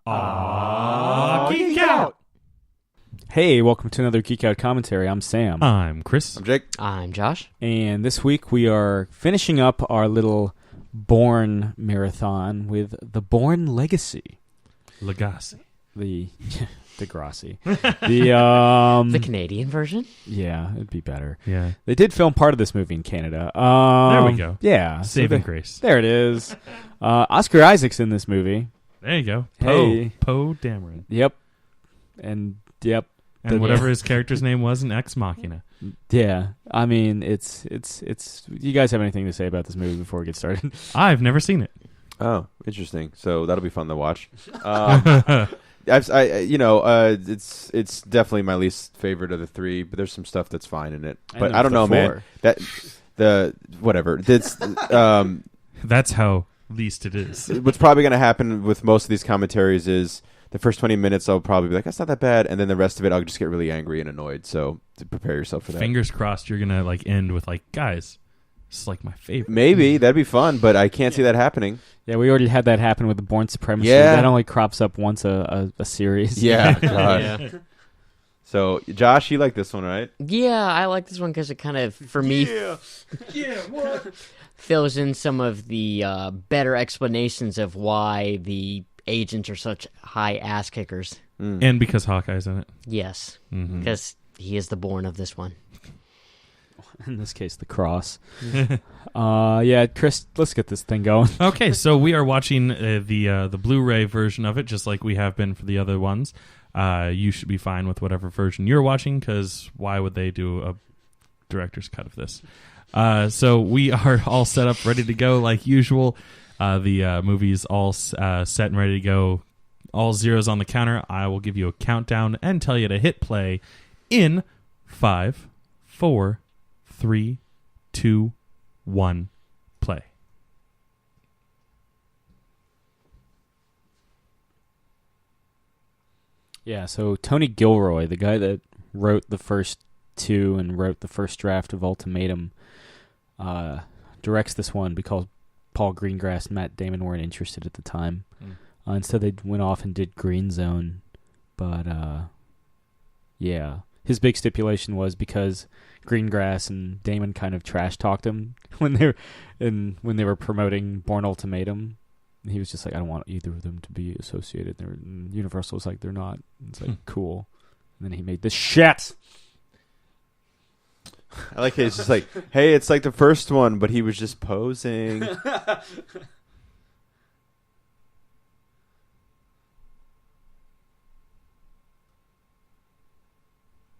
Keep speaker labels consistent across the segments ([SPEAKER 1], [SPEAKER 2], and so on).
[SPEAKER 1] Geek Out! Hey, welcome to another Geek Out commentary. I'm Sam.
[SPEAKER 2] I'm Chris.
[SPEAKER 3] I'm Jake.
[SPEAKER 4] I'm Josh.
[SPEAKER 1] And this week we are finishing up our little Bourne marathon with the Bourne Legacy.
[SPEAKER 2] Legacy.
[SPEAKER 1] The Degrassi. The
[SPEAKER 4] Canadian version?
[SPEAKER 1] Yeah, it'd be better.
[SPEAKER 2] Yeah.
[SPEAKER 1] They did film part of this movie in Canada.
[SPEAKER 2] There we go.
[SPEAKER 1] Yeah.
[SPEAKER 2] Saving grace.
[SPEAKER 1] There it is. Oscar Isaac's in this movie.
[SPEAKER 2] There you go.
[SPEAKER 1] Hey.
[SPEAKER 2] Poe Dameron.
[SPEAKER 1] Yep. And yep.
[SPEAKER 2] And whatever his character's name was in Ex Machina.
[SPEAKER 1] Yeah. I mean, it's you guys have anything to say about this movie before we get started?
[SPEAKER 2] I've never seen it.
[SPEAKER 3] Oh, interesting. So that'll be fun to watch. It's definitely my least favorite of the three, but there's some stuff that's fine in it. But I don't know, man. Whatever.
[SPEAKER 2] That's how least it is.
[SPEAKER 3] What's probably going to happen with most of these commentaries is the first 20 minutes I'll probably be like, that's not that bad, and then the rest of it I'll just get really angry and annoyed. So to prepare yourself for that.
[SPEAKER 2] Fingers crossed you're gonna end with guys, this is my favorite.
[SPEAKER 3] Maybe that'd be fun, but I can't see that happening.
[SPEAKER 1] Yeah, we already had that happen with the Bourne Supremacy.
[SPEAKER 3] Yeah.
[SPEAKER 1] That only crops up once a series.
[SPEAKER 3] Yeah. God.
[SPEAKER 4] Yeah.
[SPEAKER 3] So, Josh, you like this one, right?
[SPEAKER 4] Yeah, I like this one because it kind of, for me, fills in some of the better explanations of why the agents are such high ass kickers.
[SPEAKER 2] And because Hawkeye's in it.
[SPEAKER 4] Yes, because he is the Bourne of this one.
[SPEAKER 1] In this case, the Cross. Yeah, Chris, let's get this thing going.
[SPEAKER 2] Okay, so we are watching the Blu-ray version of it, just like we have been for the other ones. You should be fine with whatever version you're watching, because why would they do a director's cut of this? So we are all set up, ready to go like usual. The movie's all set and ready to go. All zeros on the counter. I will give you a countdown and tell you to hit play in 5, 4, 3, 2, 1, play.
[SPEAKER 1] Yeah, so Tony Gilroy, the guy that wrote the first two and wrote the first draft of Ultimatum, directs this one because Paul Greengrass and Matt Damon weren't interested at the time. Instead, they went off and did Green Zone. But, yeah. His big stipulation was because Greengrass and Damon kind of trash-talked him when they were promoting Bourne Ultimatum. He was just like, I don't want either of them to be associated. And Universal was like, they're not. It's like, cool. And then he made this shit.
[SPEAKER 3] I like it. It's just like, hey, it's like the first one, but he was just posing.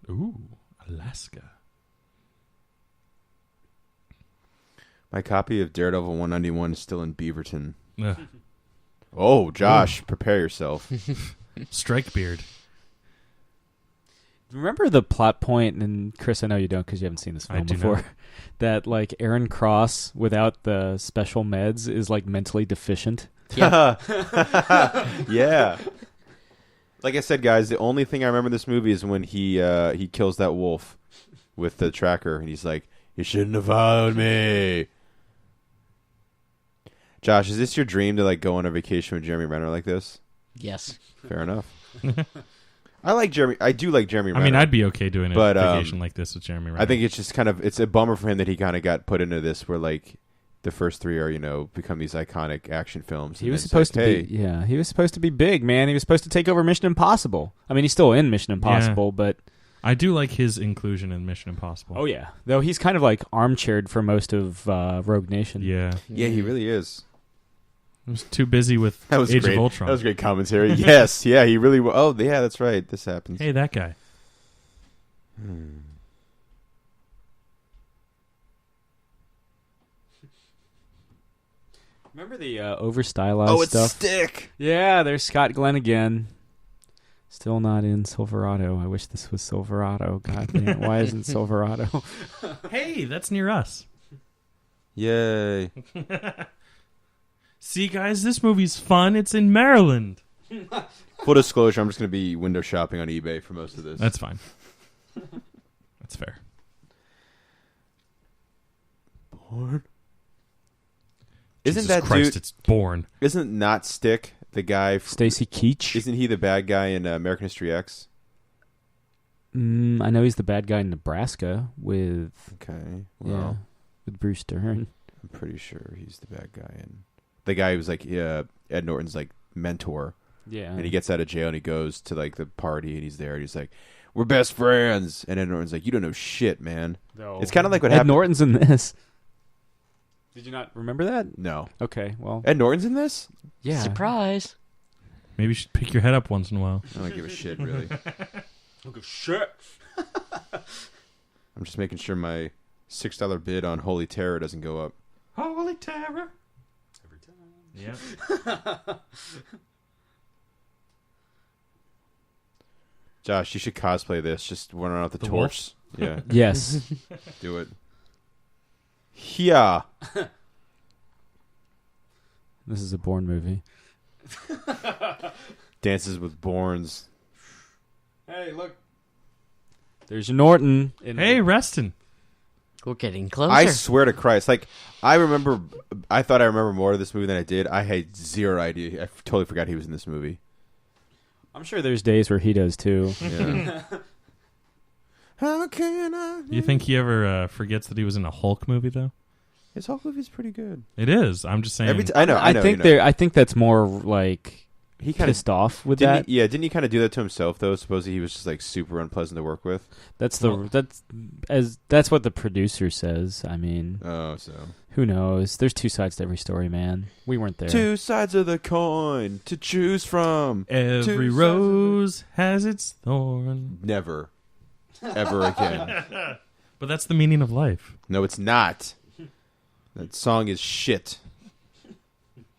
[SPEAKER 2] Ooh, Alaska.
[SPEAKER 3] My copy of Daredevil 191 is still in Beaverton.
[SPEAKER 2] Ugh.
[SPEAKER 3] Oh, Josh, prepare yourself.
[SPEAKER 2] Strike beard.
[SPEAKER 1] Remember the plot point, and Chris, I know you don't because you haven't seen this film before,
[SPEAKER 2] not.
[SPEAKER 1] that Aaron Cross without the special meds is mentally deficient?
[SPEAKER 4] Yeah.
[SPEAKER 3] Yeah. Like I said, guys, the only thing I remember in this movie is when he kills that wolf with the tracker, and he's like, "You shouldn't have followed me." Josh, is this your dream to go on a vacation with Jeremy Renner like this?
[SPEAKER 4] Yes.
[SPEAKER 3] Fair enough. I do like Jeremy Renner.
[SPEAKER 2] I mean, I'd be okay doing a vacation like this with Jeremy Renner.
[SPEAKER 3] I think it's just it's a bummer for him that he kind of got put into this where the first three are, become these iconic action films.
[SPEAKER 1] He was supposed to be, he was supposed to be big, man. He was supposed to take over Mission Impossible. I mean, he's still in Mission Impossible, but
[SPEAKER 2] I do like his inclusion in Mission Impossible.
[SPEAKER 1] Oh yeah, though he's kind of armchaired for most of Rogue Nation.
[SPEAKER 2] Yeah,
[SPEAKER 3] he really is.
[SPEAKER 2] I was too busy with Age of Ultron.
[SPEAKER 3] That was great commentary. Yes, yeah, he really was. Oh, yeah, that's right. This happens.
[SPEAKER 2] Hey, that guy.
[SPEAKER 1] Remember the over-stylized stuff?
[SPEAKER 3] Oh, it's Stick!
[SPEAKER 1] Yeah, there's Scott Glenn again. Still not in Silverado. I wish this was Silverado. God damn, why isn't Silverado?
[SPEAKER 2] Hey, that's near us.
[SPEAKER 3] Yay.
[SPEAKER 2] See, guys, this movie's fun. It's in Maryland.
[SPEAKER 3] Full disclosure, I'm just going to be window shopping on eBay for most of this.
[SPEAKER 2] That's fine. That's fair.
[SPEAKER 3] Bourne?
[SPEAKER 2] Jesus
[SPEAKER 3] Isn't that
[SPEAKER 2] Christ,
[SPEAKER 3] dude?
[SPEAKER 2] it's Bourne.
[SPEAKER 3] Isn't not Stick The guy...
[SPEAKER 1] Stacy Keach.
[SPEAKER 3] Isn't he the bad guy in American History X?
[SPEAKER 1] I know he's the bad guy in Nebraska with...
[SPEAKER 3] Okay. Well,
[SPEAKER 1] with Bruce Dern.
[SPEAKER 3] I'm pretty sure he's the bad guy in... The guy who was like Ed Norton's like mentor.
[SPEAKER 1] Yeah.
[SPEAKER 3] And he gets out of jail and he goes to like the party and he's there and he's like, we're best friends. And Ed Norton's like, you don't know shit, man.
[SPEAKER 1] No.
[SPEAKER 3] It's kind of like what
[SPEAKER 1] Ed
[SPEAKER 3] happened.
[SPEAKER 1] Norton's in this. Did you not remember that?
[SPEAKER 3] No.
[SPEAKER 1] Okay, well.
[SPEAKER 3] Ed Norton's in this?
[SPEAKER 1] Yeah.
[SPEAKER 4] Surprise.
[SPEAKER 2] Maybe you should pick your head up once in a while.
[SPEAKER 3] I don't give a shit, really.
[SPEAKER 1] Look at shit.
[SPEAKER 3] I'm just making sure my $6 bid on Holy Terror doesn't go up.
[SPEAKER 2] Holy terror.
[SPEAKER 1] Every time.
[SPEAKER 2] Yeah.
[SPEAKER 3] Josh, you should cosplay this. Just run out the
[SPEAKER 2] The
[SPEAKER 3] torch. Yeah,
[SPEAKER 1] Yes.
[SPEAKER 3] do it. Yeah.
[SPEAKER 1] This is a Bourne movie.
[SPEAKER 3] Dances with Bournes.
[SPEAKER 1] Hey, look. There's your Norton.
[SPEAKER 2] Hey, Reston.
[SPEAKER 4] We're getting closer.
[SPEAKER 3] I swear to Christ, like I thought I remember more of this movie than I did. I had zero idea. I totally forgot he was in this movie.
[SPEAKER 1] I'm sure there's days where he does too.
[SPEAKER 3] Yeah. How can I?
[SPEAKER 2] You think he ever forgets that he was in a Hulk movie, though?
[SPEAKER 3] His Hulk movie's pretty good.
[SPEAKER 2] It is. I'm just saying.
[SPEAKER 3] I know.
[SPEAKER 1] I think
[SPEAKER 3] you know.
[SPEAKER 1] I think that's more like
[SPEAKER 3] He kind of
[SPEAKER 1] pissed off with that.
[SPEAKER 3] didn't he kind of do that to himself though? Supposedly he was just like super unpleasant to work with.
[SPEAKER 1] That's what the producer says. I mean,
[SPEAKER 3] So
[SPEAKER 1] who knows? There's two sides to every story, man. We weren't there.
[SPEAKER 3] two sides of the coin to choose from.
[SPEAKER 2] Every rose has its thorn.
[SPEAKER 3] Never, ever again.
[SPEAKER 2] But that's the meaning of life.
[SPEAKER 3] No, it's not. That song is shit.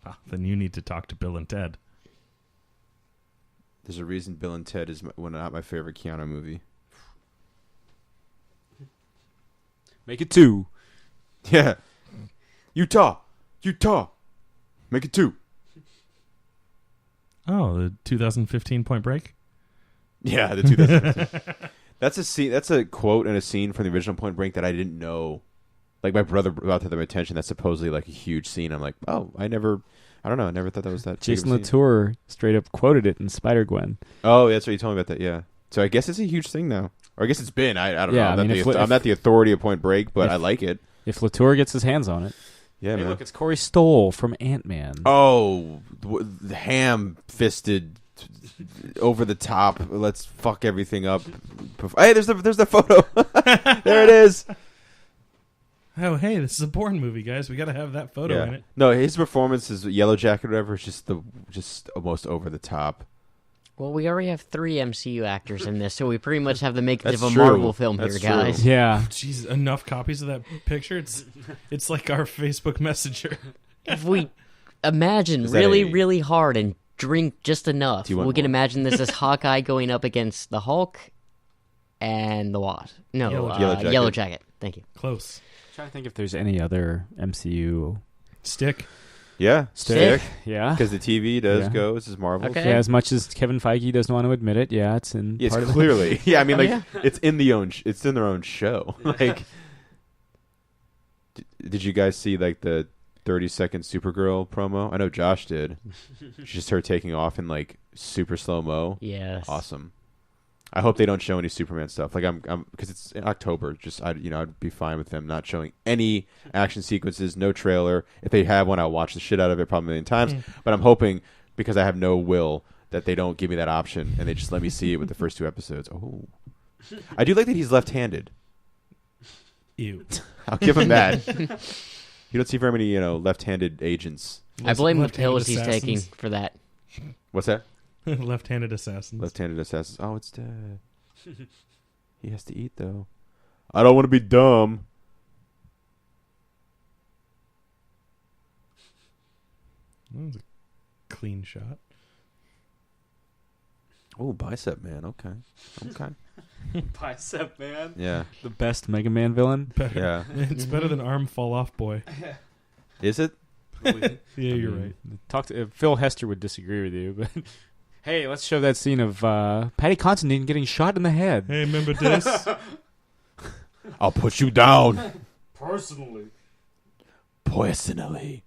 [SPEAKER 2] Ah, then you need to talk to Bill and Ted.
[SPEAKER 3] There's a reason Bill and Ted is not my favorite Keanu movie.
[SPEAKER 1] Make it 2.
[SPEAKER 3] Yeah. Utah. Make it 2.
[SPEAKER 2] Oh, the 2015 Point Break?
[SPEAKER 3] Yeah, the 2015. That's a scene. That's a quote and a scene from the original Point Break that I didn't know. Like my brother brought to my attention. That's supposedly like a huge scene. I'm like, oh, I never thought that was that.
[SPEAKER 1] Jason
[SPEAKER 3] big of a scene.
[SPEAKER 1] Latour straight up quoted it in Spider-Gwen.
[SPEAKER 3] Oh, that's what you told me about that. Yeah. So I guess it's a huge thing now, or I guess it's been. I don't
[SPEAKER 1] Yeah,
[SPEAKER 3] know.
[SPEAKER 1] I mean,
[SPEAKER 3] I'm not the authority of Point Break, but I like it.
[SPEAKER 1] If Latour gets his hands on it.
[SPEAKER 3] Yeah,
[SPEAKER 1] Hey,
[SPEAKER 3] man.
[SPEAKER 1] look, it's Corey Stoll from Ant-Man.
[SPEAKER 3] Oh, the ham-fisted, over the top. Let's fuck everything up. Hey, there's the photo. There it is.
[SPEAKER 2] Oh, hey, this is a Bourne movie, guys. We got to have that photo in it.
[SPEAKER 3] No, his performance is Yellow Jacket or whatever. Is just almost over the top.
[SPEAKER 4] Well, we already have 3 MCU actors in this, so we pretty much have the makings
[SPEAKER 3] That's
[SPEAKER 4] of a
[SPEAKER 3] true.
[SPEAKER 4] Marvel film
[SPEAKER 3] That's
[SPEAKER 4] here, guys.
[SPEAKER 3] true.
[SPEAKER 1] Yeah.
[SPEAKER 2] Jeez, enough copies of that picture. It's like our Facebook Messenger.
[SPEAKER 4] If we imagine
[SPEAKER 3] Is that
[SPEAKER 4] really,
[SPEAKER 3] a-
[SPEAKER 4] really hard and drink just enough,
[SPEAKER 3] Do you
[SPEAKER 4] we
[SPEAKER 3] want
[SPEAKER 4] can
[SPEAKER 3] more?
[SPEAKER 4] imagine this as Hawkeye going up against the Hulk and the what? No,
[SPEAKER 2] Yellow Jacket.
[SPEAKER 4] Yellow Jacket. Thank you.
[SPEAKER 2] Close.
[SPEAKER 1] I'm trying to think if there's any other MCU.
[SPEAKER 2] Stick.
[SPEAKER 3] Yeah,
[SPEAKER 4] Stick.
[SPEAKER 1] Yeah.
[SPEAKER 3] because the TV does
[SPEAKER 1] Yeah.
[SPEAKER 3] go. This is Marvel.
[SPEAKER 4] Okay.
[SPEAKER 1] Yeah, as much as Kevin Feige doesn't want to admit it, yeah, it's in
[SPEAKER 3] It's
[SPEAKER 1] part of
[SPEAKER 3] clearly. Yeah, I mean, like
[SPEAKER 4] Yeah.
[SPEAKER 3] it's in it's in their own show. Like, did you guys see like the 30-second Supergirl promo? I know Josh did. It's just her taking off in like super slow mo.
[SPEAKER 4] Yes.
[SPEAKER 3] Awesome. I hope they don't show any Superman stuff. Like I'm because it's in October. Just I'd be fine with them not showing any action sequences, no trailer. If they have one, I'll watch the shit out of it probably a million times. But I'm hoping, because I have no will, that they don't give me that option and they just let me see it with the first 2 episodes. Oh, I do like that he's left-handed.
[SPEAKER 2] Ew.
[SPEAKER 3] I'll give him that. You don't see very many left-handed agents.
[SPEAKER 4] I blame the
[SPEAKER 2] Left-handed
[SPEAKER 4] pills he's taking
[SPEAKER 2] assassins.
[SPEAKER 4] for that.
[SPEAKER 3] What's that?
[SPEAKER 2] Left-handed assassins.
[SPEAKER 3] Left-handed assassins. Oh, it's dead. He has to eat though. I don't want to be dumb.
[SPEAKER 2] That was a clean shot.
[SPEAKER 3] Oh, bicep man. Okay.
[SPEAKER 1] Bicep Man.
[SPEAKER 3] Yeah.
[SPEAKER 1] The best Mega Man villain.
[SPEAKER 2] Better.
[SPEAKER 3] Yeah.
[SPEAKER 2] It's better than Arm Fall Off Boy.
[SPEAKER 3] Is it?
[SPEAKER 2] Yeah, you're right.
[SPEAKER 1] Talk to Phil Hester would disagree with you, but hey, let's show that scene of Patty Considine getting shot in the head.
[SPEAKER 2] Hey, remember this?
[SPEAKER 3] I'll put you down.
[SPEAKER 1] Personally.
[SPEAKER 3] Personally.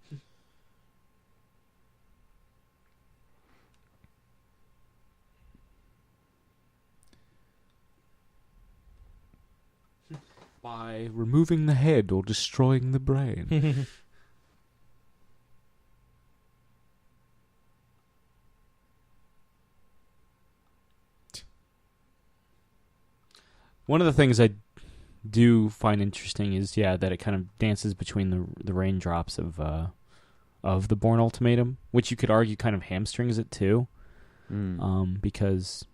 [SPEAKER 1] By removing the head or destroying the brain. One of the things I do find interesting is, that it kind of dances between the raindrops of the Bourne Ultimatum, which you could argue kind of hamstrings it too, because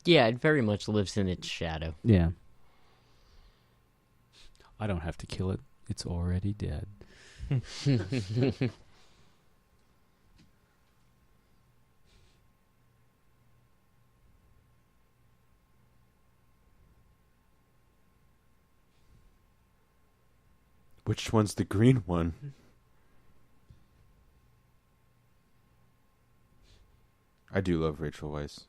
[SPEAKER 4] Yeah, it very much lives in its shadow.
[SPEAKER 1] Yeah. I don't have to kill it; it's already dead.
[SPEAKER 3] Which one's the green one? I do love Rachel Weisz.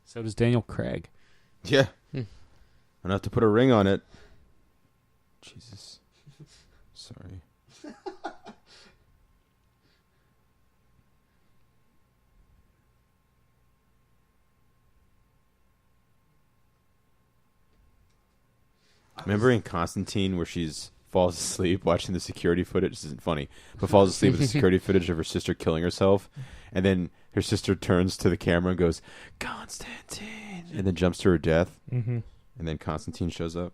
[SPEAKER 1] So does Daniel Craig.
[SPEAKER 3] Yeah. Enough to put a ring on it. Jesus. Sorry. Remember in Constantine where she's falls asleep watching the security footage? This isn't funny, but falls asleep with the security footage of her sister killing herself, and then her sister turns to the camera and goes, "Constantine," and then jumps to her death, and then Constantine shows up.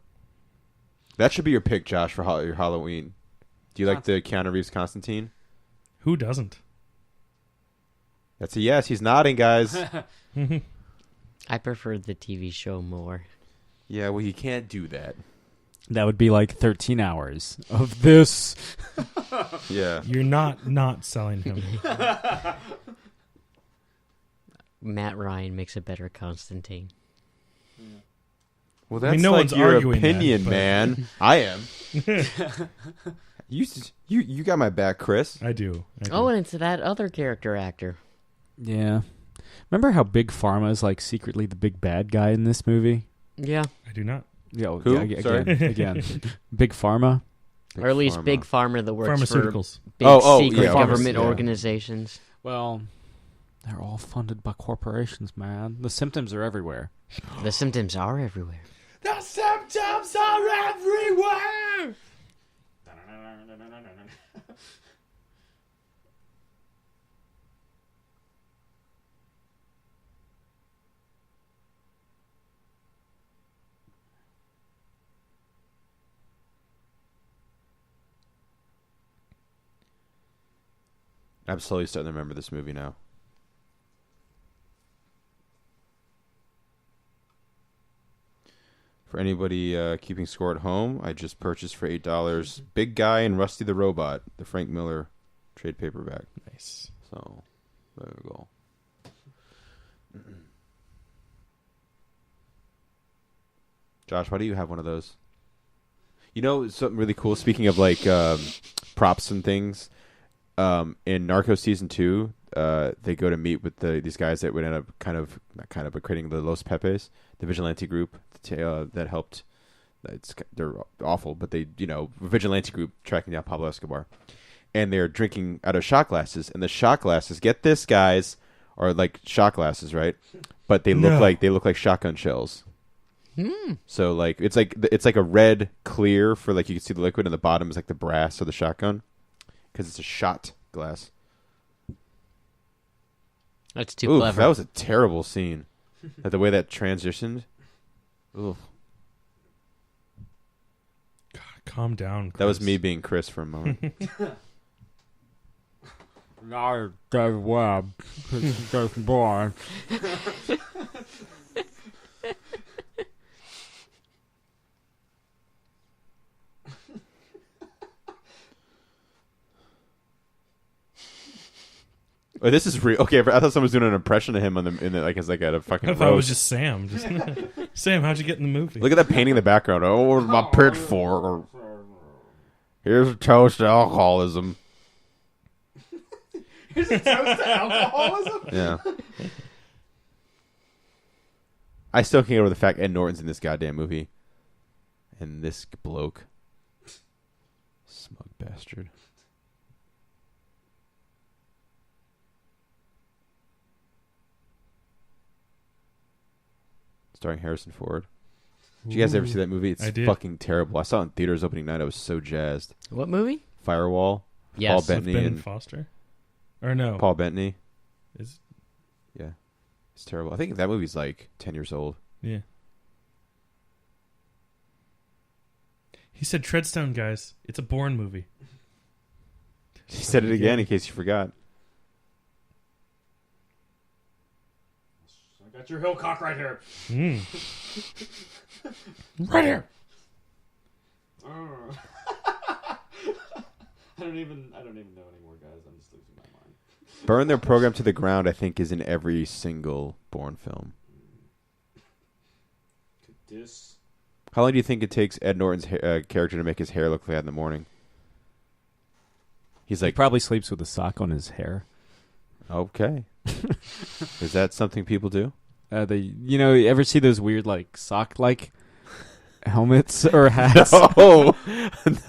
[SPEAKER 3] That should be your pick, Josh, for your Halloween. Do you like the Keanu Reeves Constantine?
[SPEAKER 2] Who doesn't?
[SPEAKER 3] That's a yes. He's nodding, guys.
[SPEAKER 4] I prefer the TV show more.
[SPEAKER 3] Yeah, well, you can't do that.
[SPEAKER 1] That would be like 13 hours of this.
[SPEAKER 3] Yeah.
[SPEAKER 2] You're not selling him.
[SPEAKER 4] Matt Ryan makes a better Constantine.
[SPEAKER 3] Well, that's
[SPEAKER 2] no
[SPEAKER 3] like
[SPEAKER 2] one's
[SPEAKER 3] your
[SPEAKER 2] arguing
[SPEAKER 3] opinion,
[SPEAKER 2] that,
[SPEAKER 3] man. I am. You got my back, Chris.
[SPEAKER 2] I do.
[SPEAKER 4] Oh, and it's that other character actor.
[SPEAKER 1] Yeah. Remember how Big Pharma is like secretly the big bad guy in this movie?
[SPEAKER 4] Yeah.
[SPEAKER 2] I do not.
[SPEAKER 1] Yeah,
[SPEAKER 3] Who?
[SPEAKER 1] Again. Big Pharma.
[SPEAKER 4] Or at least Big Pharma that works
[SPEAKER 2] Pharmaceuticals.
[SPEAKER 4] for big secret
[SPEAKER 3] yeah,
[SPEAKER 4] government
[SPEAKER 3] yeah.
[SPEAKER 4] organizations.
[SPEAKER 1] Well, they're all funded by corporations, man. The symptoms are everywhere.
[SPEAKER 4] The symptoms are everywhere.
[SPEAKER 2] The symptoms are everywhere!
[SPEAKER 3] I'm slowly starting to remember this movie now. For anybody keeping score at home, I just purchased for $8 Big Guy and Rusty the Robot, the Frank Miller trade paperback.
[SPEAKER 2] Nice.
[SPEAKER 3] So, there we go. Josh, why do you have one of those? You know, something really cool, speaking of like props and things, in Narcos Season 2, they go to meet with these guys that would end up but creating the Los Pepes, the vigilante group that helped. They're awful, but they, vigilante group tracking down Pablo Escobar, and they're drinking out of shot glasses, and the shot glasses, get this, guys, are like shot glasses, right? But they look like shotgun shells. So like it's like a red clear for like you can see the liquid, and the bottom is like the brass of the shotgun because it's a shot glass.
[SPEAKER 4] That's too
[SPEAKER 3] Oof,
[SPEAKER 4] clever.
[SPEAKER 3] that was a terrible scene. The way that transitioned. Oof.
[SPEAKER 2] God, calm down, Chris.
[SPEAKER 3] That was me being Chris for a moment.
[SPEAKER 1] No, Dave Webb. Jason Bourne.
[SPEAKER 3] Oh, this is real. Okay, I thought someone was doing an impression of him at a fucking.
[SPEAKER 2] I thought it was
[SPEAKER 3] roast.
[SPEAKER 2] just Sam. Sam, how'd you get in the movie?
[SPEAKER 3] Look at that painting in the background. Oh, where's my pitchfork? Here's a toast to alcoholism.
[SPEAKER 1] Here's a toast to alcoholism?
[SPEAKER 3] Yeah. I still can't get over the fact Ed Norton's in this goddamn movie. And this bloke. Smug bastard. Starring Harrison Ford. Did you guys ever see that movie? It's
[SPEAKER 2] I did.
[SPEAKER 3] fucking terrible. I saw it in theaters opening night. I was so jazzed.
[SPEAKER 4] What movie?
[SPEAKER 3] Firewall.
[SPEAKER 4] Yes.
[SPEAKER 3] Paul
[SPEAKER 2] With
[SPEAKER 3] Bettany
[SPEAKER 2] Ben
[SPEAKER 3] and
[SPEAKER 2] Foster? Or no?
[SPEAKER 3] Paul Bettany.
[SPEAKER 2] Is,
[SPEAKER 3] Yeah, it's terrible. I think that movie's like 10 years old.
[SPEAKER 2] yeah. He said Treadstone, guys. It's a Bourne movie.
[SPEAKER 3] He said it again in case you forgot.
[SPEAKER 1] I got your Hillcock right here.
[SPEAKER 2] Mm.
[SPEAKER 1] Right here. I don't even know anymore, guys. I'm just losing my mind.
[SPEAKER 3] Burn Their Program to the Ground, I think, is in every single Bourne film. How long do you think it takes Ed Norton's character to make his hair look like that in the morning? He's
[SPEAKER 1] He
[SPEAKER 3] like,
[SPEAKER 1] probably sleeps with a sock on his hair.
[SPEAKER 3] okay. Is that something people do?
[SPEAKER 1] You ever see those weird like sock like helmets or hats?
[SPEAKER 3] No.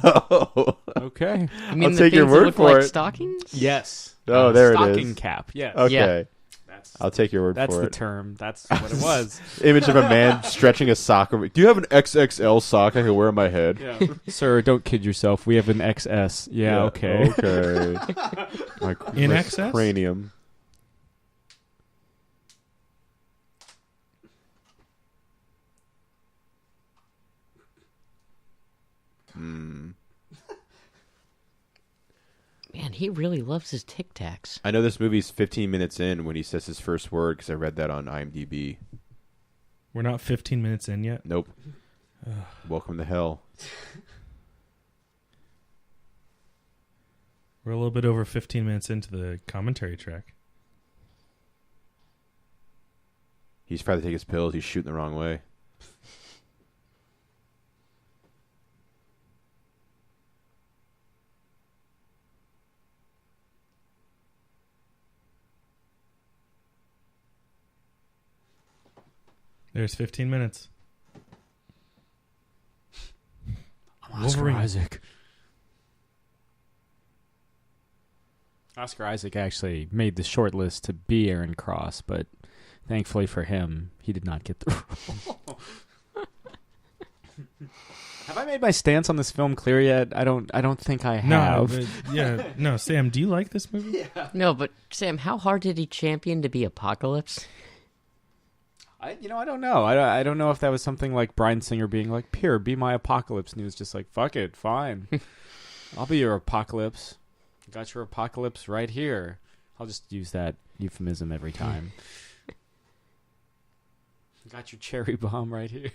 [SPEAKER 3] No.
[SPEAKER 1] Okay.
[SPEAKER 4] You mean
[SPEAKER 3] I'll
[SPEAKER 4] the
[SPEAKER 3] take your
[SPEAKER 4] things that
[SPEAKER 3] word
[SPEAKER 4] look
[SPEAKER 3] for
[SPEAKER 4] like
[SPEAKER 3] it.
[SPEAKER 4] stockings?
[SPEAKER 1] Yes.
[SPEAKER 3] Oh, there it
[SPEAKER 1] stocking
[SPEAKER 3] is.
[SPEAKER 1] cap. Yes.
[SPEAKER 3] Okay.
[SPEAKER 4] Yeah.
[SPEAKER 3] I'll take your word
[SPEAKER 1] That's
[SPEAKER 3] for
[SPEAKER 1] the
[SPEAKER 3] it.
[SPEAKER 1] term. That's what it was.
[SPEAKER 3] Image of a man stretching a sock over. Do you have an XXL sock I can wear on my head?
[SPEAKER 1] Yeah. Sir, don't kid yourself. We have an XS. Yeah, okay.
[SPEAKER 3] Okay.
[SPEAKER 2] In
[SPEAKER 3] my
[SPEAKER 2] excess?
[SPEAKER 3] cranium.
[SPEAKER 4] Man, he really loves his Tic Tacs.
[SPEAKER 3] I know this movie's 15 minutes in when he says his first word because I read that on IMDb.
[SPEAKER 2] We're not 15 minutes in yet.
[SPEAKER 3] Nope. Welcome to hell.
[SPEAKER 2] We're a little bit over 15 minutes into the commentary track.
[SPEAKER 3] He's probably taking his pills. He's shooting the wrong way.
[SPEAKER 2] There's 15 minutes.
[SPEAKER 1] Oscar
[SPEAKER 2] Wolverine.
[SPEAKER 1] Isaac. Oscar Isaac actually made the short list to be Aaron Cross, but thankfully for him, he did not get the role. Have I made my stance on this film clear yet? I don't think I
[SPEAKER 2] No,
[SPEAKER 1] have.
[SPEAKER 2] no. Sam, do you like this movie?
[SPEAKER 4] No, but Sam, how hard did he champion to be Apocalypse?
[SPEAKER 1] I don't know. I don't know if that was something like Bryan Singer being like, "Here, be my Apocalypse," and he was just like, "Fuck it, fine, I'll be your Apocalypse. Got your Apocalypse right here." I'll just use that euphemism every time. Got your cherry bomb right here.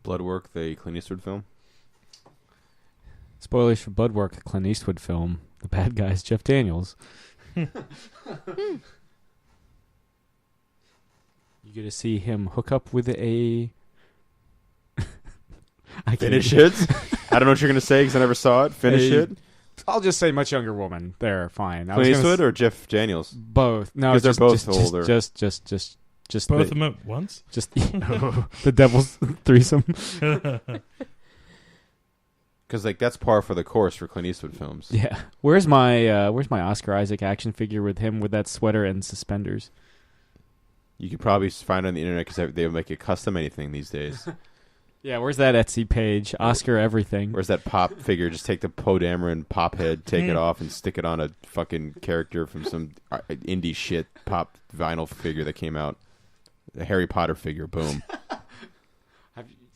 [SPEAKER 3] Bloodwork, the Clint Eastwood film.
[SPEAKER 1] Spoilers for Bloodwork, the Clint Eastwood film. The bad guy's Jeff Daniels. You get to see him hook up with a...
[SPEAKER 3] Finish it. I don't know what you're going to say because I never saw it. Finish it.
[SPEAKER 1] I'll just say much younger woman. There, fine.
[SPEAKER 3] Clint Eastwood or Jeff Daniels?
[SPEAKER 1] Both. No,
[SPEAKER 3] 'Cause they're
[SPEAKER 1] just,
[SPEAKER 3] both
[SPEAKER 1] just,
[SPEAKER 3] older.
[SPEAKER 1] Just
[SPEAKER 2] Both of them at once?
[SPEAKER 1] Just the devil's threesome.
[SPEAKER 3] Because like that's par for the course for Clint Eastwood films.
[SPEAKER 1] Yeah. Where's my Oscar Isaac action figure with him with that sweater and suspenders?
[SPEAKER 3] You could probably find it on the internet because they make a custom anything these days.
[SPEAKER 1] Yeah, where's that Etsy page? Oscar everything.
[SPEAKER 3] Where's that pop figure? Just take the Poe Dameron pop head, take it off, and stick it on a fucking character from some indie shit pop vinyl figure that came out. The Harry Potter figure, boom.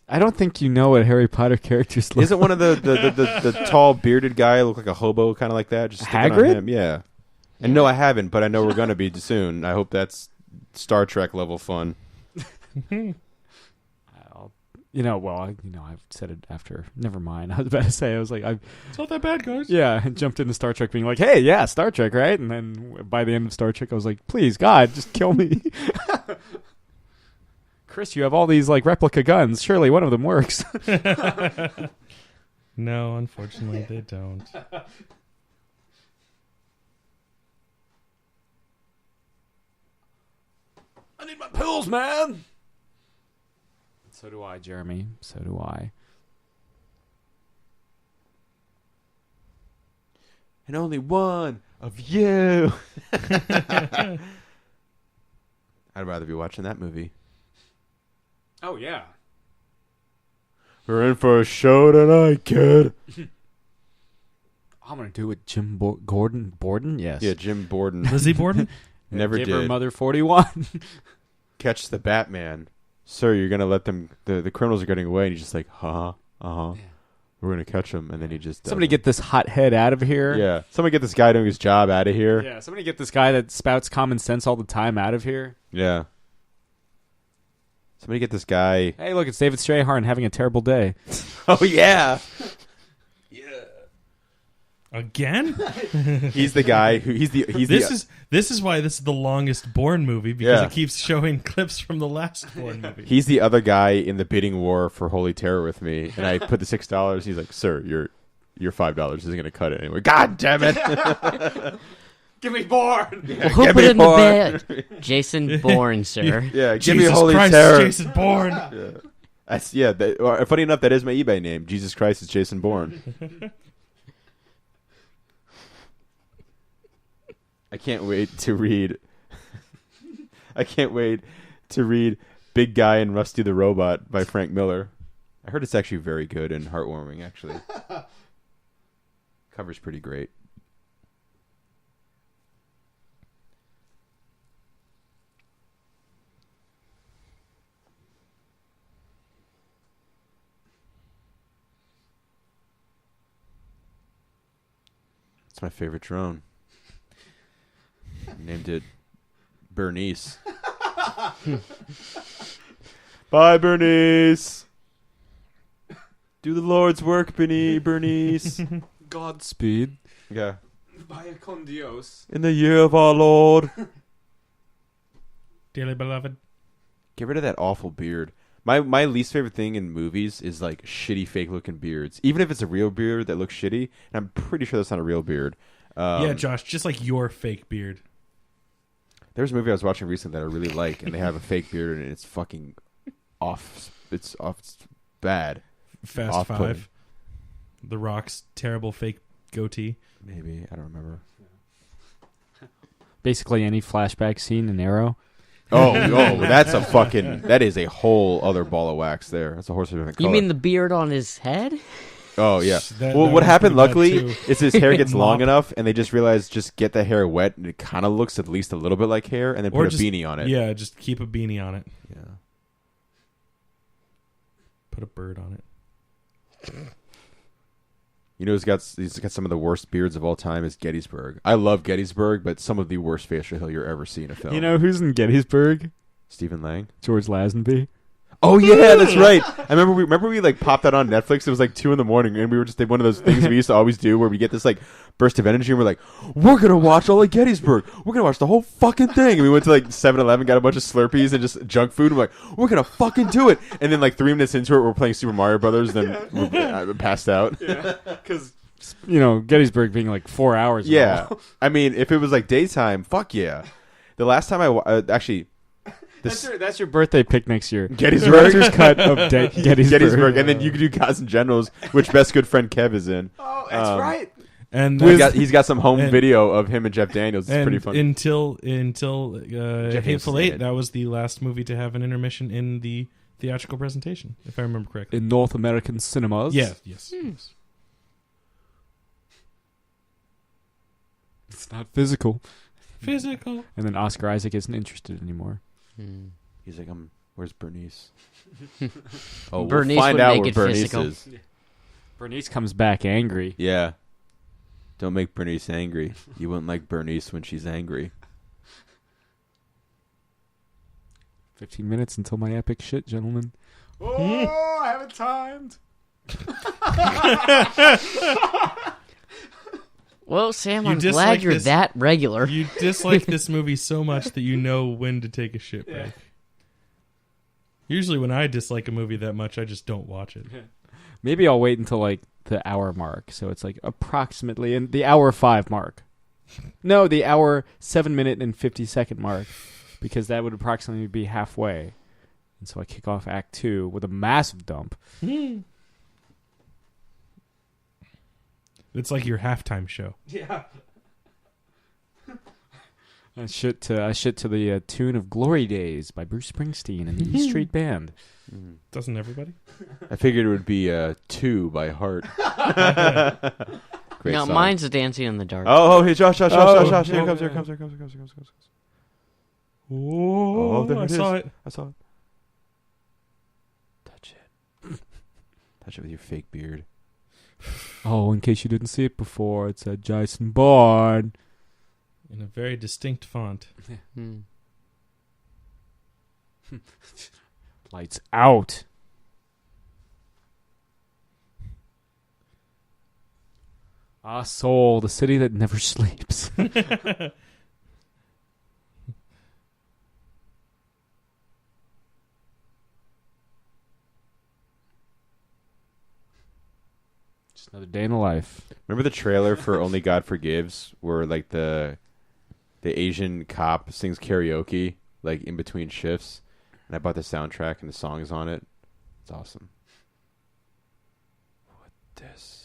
[SPEAKER 1] I don't think you know what Harry Potter characters look.
[SPEAKER 3] Isn't one of the tall bearded guy look like a hobo, kind of like that? Just stick it on
[SPEAKER 1] Hagrid?
[SPEAKER 3] him. Yeah. And no, I haven't, but I know we're going to be soon. I hope that's Star Trek level fun.
[SPEAKER 1] I've said it after. Never mind. I was about to say,
[SPEAKER 2] it's not that bad, guys.
[SPEAKER 1] Yeah, I jumped into Star Trek being like, hey, yeah, Star Trek, right? And then by the end of Star Trek, I was like, please, God, just kill me. Chris, you have all these like replica guns. Surely one of them works.
[SPEAKER 2] No, unfortunately, they don't.
[SPEAKER 1] I need my pills, man. So do I, Jeremy. So do I.
[SPEAKER 3] And only one of you. I'd rather be watching that movie.
[SPEAKER 1] Oh, yeah.
[SPEAKER 3] We're in for a show tonight, kid.
[SPEAKER 1] I'm going to do it, Jim Gordon. Borden? Yes.
[SPEAKER 3] Yeah, Jim Borden.
[SPEAKER 2] Lizzie Borden?
[SPEAKER 3] Never
[SPEAKER 1] Give
[SPEAKER 3] did.
[SPEAKER 1] her mother 41.
[SPEAKER 3] Catch the Batman. Sir, you're going to let them... The criminals are getting away. And he's just like, Yeah. We're going to catch them. And then he just...
[SPEAKER 1] Somebody get this hothead out of here.
[SPEAKER 3] Yeah. Somebody get this guy doing his job out of here.
[SPEAKER 1] Yeah, somebody get this guy that spouts common sense all the time out of here.
[SPEAKER 3] Yeah. Somebody get this guy...
[SPEAKER 1] Hey, look, it's David Strahan having a terrible day.
[SPEAKER 3] Oh, yeah.
[SPEAKER 2] Again?
[SPEAKER 3] He's the guy who...
[SPEAKER 2] This is why this is the longest Bourne movie, because
[SPEAKER 3] Yeah.
[SPEAKER 2] it keeps showing clips from the last Bourne movie.
[SPEAKER 3] He's the other guy in the bidding war for Holy Terror with me. And I put the $6. He's like, sir, your $5 isn't going to cut it anyway. God damn it.
[SPEAKER 1] Give me Bourne!
[SPEAKER 4] Well, who put it in the bed? Jason Bourne, sir.
[SPEAKER 3] Yeah, give
[SPEAKER 2] Jesus
[SPEAKER 3] me Holy
[SPEAKER 2] Christ,
[SPEAKER 3] Terror.
[SPEAKER 2] Jason Bourne.
[SPEAKER 3] Funny enough, that is my eBay name. Jesus Christ is Jason Bourne. I can't wait to read Big Guy and Rusty the Robot by Frank Miller. I heard it's actually very good and heartwarming, actually. Cover's pretty great. It's my favorite drone. Named it Bernice. Bye, Bernice. Do the Lord's work, Bernice.
[SPEAKER 1] Godspeed.
[SPEAKER 3] Yeah.
[SPEAKER 1] Vaya con Dios.
[SPEAKER 3] In the year of our Lord.
[SPEAKER 2] Dearly beloved.
[SPEAKER 3] Get rid of that awful beard. My least favorite thing in movies is like shitty fake looking beards. Even if it's a real beard that looks shitty, and I'm pretty sure that's not a real beard.
[SPEAKER 2] Yeah, Josh, just like your fake beard.
[SPEAKER 3] There's a movie I was watching recently that I really like, and they have a fake beard, and it's fucking off. It's off. It's bad.
[SPEAKER 2] Fast
[SPEAKER 3] Off-putting.
[SPEAKER 2] 5. The Rock's terrible fake goatee.
[SPEAKER 3] Maybe. I don't remember.
[SPEAKER 1] Basically, any flashback scene in Arrow.
[SPEAKER 3] That is a whole other ball of wax there. That's a horse of a different color.
[SPEAKER 4] You mean the beard on his head?
[SPEAKER 3] Oh, yeah.
[SPEAKER 2] That
[SPEAKER 3] What
[SPEAKER 2] was
[SPEAKER 3] happened,
[SPEAKER 2] pretty bad,
[SPEAKER 3] luckily,
[SPEAKER 2] too.
[SPEAKER 3] is his hair gets long
[SPEAKER 2] Mop.
[SPEAKER 3] enough, and they just realize just get the hair wet, and it kind of looks at least a little bit like hair, and then
[SPEAKER 2] Or
[SPEAKER 3] put
[SPEAKER 2] just-
[SPEAKER 3] a beanie on it.
[SPEAKER 2] Yeah, just keep a beanie on it.
[SPEAKER 3] Yeah.
[SPEAKER 2] Put a bird on it.
[SPEAKER 3] You know, he's got some of the worst beards of all time is Gettysburg. I love Gettysburg, but some of the worst facial hair you'll ever see in a film.
[SPEAKER 1] You know who's in Gettysburg?
[SPEAKER 3] Stephen Lang.
[SPEAKER 1] George Lazenby.
[SPEAKER 3] Oh yeah, that's right. I remember we like popped that on Netflix. It was like 2 a.m, and we were just did one of those things we used to always do where we get this like burst of energy and we're like, we're gonna watch all of Gettysburg. We're gonna watch the whole fucking thing. And we went to like 7-Eleven, got a bunch of Slurpees and just junk food. And we're like, we're gonna fucking do it. And then like 3 minutes into it, we're playing Super Mario Brothers. Then we're passed out.
[SPEAKER 1] Because, Gettysburg being like 4 hours.
[SPEAKER 3] Yeah,
[SPEAKER 1] long.
[SPEAKER 3] I mean, if it was like daytime, fuck yeah. The last time actually.
[SPEAKER 1] That's your birthday pick next year.
[SPEAKER 3] Gettysburg.
[SPEAKER 1] Director's cut of Gettysburg.
[SPEAKER 3] And then you could do Gods and Generals, which best good friend Kev is in.
[SPEAKER 1] Oh, that's right.
[SPEAKER 2] And
[SPEAKER 3] He's got some home video of him and Jeff Daniels. It's pretty funny.
[SPEAKER 2] Until
[SPEAKER 3] Jeff
[SPEAKER 2] Hateful
[SPEAKER 3] Daniels
[SPEAKER 2] Eight,
[SPEAKER 3] is in it.
[SPEAKER 2] that was the last movie to have an intermission in the theatrical presentation, if I remember correctly.
[SPEAKER 1] In North American cinemas.
[SPEAKER 2] Yes. Yes.
[SPEAKER 1] It's not physical.
[SPEAKER 2] Physical.
[SPEAKER 1] And then Oscar Isaac isn't interested anymore.
[SPEAKER 3] He's like, where's Bernice? Oh,
[SPEAKER 4] Bernice
[SPEAKER 3] we'll find
[SPEAKER 4] would
[SPEAKER 3] out
[SPEAKER 4] make
[SPEAKER 3] where
[SPEAKER 4] it
[SPEAKER 3] Bernice
[SPEAKER 4] physical.
[SPEAKER 3] is.
[SPEAKER 1] Bernice comes back angry.
[SPEAKER 3] Yeah. Don't make Bernice angry. You wouldn't like Bernice when she's angry.
[SPEAKER 1] 15 minutes until my epic shit, gentlemen. Oh, I haven't timed.
[SPEAKER 4] Well, Sam,
[SPEAKER 2] You
[SPEAKER 4] I'm
[SPEAKER 2] dislike
[SPEAKER 4] glad you're
[SPEAKER 2] this-
[SPEAKER 4] that regular.
[SPEAKER 2] You dislike this movie so much that you know when to take a shit break. Usually when I dislike a movie that much, I just don't watch it.
[SPEAKER 1] Maybe I'll wait until like the hour mark, so it's like approximately in the hour 5 mark. No, the hour 7 minute and 50-second mark, because that would approximately be halfway. And so I kick off Act 2 with a massive dump.
[SPEAKER 2] It's like your halftime show.
[SPEAKER 1] Yeah. I shit to the tune of "Glory Days" by Bruce Springsteen and the E Street Band.
[SPEAKER 2] Doesn't everybody?
[SPEAKER 3] I figured it would be 2 by Heart. Great
[SPEAKER 4] No,
[SPEAKER 3] song.
[SPEAKER 4] mine's Dancing in the Dark.
[SPEAKER 3] Oh, hey, Josh.
[SPEAKER 1] Oh,
[SPEAKER 3] Here it comes.
[SPEAKER 2] Oh,
[SPEAKER 3] there
[SPEAKER 2] I
[SPEAKER 3] it
[SPEAKER 2] saw
[SPEAKER 3] is.
[SPEAKER 2] it.
[SPEAKER 3] I saw it. Touch it. Touch it with your fake beard.
[SPEAKER 1] Oh, in case you didn't see it before, it's Jason Bourne.
[SPEAKER 2] In a very distinct font.
[SPEAKER 4] Hmm.
[SPEAKER 1] Lights out. Ah, Seoul, the city that never sleeps. Just another day in the life.
[SPEAKER 3] Remember the trailer for Only God Forgives, where like the Asian cop sings karaoke like in between shifts, and I bought the soundtrack and the songs on it. It's awesome. What this?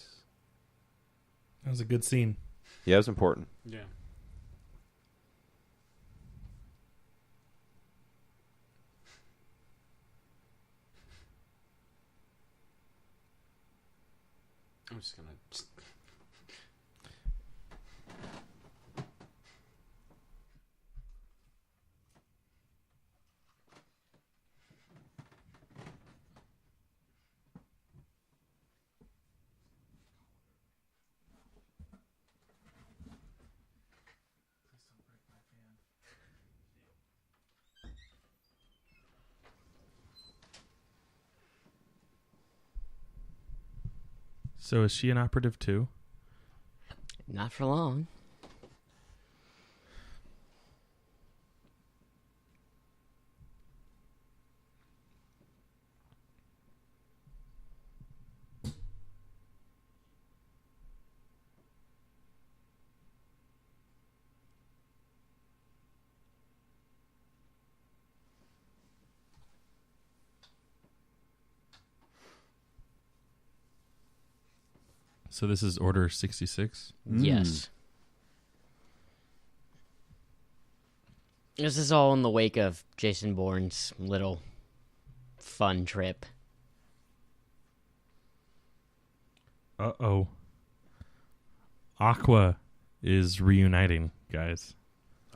[SPEAKER 2] That was a good scene.
[SPEAKER 3] Yeah, it was important.
[SPEAKER 1] Yeah. I'm just gonna.
[SPEAKER 2] So is she an operative too?
[SPEAKER 4] Not for long.
[SPEAKER 2] So this is Order 66?
[SPEAKER 4] Yes. This is all in the wake of Jason Bourne's little fun trip.
[SPEAKER 2] Uh-oh. Aqua is reuniting, guys.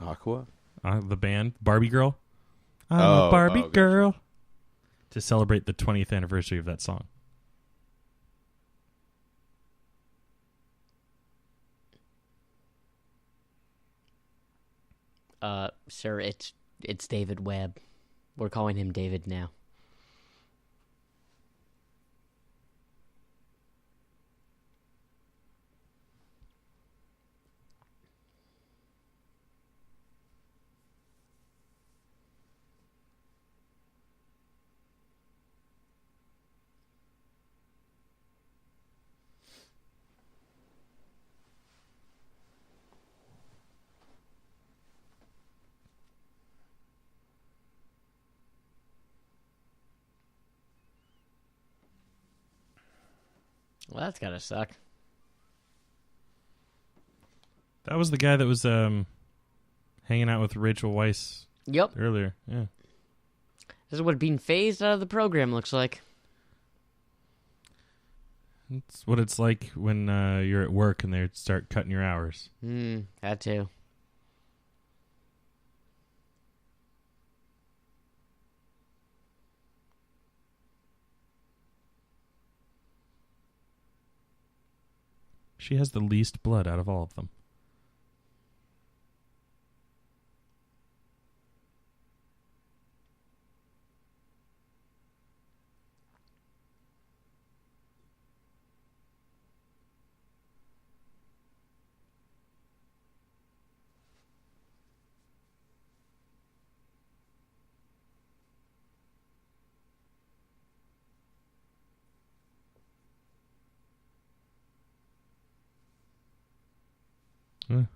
[SPEAKER 3] Aqua?
[SPEAKER 2] The band, Barbie Girl. I'm a Barbie
[SPEAKER 3] gotcha.
[SPEAKER 2] Girl. To celebrate the 20th anniversary of that song.
[SPEAKER 4] Sir, it's David Webb. We're calling him David now. Well, that's gotta suck.
[SPEAKER 2] That was the guy that was hanging out with Rachel Weisz
[SPEAKER 4] Yep.
[SPEAKER 2] earlier. Yeah.
[SPEAKER 4] This is what being phased out of the program looks like.
[SPEAKER 2] It's what it's like when you're at work and they start cutting your hours.
[SPEAKER 4] That too.
[SPEAKER 2] She has the least blood out of all of them.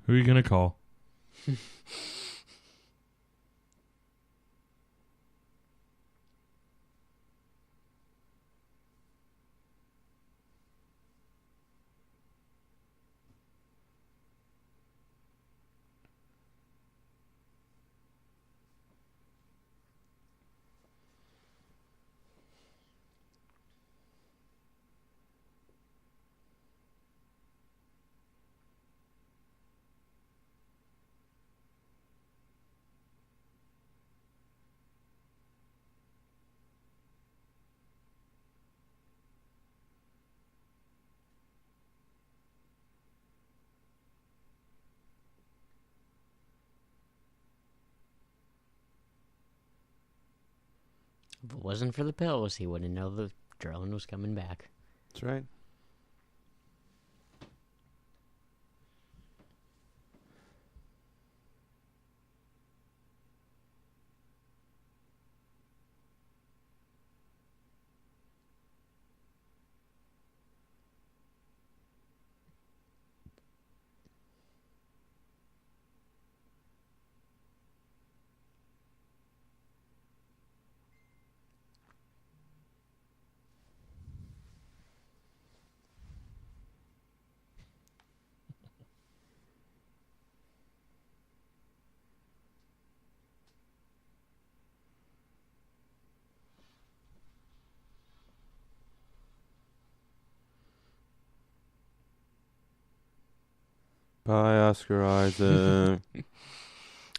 [SPEAKER 2] Who are you going to call?
[SPEAKER 4] If it wasn't for the pills, he wouldn't know the drone was coming back.
[SPEAKER 3] That's right. Bye, Oscar Isaac.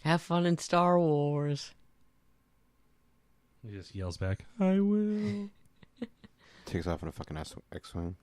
[SPEAKER 4] Have fun in Star Wars.
[SPEAKER 2] He just yells back, I will.
[SPEAKER 3] Takes off in a fucking X-Wing.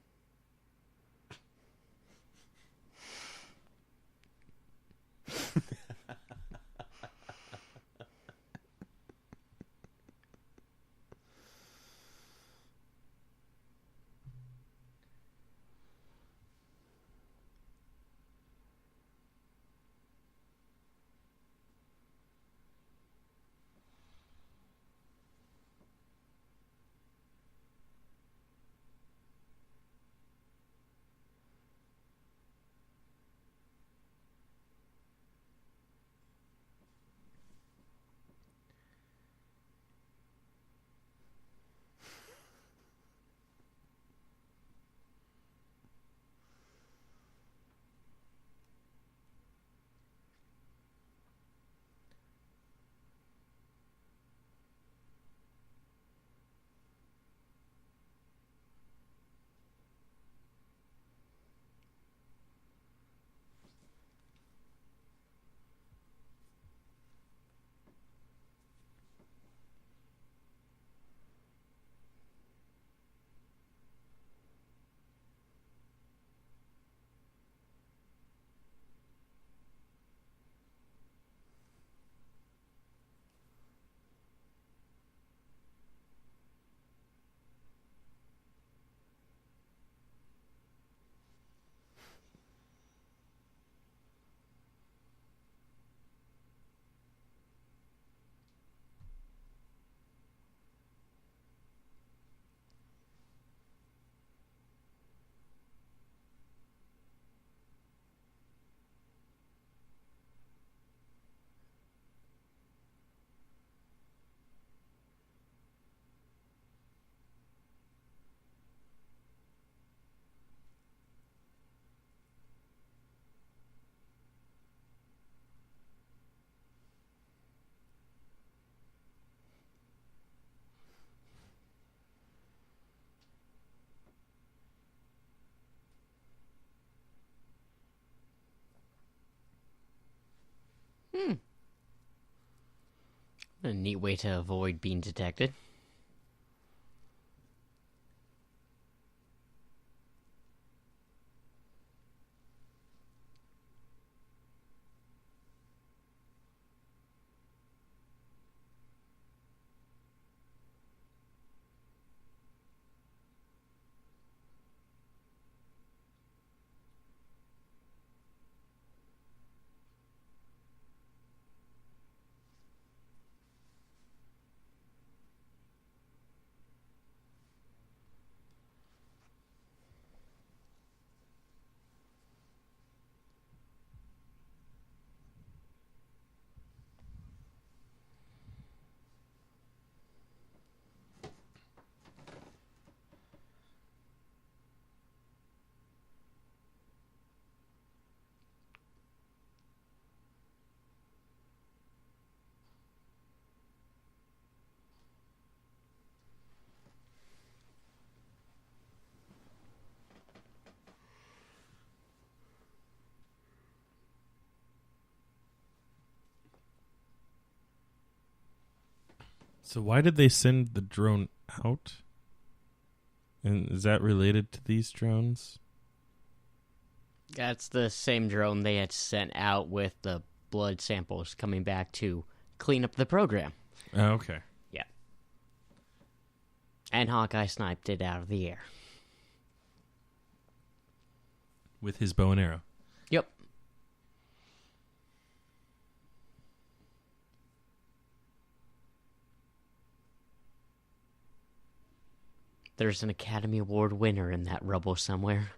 [SPEAKER 4] A neat way to avoid being detected.
[SPEAKER 2] So why did they send the drone out? And is that related to these drones?
[SPEAKER 4] That's the same drone they had sent out with the blood samples coming back to clean up the program.
[SPEAKER 2] Oh, okay.
[SPEAKER 4] Yeah. And Hawkeye sniped it out of the air.
[SPEAKER 2] With his bow and arrow.
[SPEAKER 4] Yep. There's an Academy Award winner in that rubble somewhere.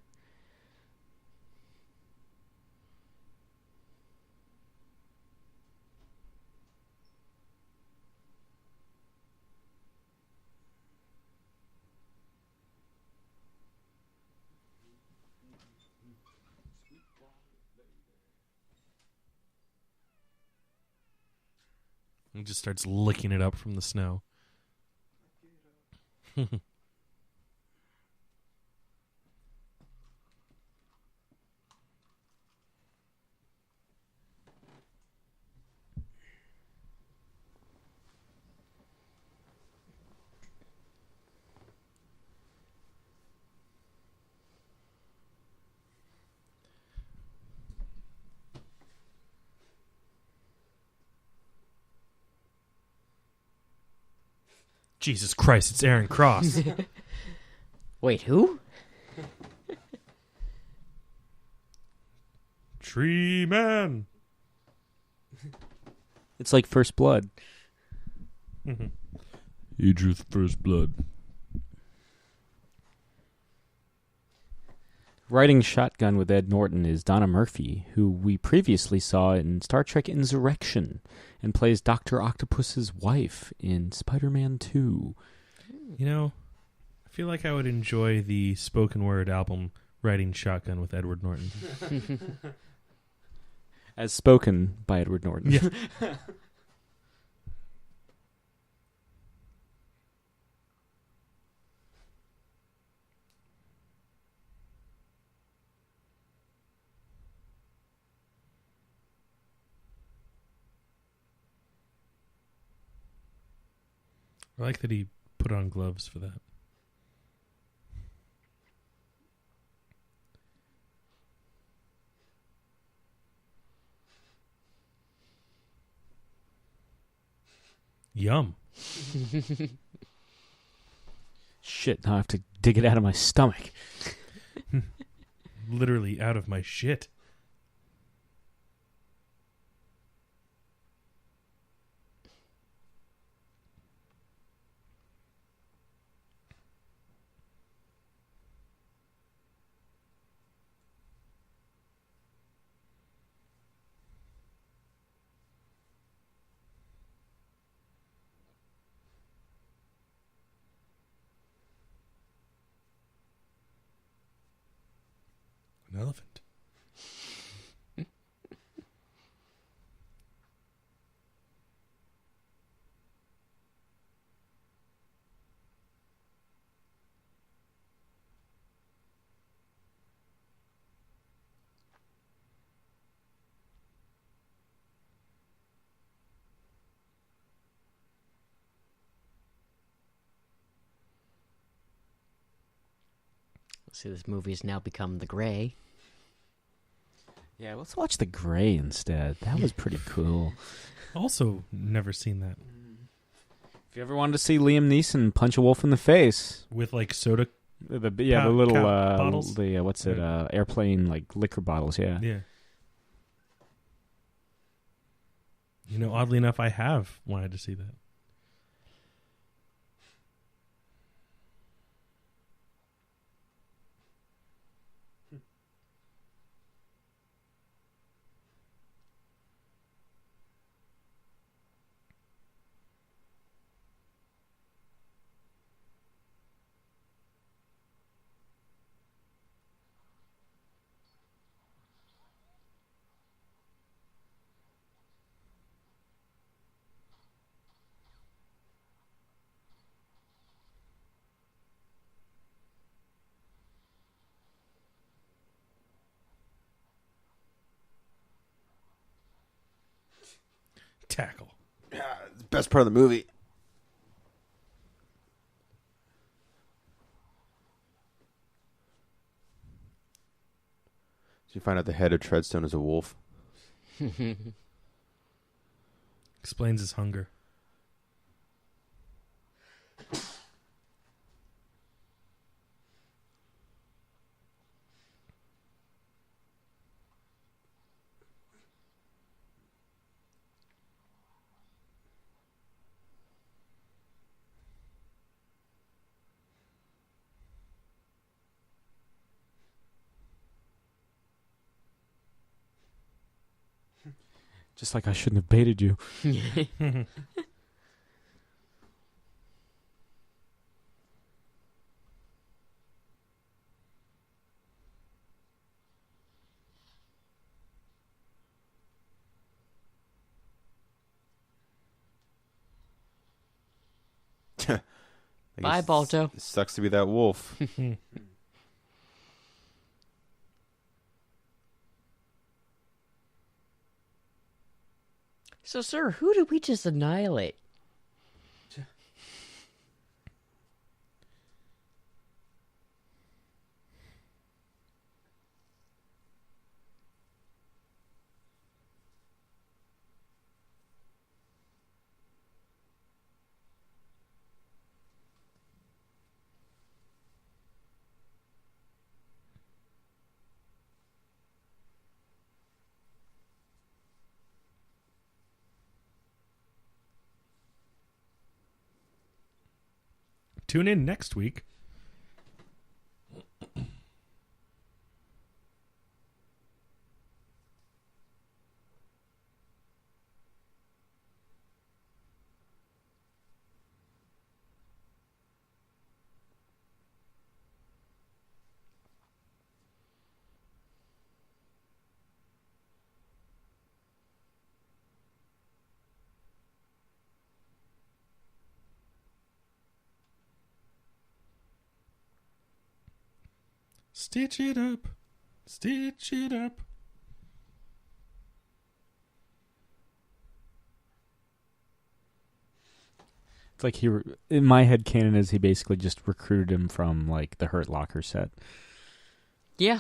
[SPEAKER 2] He just starts licking it up from the snow. Jesus Christ, it's Aaron Cross.
[SPEAKER 4] Wait, who?
[SPEAKER 2] Tree Man.
[SPEAKER 1] It's like First Blood.
[SPEAKER 2] He drew first blood.
[SPEAKER 1] Riding shotgun with Ed Norton is Donna Murphy, who we previously saw in Star Trek Insurrection and plays Dr. Octopus's wife in Spider-Man 2.
[SPEAKER 2] You know, I feel like I would enjoy the spoken word album Riding Shotgun with Edward Norton.
[SPEAKER 1] As spoken by Edward Norton.
[SPEAKER 2] Yeah. I like that he put on gloves for that. Yum.
[SPEAKER 1] Shit, now I have to dig it out of my stomach.
[SPEAKER 2] Literally out of my shit. An elephant.
[SPEAKER 4] See, this movie's now become The Gray.
[SPEAKER 1] Yeah, let's watch The Gray instead. That was pretty cool.
[SPEAKER 2] Also, never seen that.
[SPEAKER 1] If you ever wanted to see Liam Neeson punch a wolf in the face,
[SPEAKER 2] With like soda.
[SPEAKER 1] the
[SPEAKER 2] Cow-
[SPEAKER 1] little
[SPEAKER 2] cow bottles?
[SPEAKER 1] the what's it? Airplane like liquor bottles. Yeah.
[SPEAKER 2] Yeah. You know, oddly enough, I have wanted to see that. Tackle.
[SPEAKER 3] Best part of the movie. So you find out the head of Treadstone is a wolf.
[SPEAKER 2] Explains his hunger.
[SPEAKER 1] Just like I shouldn't have baited you.
[SPEAKER 4] Bye, Balto.
[SPEAKER 3] It sucks to be that wolf.
[SPEAKER 4] So, sir, who did we just annihilate?
[SPEAKER 2] Tune in next week. Stitch it up. Stitch it up.
[SPEAKER 1] It's like in my head canon is he basically just recruited him from like the Hurt Locker set.
[SPEAKER 4] Yeah.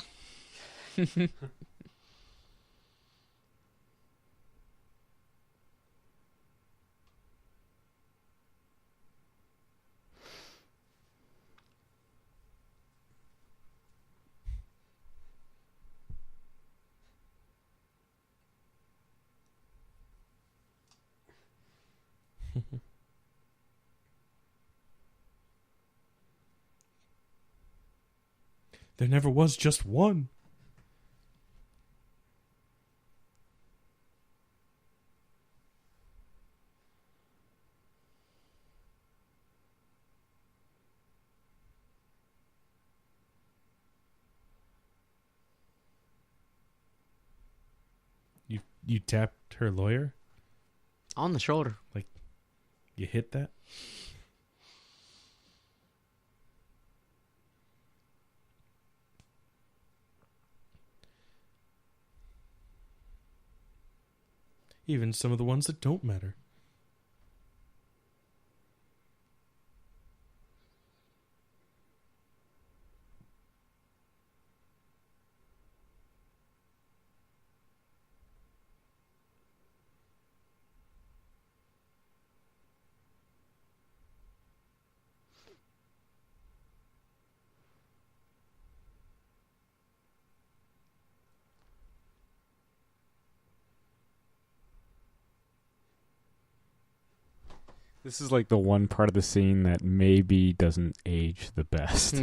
[SPEAKER 2] There never was just one. You tapped her lawyer?
[SPEAKER 4] On the shoulder.
[SPEAKER 2] You hit that? Even some of the ones that don't matter.
[SPEAKER 1] This is like the one part of the scene that maybe doesn't age the best.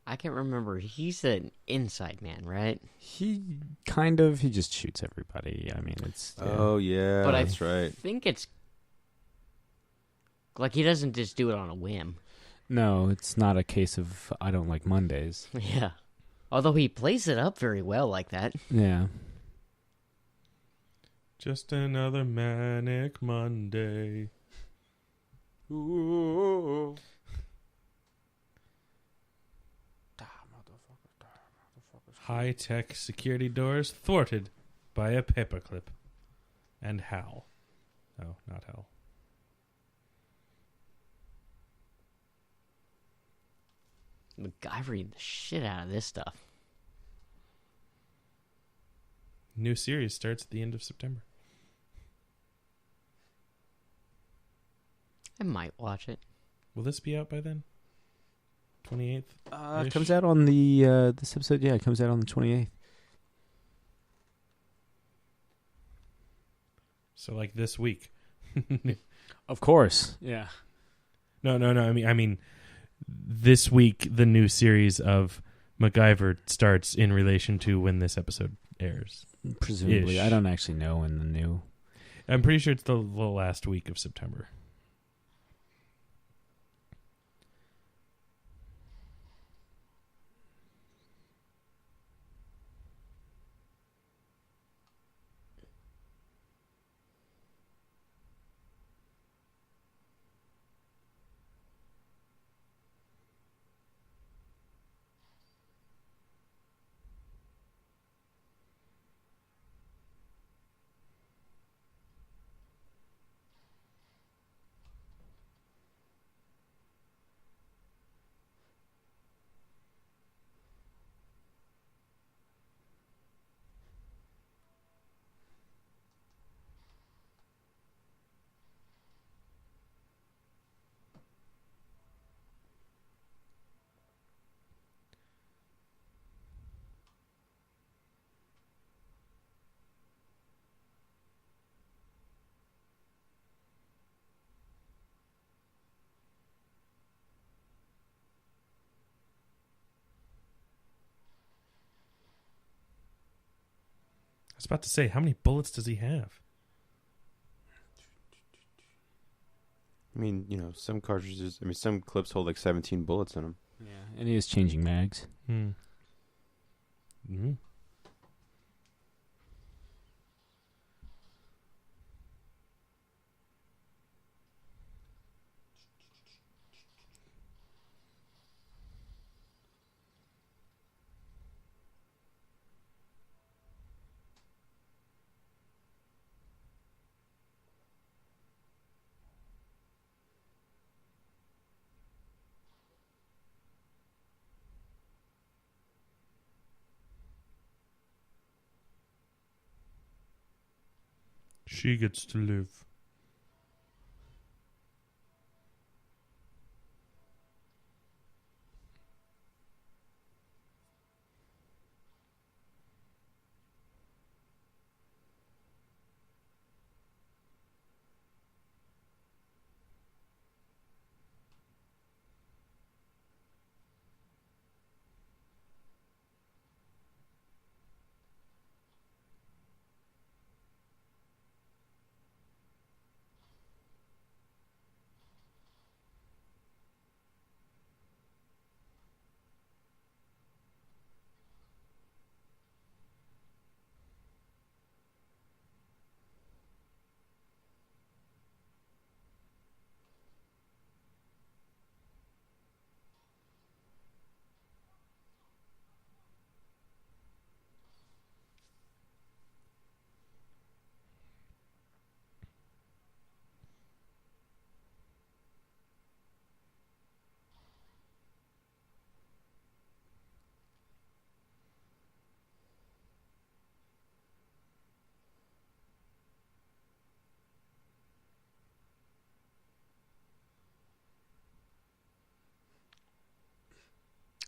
[SPEAKER 4] I can't remember. He's an inside man, right?
[SPEAKER 1] He just shoots everybody. I mean, it's... Yeah.
[SPEAKER 3] Oh, yeah,
[SPEAKER 4] But
[SPEAKER 3] that's
[SPEAKER 4] I
[SPEAKER 3] right.
[SPEAKER 4] think it's like he doesn't just do it on a whim.
[SPEAKER 1] No, it's not a case of I don't like Mondays.
[SPEAKER 4] Yeah. Although he plays it up very well like that.
[SPEAKER 1] Yeah.
[SPEAKER 2] Just another manic Monday.
[SPEAKER 1] Ooh.
[SPEAKER 2] High-tech security doors thwarted by a paperclip. And Hal. No, not Hal.
[SPEAKER 4] MacGyvering the shit out of this stuff.
[SPEAKER 2] New series starts at the end of September.
[SPEAKER 4] I might watch it.
[SPEAKER 2] Will this be out by then? 28th?
[SPEAKER 1] It comes out on the this episode. Yeah, it comes out on the 28th.
[SPEAKER 2] So like this week.
[SPEAKER 1] Of course. Yeah.
[SPEAKER 2] No. I mean, this week the new series of MacGyver starts in relation to when this episode airs.
[SPEAKER 1] Presumably,
[SPEAKER 2] Ish.
[SPEAKER 1] I don't actually know when the new.
[SPEAKER 2] I'm pretty sure it's the last week of September. I was about to say, how many bullets does he have?
[SPEAKER 3] I mean, some cartridges. I mean, some clips hold like 17 bullets in them.
[SPEAKER 1] Yeah, and he is changing mags.
[SPEAKER 2] Mm-hmm. She gets to live.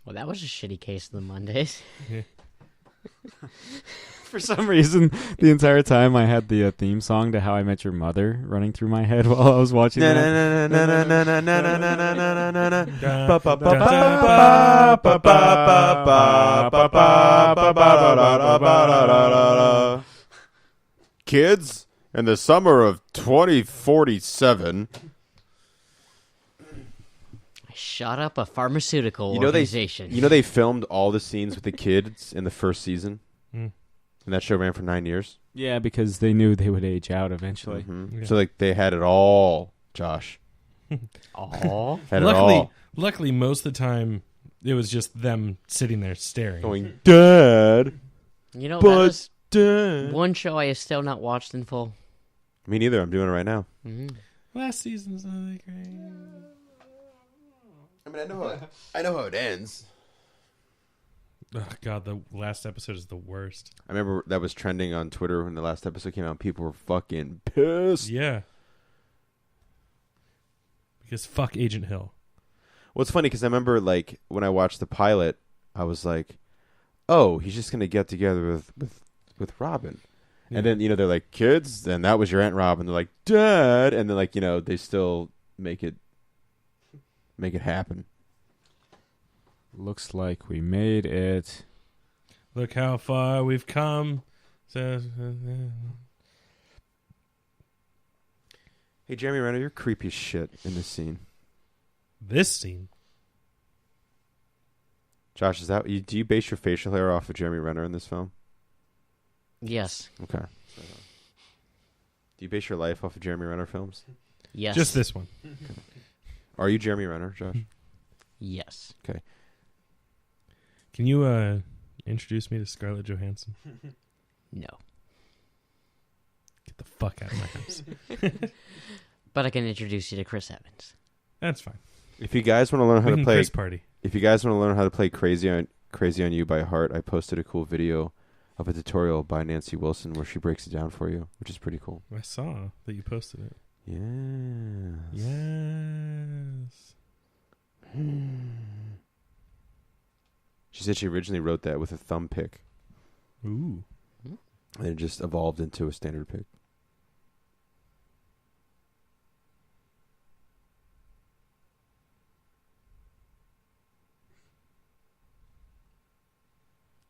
[SPEAKER 4] Well, that was a shitty case of the Mondays.
[SPEAKER 1] For some reason, the entire time I had the theme song to How I Met Your Mother running through my head while I was watching that.
[SPEAKER 3] Kids, in the summer of 2047.
[SPEAKER 4] Shut up a pharmaceutical organization.
[SPEAKER 3] They filmed all the scenes with the kids in the first season?
[SPEAKER 2] Mm.
[SPEAKER 3] And that show ran for 9 years?
[SPEAKER 1] Yeah, because they knew they would age out eventually.
[SPEAKER 3] Mm-hmm.
[SPEAKER 2] Yeah.
[SPEAKER 3] So, they had it all, Josh.
[SPEAKER 4] Oh.
[SPEAKER 3] Had it all.
[SPEAKER 2] Luckily, most of the time, it was just them sitting there staring.
[SPEAKER 3] Going, Dad.
[SPEAKER 4] You know,
[SPEAKER 3] But
[SPEAKER 4] that was
[SPEAKER 3] Dad.
[SPEAKER 4] one show I have still not watched in full.
[SPEAKER 3] Me neither. I'm doing it right now.
[SPEAKER 4] Mm-hmm.
[SPEAKER 2] Last season's not that great.
[SPEAKER 3] I mean, I know how it ends.
[SPEAKER 2] Oh, God, the last episode is the worst.
[SPEAKER 3] I remember that was trending on Twitter when the last episode came out. People were fucking pissed.
[SPEAKER 2] Yeah. Because fuck Agent Hill.
[SPEAKER 3] Well, it's funny because I remember, like, when I watched the pilot, I was like, oh, he's just going to get together with Robin.
[SPEAKER 2] Yeah.
[SPEAKER 3] And then, you know, they're like, kids, and that was your Aunt Robin. They're like, Dad. And then, like, you know, they still make it happen.
[SPEAKER 1] Looks like we made it.
[SPEAKER 2] Look how far we've come.
[SPEAKER 3] Hey, Jeremy Renner, you're creepy as shit in this scene.
[SPEAKER 2] This scene.
[SPEAKER 3] Josh, do you base your facial hair off of Jeremy Renner in this film?
[SPEAKER 4] Yes.
[SPEAKER 3] Okay. Do you base your life off of Jeremy Renner films?
[SPEAKER 4] Yes.
[SPEAKER 2] Just this one.
[SPEAKER 3] Are you Jeremy Renner, Josh?
[SPEAKER 4] Yes.
[SPEAKER 3] Okay.
[SPEAKER 2] Can you introduce me to Scarlett Johansson?
[SPEAKER 4] No.
[SPEAKER 2] Get the fuck out of my house.
[SPEAKER 4] But I can introduce you to Chris Evans.
[SPEAKER 2] That's fine.
[SPEAKER 3] If you guys want to learn how
[SPEAKER 2] We
[SPEAKER 3] to
[SPEAKER 2] can
[SPEAKER 3] play,
[SPEAKER 2] Chris party.
[SPEAKER 3] if you guys want to learn how to play Crazy on You by heart, I posted a cool video of a tutorial by Nancy Wilson where she breaks it down for you, which is pretty cool.
[SPEAKER 2] I saw that you posted it.
[SPEAKER 3] Yes.
[SPEAKER 2] Yes.
[SPEAKER 3] She said she originally wrote that with a thumb pick,
[SPEAKER 2] Ooh.
[SPEAKER 3] and it just evolved into a standard pick.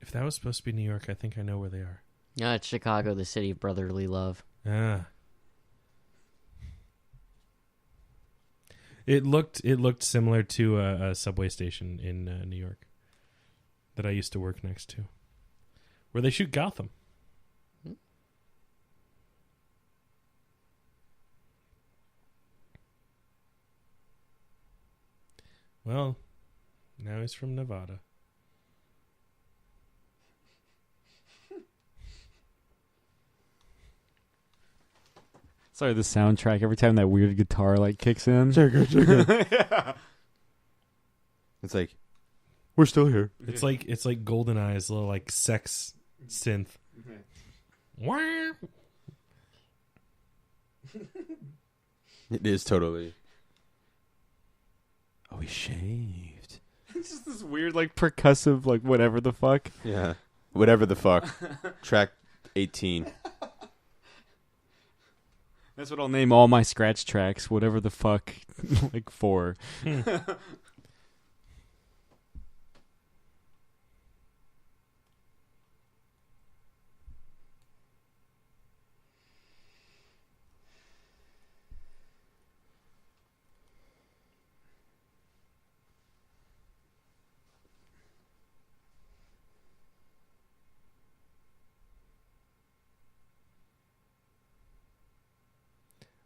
[SPEAKER 2] If that was supposed to be New York, I think I know where they are.
[SPEAKER 4] No, it's Chicago, the city of brotherly love.
[SPEAKER 2] Ah. It looked similar to a subway station in New York that I used to work next to, where they shoot Gotham. Well, now he's from Nevada.
[SPEAKER 1] Sorry, the soundtrack. Every time that weird guitar like kicks in.
[SPEAKER 3] Yeah. It's like, we're still here.
[SPEAKER 2] It's like GoldenEye's little like sex synth. Wah.
[SPEAKER 3] It is totally. Oh, he shaved.
[SPEAKER 1] It's just this weird like percussive like whatever the fuck.
[SPEAKER 3] Yeah. Whatever the fuck. Track 18.
[SPEAKER 1] That's what I'll name all my scratch tracks. Whatever the fuck, like 4.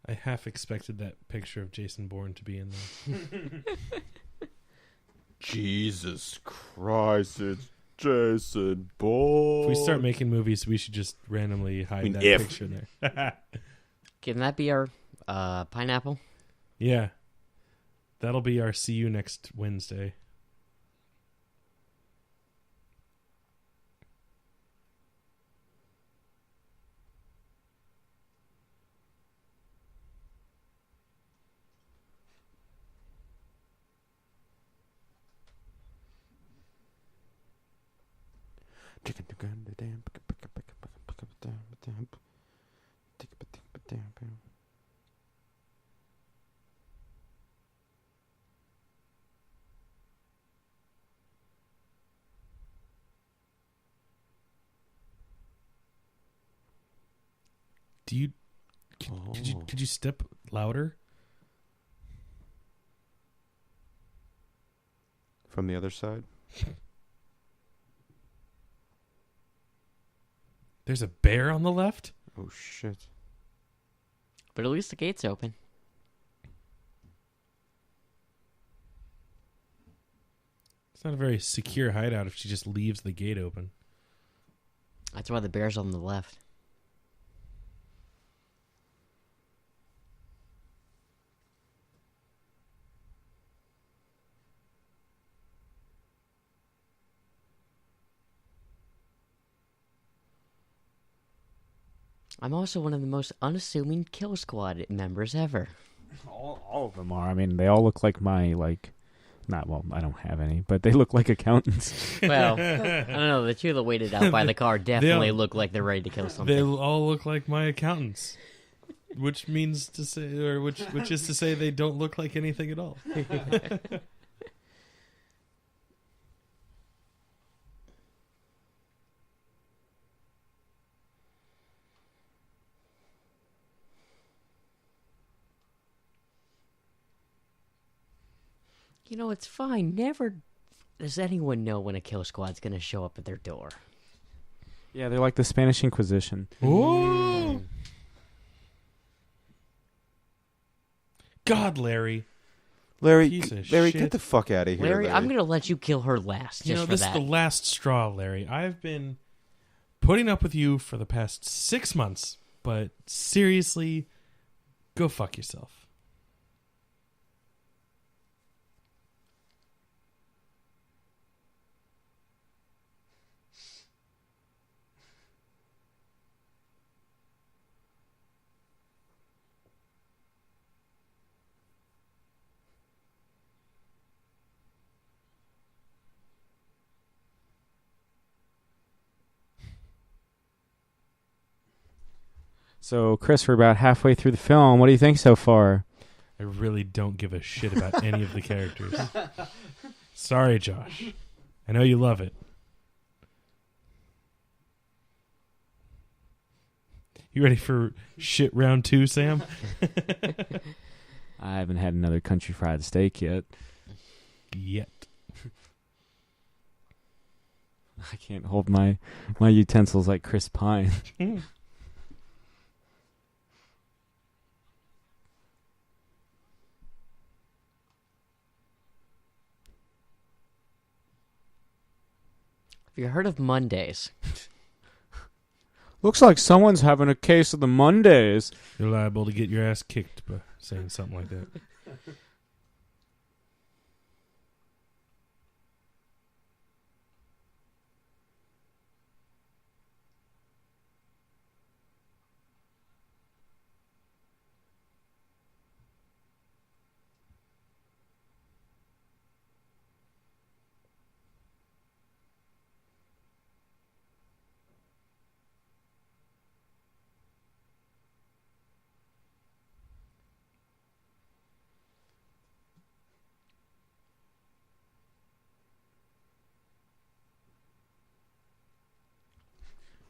[SPEAKER 2] I half expected that picture of Jason Bourne to be in there.
[SPEAKER 3] Jesus Christ, it's Jason Bourne.
[SPEAKER 2] If we start making movies, we should just randomly hide that
[SPEAKER 3] if.
[SPEAKER 2] picture there.
[SPEAKER 4] Can that be our pineapple?
[SPEAKER 2] Yeah. That'll be our see you next Wednesday. Could you step louder?
[SPEAKER 3] From the other side?
[SPEAKER 2] There's a bear on the left?
[SPEAKER 3] Oh, shit.
[SPEAKER 4] But at least the gate's open.
[SPEAKER 2] It's not a very secure hideout if she just leaves the gate open.
[SPEAKER 4] That's why the bear's on the left. I'm also one of the most unassuming Kill Squad members ever.
[SPEAKER 1] All of them are. I mean, they all look like my, not, well, I don't have any, but they look like accountants.
[SPEAKER 4] Well, I don't know. The two that waited out by the car definitely look like they're ready to kill something.
[SPEAKER 2] They all look like my accountants, which means to say, or which is to say, they don't look like anything at all.
[SPEAKER 4] You know, it's fine. Never does anyone know when a Kill Squad's going to show up at their door.
[SPEAKER 1] Yeah, they're like the Spanish Inquisition.
[SPEAKER 2] Ooh. God, Larry.
[SPEAKER 3] Larry,
[SPEAKER 2] Piece of
[SPEAKER 3] Larry,
[SPEAKER 2] shit.
[SPEAKER 3] get the fuck out of here,
[SPEAKER 4] Larry, I'm going to let you kill her last,
[SPEAKER 2] You
[SPEAKER 4] just
[SPEAKER 2] know,
[SPEAKER 4] for
[SPEAKER 2] this
[SPEAKER 4] that.
[SPEAKER 2] is the last straw, Larry. I've been putting up with you for the past 6 months, but seriously, go fuck yourself.
[SPEAKER 1] So, Chris, we're about halfway through the film. What do you think so far?
[SPEAKER 2] I really don't give a shit about any of the characters. Sorry, Josh. I know you love it. You ready for shit round 2, Sam?
[SPEAKER 1] I haven't had another country fried steak yet.
[SPEAKER 2] Yet.
[SPEAKER 1] I can't hold my utensils like Chris Pine.
[SPEAKER 4] Have you heard of Mondays?
[SPEAKER 1] Looks like someone's having a case of the Mondays.
[SPEAKER 2] You're liable to get your ass kicked by saying something like that.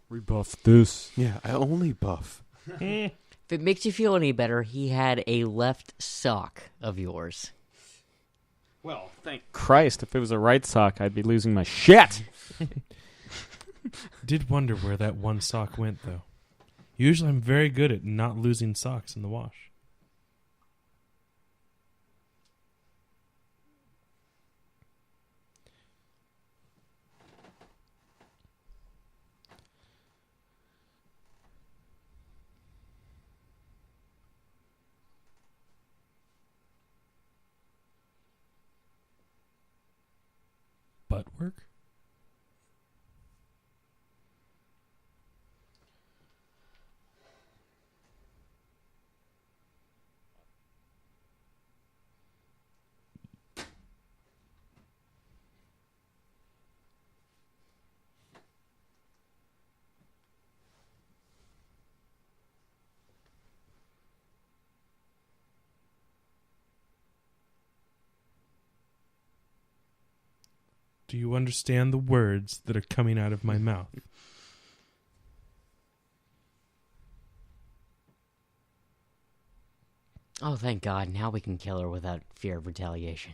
[SPEAKER 1] Rebuff this.
[SPEAKER 3] Yeah, I only buff.
[SPEAKER 4] If it makes you feel any better, he had a left sock of yours.
[SPEAKER 1] Well, thank Christ. If it was a right sock, I'd be losing my shit.
[SPEAKER 2] Did wonder where that one sock went, though. Usually I'm very good at not losing socks in the wash. Butt work? Do you understand the words that are coming out of my mouth?
[SPEAKER 4] Oh, thank God. Now we can kill her without fear of retaliation.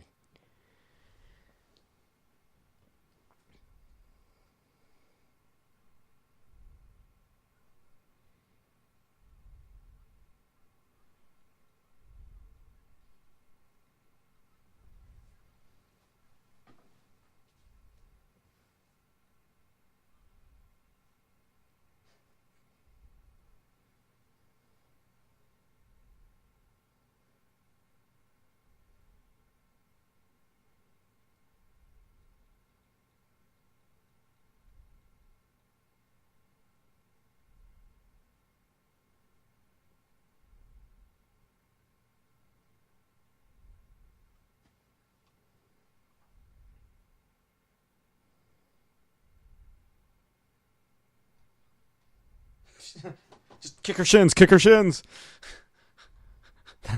[SPEAKER 1] Just kick her shins. Kick her shins.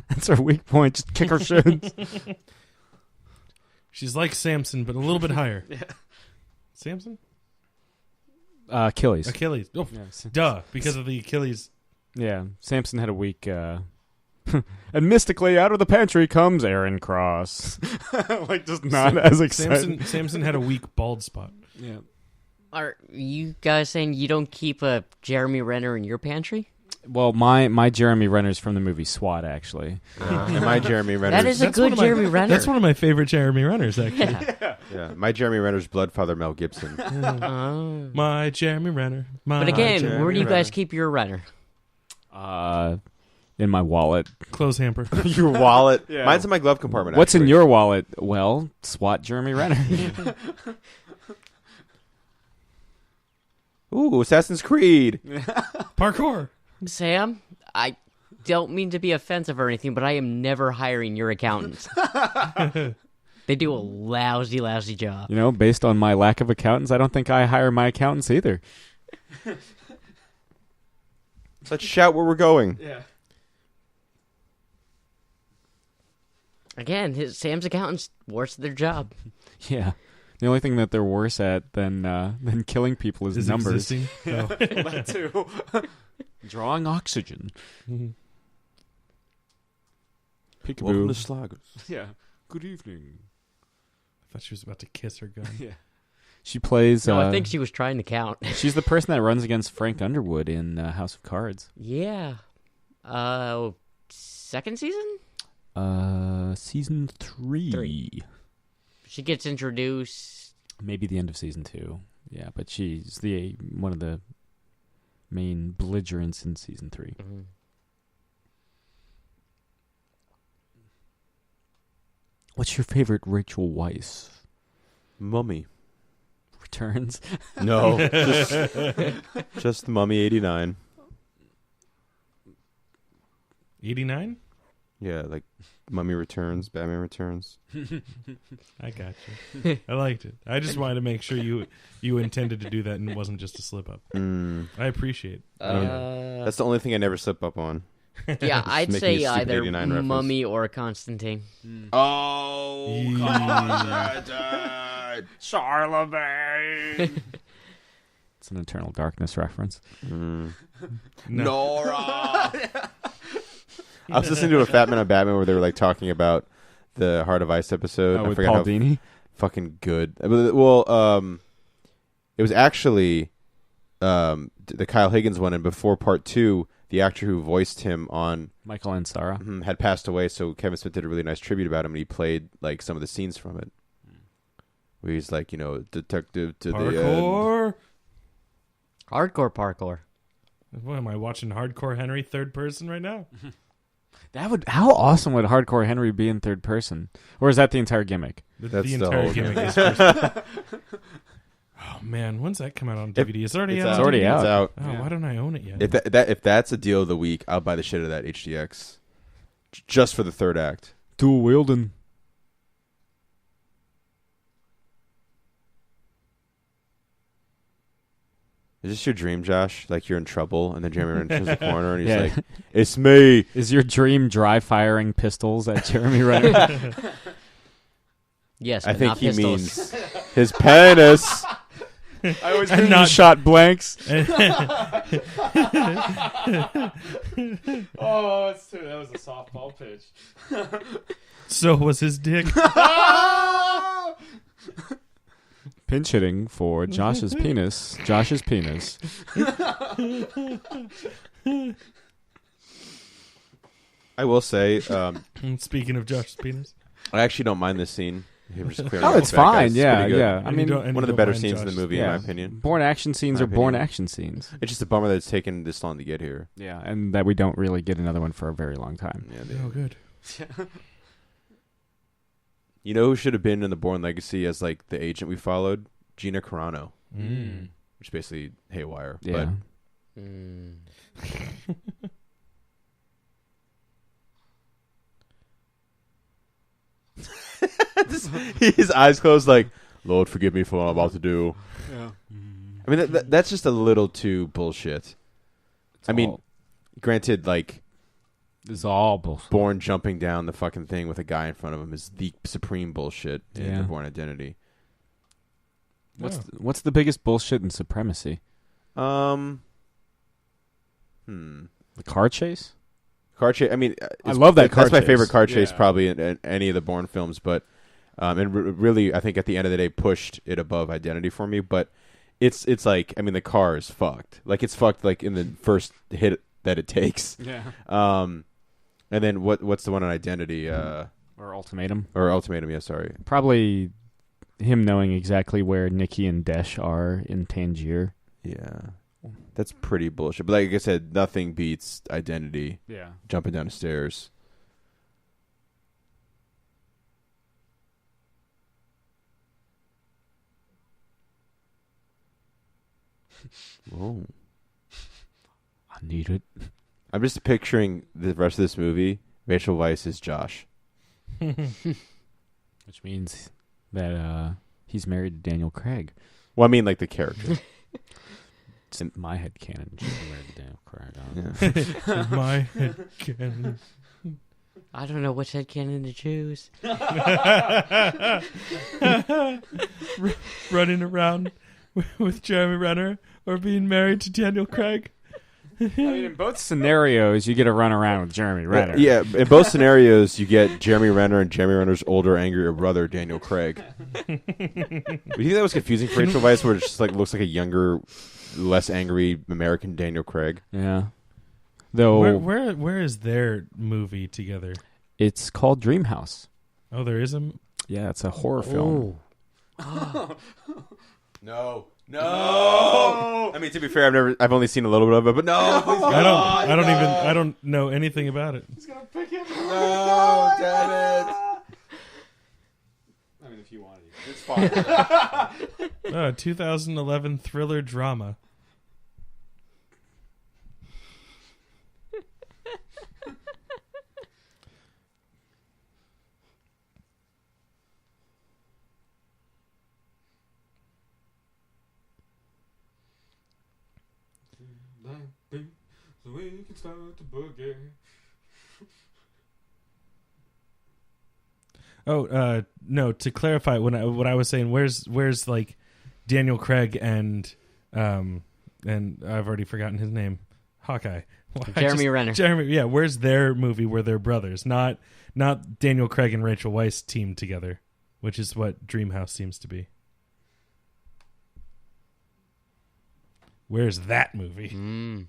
[SPEAKER 1] That's her weak point. Just kick her shins.
[SPEAKER 2] She's like Samson, but a little bit higher.
[SPEAKER 1] Yeah.
[SPEAKER 2] Samson?
[SPEAKER 1] Achilles.
[SPEAKER 2] Oh,
[SPEAKER 1] Yes.
[SPEAKER 2] duh, because of the Achilles.
[SPEAKER 1] Yeah, Samson had a weak. And mystically, out of the pantry comes Aaron Cross. Like, just not as excited.
[SPEAKER 2] Samson had a weak bald spot.
[SPEAKER 1] Yeah.
[SPEAKER 4] Are you guys saying you don't keep a Jeremy Renner in your pantry?
[SPEAKER 1] Well, my Jeremy Renner's from the movie SWAT, actually.
[SPEAKER 3] And my Jeremy Renner.
[SPEAKER 4] That is a good Jeremy Renner.
[SPEAKER 2] That's one of my favorite Jeremy Renners, actually.
[SPEAKER 3] Yeah, my Jeremy Renner's Bloodfather Mel Gibson.
[SPEAKER 2] My Jeremy Renner.
[SPEAKER 4] But again,
[SPEAKER 3] Jeremy
[SPEAKER 4] where do you guys
[SPEAKER 3] Renner.
[SPEAKER 4] keep your Renner?
[SPEAKER 1] In my wallet.
[SPEAKER 2] Clothes hamper.
[SPEAKER 3] Your wallet.
[SPEAKER 1] Yeah.
[SPEAKER 3] Mine's in my glove compartment.
[SPEAKER 1] What's in
[SPEAKER 3] actually.
[SPEAKER 1] your wallet? Well, SWAT Jeremy Renner.
[SPEAKER 3] Ooh, Assassin's Creed.
[SPEAKER 2] Parkour.
[SPEAKER 4] Sam, I don't mean to be offensive or anything, but I am never hiring your accountants. They do a lousy, lousy job.
[SPEAKER 1] You know, based on my lack of accountants, I don't think I hire my accountants either.
[SPEAKER 3] Let's shout where we're going.
[SPEAKER 1] Yeah.
[SPEAKER 4] Again, Sam's accountants worst at their job.
[SPEAKER 1] Yeah. The only thing that they're worse at than killing people is numbers.
[SPEAKER 2] Existing. Oh.
[SPEAKER 1] That too. Drawing oxygen. Peekaboo.
[SPEAKER 3] Welcome to Sloggers.
[SPEAKER 1] Yeah. Good evening.
[SPEAKER 2] I thought she was about to kiss her gun.
[SPEAKER 1] Yeah. She plays.
[SPEAKER 4] No, I think she was trying to count.
[SPEAKER 1] She's the person that runs against Frank Underwood in House of Cards.
[SPEAKER 4] Yeah. Second season?
[SPEAKER 1] Season 3.
[SPEAKER 4] She gets introduced.
[SPEAKER 1] Maybe the end of season 2. Yeah, but she's one of the main belligerents in season 3.
[SPEAKER 4] Mhm.
[SPEAKER 1] What's your favorite Rachel Weisz?
[SPEAKER 3] Mummy.
[SPEAKER 1] Returns.
[SPEAKER 3] No, just Mummy 89.
[SPEAKER 2] 89?
[SPEAKER 3] Yeah, like Mummy Returns, Batman Returns.
[SPEAKER 2] I got you. I liked it. I just wanted to make sure you intended to do that and it wasn't just a slip up. I appreciate it.
[SPEAKER 3] That's the only thing I never slip up on.
[SPEAKER 4] Yeah, I'd
[SPEAKER 3] making a
[SPEAKER 4] say
[SPEAKER 3] stupid
[SPEAKER 4] either
[SPEAKER 3] 89 reference.
[SPEAKER 4] Mummy or Constantine.
[SPEAKER 3] Oh,
[SPEAKER 1] Charlemagne. It's an Eternal Darkness reference.
[SPEAKER 3] Nora. I was listening to a Fat Man on Batman where they were like talking about the Heart of Ice episode. I
[SPEAKER 1] With
[SPEAKER 3] forgot
[SPEAKER 1] Paul
[SPEAKER 3] how
[SPEAKER 1] Dini?
[SPEAKER 3] fucking good. Well, it was actually the Kyle Higgins one, and before part 2, the actor who voiced him on
[SPEAKER 1] Michael Ansara.
[SPEAKER 3] had passed away. So Kevin Smith did a really nice tribute about him, and he played like some of the scenes from it. Where he's like, detective to the
[SPEAKER 2] Parkour.
[SPEAKER 4] Hardcore parkour.
[SPEAKER 2] What am I watching? Hardcore Henry third person right now?
[SPEAKER 1] How awesome would Hardcore Henry be in third person? Or is that the entire gimmick?
[SPEAKER 3] That's
[SPEAKER 2] the
[SPEAKER 3] the
[SPEAKER 2] entire
[SPEAKER 3] whole
[SPEAKER 2] gimmick
[SPEAKER 3] game.
[SPEAKER 2] is first. Oh man, when's that come out on DVD? It's already out.
[SPEAKER 1] It's already out.
[SPEAKER 3] It's out.
[SPEAKER 2] Oh,
[SPEAKER 1] Yeah.
[SPEAKER 2] why don't I own it yet?
[SPEAKER 3] If that's a deal of the week, I'll buy the shit out of that HDX, just for the third act.
[SPEAKER 1] Dual wielding.
[SPEAKER 3] Is this your dream, Josh? Like you're in trouble, and then Jeremy Renner turns the corner, and he's
[SPEAKER 1] Yeah.
[SPEAKER 3] like, "It's me."
[SPEAKER 1] Is your dream dry firing pistols at Jeremy Renner?
[SPEAKER 4] Yes,
[SPEAKER 3] I
[SPEAKER 4] but
[SPEAKER 3] think
[SPEAKER 4] not
[SPEAKER 3] he
[SPEAKER 4] pistols.
[SPEAKER 3] means his penis.
[SPEAKER 1] I always
[SPEAKER 2] And not-
[SPEAKER 1] shot blanks. Oh, that was a softball pitch.
[SPEAKER 2] So was his dick.
[SPEAKER 1] Pinch hitting for Josh's penis. Josh's penis.
[SPEAKER 3] I will say,
[SPEAKER 2] Speaking of Josh's penis.
[SPEAKER 3] I actually don't mind this scene. Him just clearing
[SPEAKER 1] Oh,
[SPEAKER 3] out
[SPEAKER 1] it's
[SPEAKER 3] the bad guys.
[SPEAKER 1] fine.
[SPEAKER 3] It's
[SPEAKER 1] Yeah,
[SPEAKER 3] pretty good.
[SPEAKER 1] yeah. I
[SPEAKER 2] And
[SPEAKER 1] mean,
[SPEAKER 2] you don't- and
[SPEAKER 3] One of
[SPEAKER 2] you
[SPEAKER 3] the better
[SPEAKER 2] don't mind
[SPEAKER 3] scenes in the
[SPEAKER 2] Josh's-
[SPEAKER 3] movie,
[SPEAKER 1] yeah.
[SPEAKER 3] in my opinion.
[SPEAKER 1] Born action scenes
[SPEAKER 3] My
[SPEAKER 1] are born
[SPEAKER 3] opinion.
[SPEAKER 1] action scenes.
[SPEAKER 3] It's just a bummer that it's taken this long to get here.
[SPEAKER 1] Yeah, and that we don't really get another one for a very long time.
[SPEAKER 3] Yeah,
[SPEAKER 2] Oh, good.
[SPEAKER 3] You know who should have been in the Bourne Legacy as like the agent we followed? Gina Carano, which is basically Haywire.
[SPEAKER 1] Yeah.
[SPEAKER 4] Mm.
[SPEAKER 3] His eyes closed, like, Lord, forgive me for what I'm about to do.
[SPEAKER 1] Yeah.
[SPEAKER 3] I mean, that's just a little too bullshit. I mean, granted, like,
[SPEAKER 1] it's all bullshit.
[SPEAKER 3] Bourne jumping down the fucking thing with a guy in front of him is the supreme bullshit in
[SPEAKER 1] Yeah.
[SPEAKER 3] the Bourne Identity.
[SPEAKER 1] What's the biggest bullshit in Supremacy?
[SPEAKER 3] The
[SPEAKER 1] car chase?
[SPEAKER 3] car chase. I mean,
[SPEAKER 1] I love that car
[SPEAKER 3] That's my
[SPEAKER 1] chase.
[SPEAKER 3] favorite car chase,
[SPEAKER 1] Yeah.
[SPEAKER 3] probably in any of the Bourne films. But and really, I think at the end of the day, pushed it above Identity for me. But it's like, I mean, the car is fucked. Like, it's fucked like in the first hit that it takes.
[SPEAKER 1] Yeah.
[SPEAKER 3] And then what's the one on Identity?
[SPEAKER 1] Or Ultimatum?
[SPEAKER 3] Or Ultimatum? Yeah, sorry.
[SPEAKER 1] Probably him knowing exactly where Nikki and Desh are in Tangier.
[SPEAKER 3] Yeah, that's pretty bullshit. But like I said, nothing beats Identity.
[SPEAKER 1] Yeah.
[SPEAKER 3] Jumping down the stairs. Oh,
[SPEAKER 1] I need it.
[SPEAKER 3] I'm just picturing the rest of this movie. Rachel Weisz is Josh.
[SPEAKER 1] Which means that he's married to Daniel Craig.
[SPEAKER 3] Well, I mean, like the character.
[SPEAKER 1] It's in my head canon. She's married to Daniel Craig.
[SPEAKER 3] Yeah.
[SPEAKER 2] My head cannon.
[SPEAKER 4] I don't know which headcanon to choose.
[SPEAKER 2] Running around with Jeremy Renner or being married to Daniel Craig.
[SPEAKER 1] I mean, in both scenarios, you get to run around with Jeremy Renner.
[SPEAKER 3] Yeah, in both scenarios, you get Jeremy Renner and Jeremy Renner's older, angrier brother, Daniel Craig. Do you think that was confusing for Rachel Weisz, where it just like looks like a younger, less angry American Daniel Craig?
[SPEAKER 1] Yeah. Though
[SPEAKER 2] Where is their movie together?
[SPEAKER 1] it's called Dreamhouse.
[SPEAKER 2] Oh, there is a.
[SPEAKER 1] Yeah, it's a horror film.
[SPEAKER 3] No. I mean, to be fair, I've only seen a little bit of it, but no, please God.
[SPEAKER 2] I don't know anything about it.
[SPEAKER 1] He's gonna pick him.
[SPEAKER 3] No, damn it.
[SPEAKER 1] I mean, if you wanted to.
[SPEAKER 3] It's fine.
[SPEAKER 2] 2011 thriller drama.
[SPEAKER 1] So we can start to boogie.
[SPEAKER 2] Oh, no. To clarify, what I was saying, where's like Daniel Craig and I've already forgotten his name, Hawkeye.
[SPEAKER 4] Jeremy Renner.
[SPEAKER 2] Jeremy, yeah. Where's their movie where they're brothers? Not Daniel Craig and Rachel Weisz team together, which is what Dreamhouse seems to be. Where's that movie?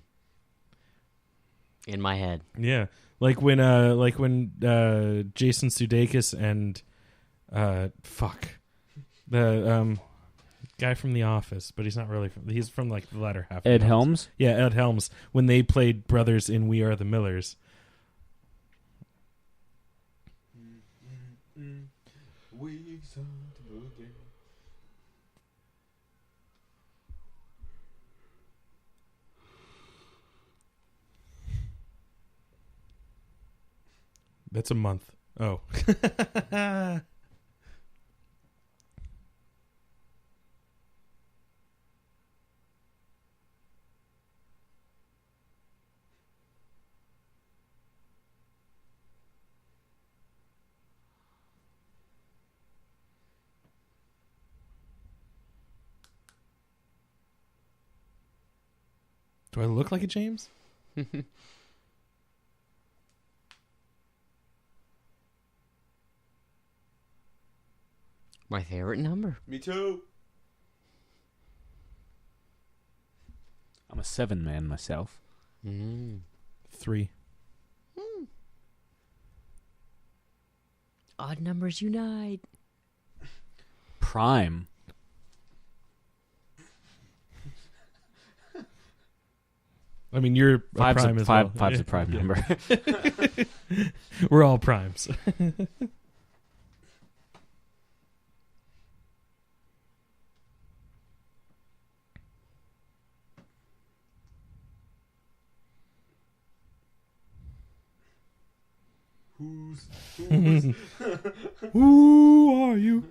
[SPEAKER 4] In my head.
[SPEAKER 2] Yeah, like when Jason Sudeikis and the guy from The Office, but he's not really he's from like the latter half.
[SPEAKER 1] Ed Helms?
[SPEAKER 2] Yeah, Ed Helms. When they played brothers in We Are the Millers. That's a month. Oh. Do I look like a James?
[SPEAKER 4] My favorite number.
[SPEAKER 3] Me too.
[SPEAKER 1] I'm a 7 man myself.
[SPEAKER 2] 3.
[SPEAKER 4] Odd numbers unite.
[SPEAKER 1] Prime.
[SPEAKER 2] I mean, you're a prime as well.
[SPEAKER 1] Five's a prime number.
[SPEAKER 2] We're all primes. Who are you?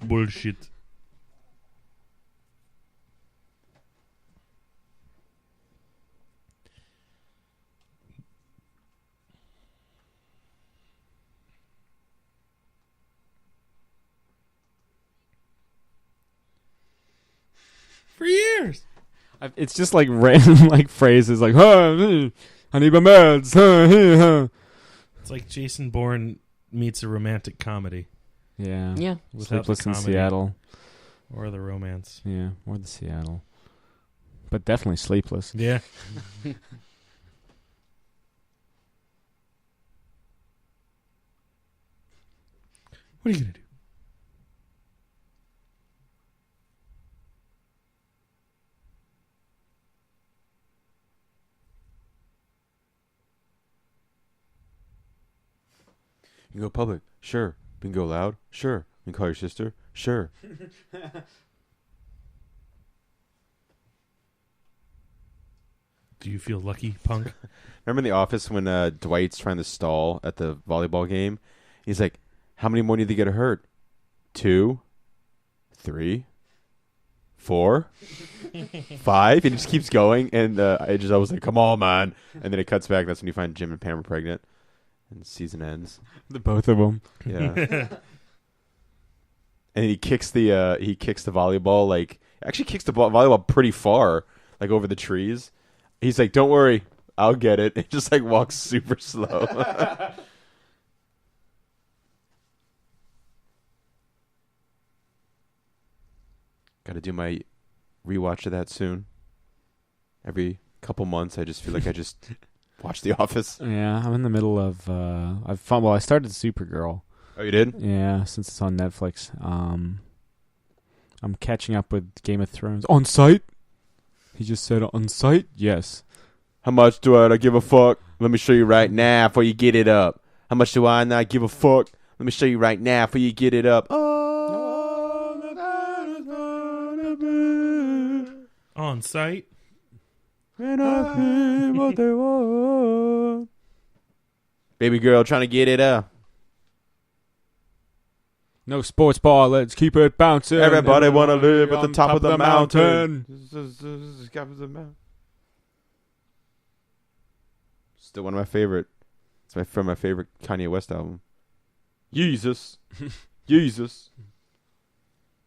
[SPEAKER 2] Bullshit. For years.
[SPEAKER 1] It's just like random like phrases like, huh, I need my meds. Huh.
[SPEAKER 2] It's like Jason Bourne meets a romantic comedy.
[SPEAKER 1] Yeah.
[SPEAKER 4] Yeah.
[SPEAKER 2] Without
[SPEAKER 1] Sleepless
[SPEAKER 2] the
[SPEAKER 1] in
[SPEAKER 2] comedy.
[SPEAKER 1] Seattle.
[SPEAKER 2] Or the romance.
[SPEAKER 1] Yeah, or the Seattle. But definitely Sleepless.
[SPEAKER 2] Yeah. What are you going to do?
[SPEAKER 3] You can go public. Sure. You can go loud. Sure. You can call your sister. Sure.
[SPEAKER 2] Do you feel lucky, punk?
[SPEAKER 3] Remember in The Office when Dwight's trying to stall at the volleyball game? He's like, how many more need to get hurt? 2, 3, 4, 5? And he just keeps going. And I was like, come on, man. And then it cuts back. That's when you find Jim and Pam are pregnant. And the season ends.
[SPEAKER 1] The both of them.
[SPEAKER 3] Yeah. And he kicks the volleyball, like, actually kicks the volleyball pretty far, like over the trees. He's like, don't worry, I'll get it. It just like walks super slow. Got to do my rewatch of that soon. Every couple months, I just feel like I just watch The Office.
[SPEAKER 1] Yeah, I'm in the middle of I started Supergirl.
[SPEAKER 3] Oh, you did?
[SPEAKER 1] Yeah, since it's on Netflix. I'm catching up with Game of Thrones. On site? He just said on site? Yes.
[SPEAKER 3] How much do I not give a fuck? Let me show you right now before you get it up. How much do I not give a fuck? Let me show you right now before you get it up.
[SPEAKER 2] On site.
[SPEAKER 3] And I feel what they want. Baby girl trying to get it up.
[SPEAKER 1] No sports bar, let's keep it bouncing.
[SPEAKER 3] Everybody want to live at the
[SPEAKER 1] on
[SPEAKER 3] top of the mountain.
[SPEAKER 1] mountain.
[SPEAKER 3] Still one of my favorite. It's from my favorite Kanye West album. Jesus. Jesus.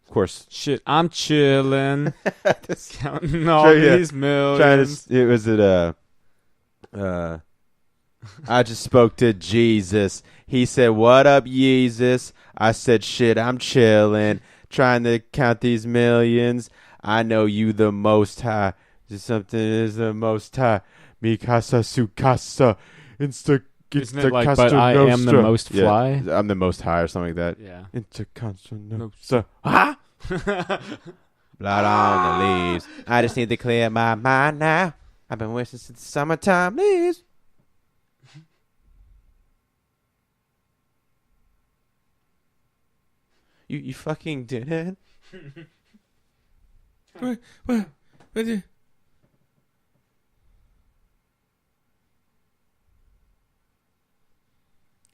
[SPEAKER 3] Of course.
[SPEAKER 1] Shit, I'm chilling. Counting all
[SPEAKER 3] Try- yeah.
[SPEAKER 1] these millions.
[SPEAKER 3] I just spoke to Jesus. He said, what up, Jesus? I said, shit, I'm chilling. Trying to count these millions. I know you the most high. Just something is the most high. Mi casa, su casa.
[SPEAKER 1] Isn't it like, but I am the most fly?
[SPEAKER 3] Yeah, I'm the most high or something like that.
[SPEAKER 1] Yeah.
[SPEAKER 3] Intercontra Nostra. Huh? Blood on the leaves. I just need to clear my mind now. I've been wishing since the summertime leaves. You fucking did it.
[SPEAKER 2] What?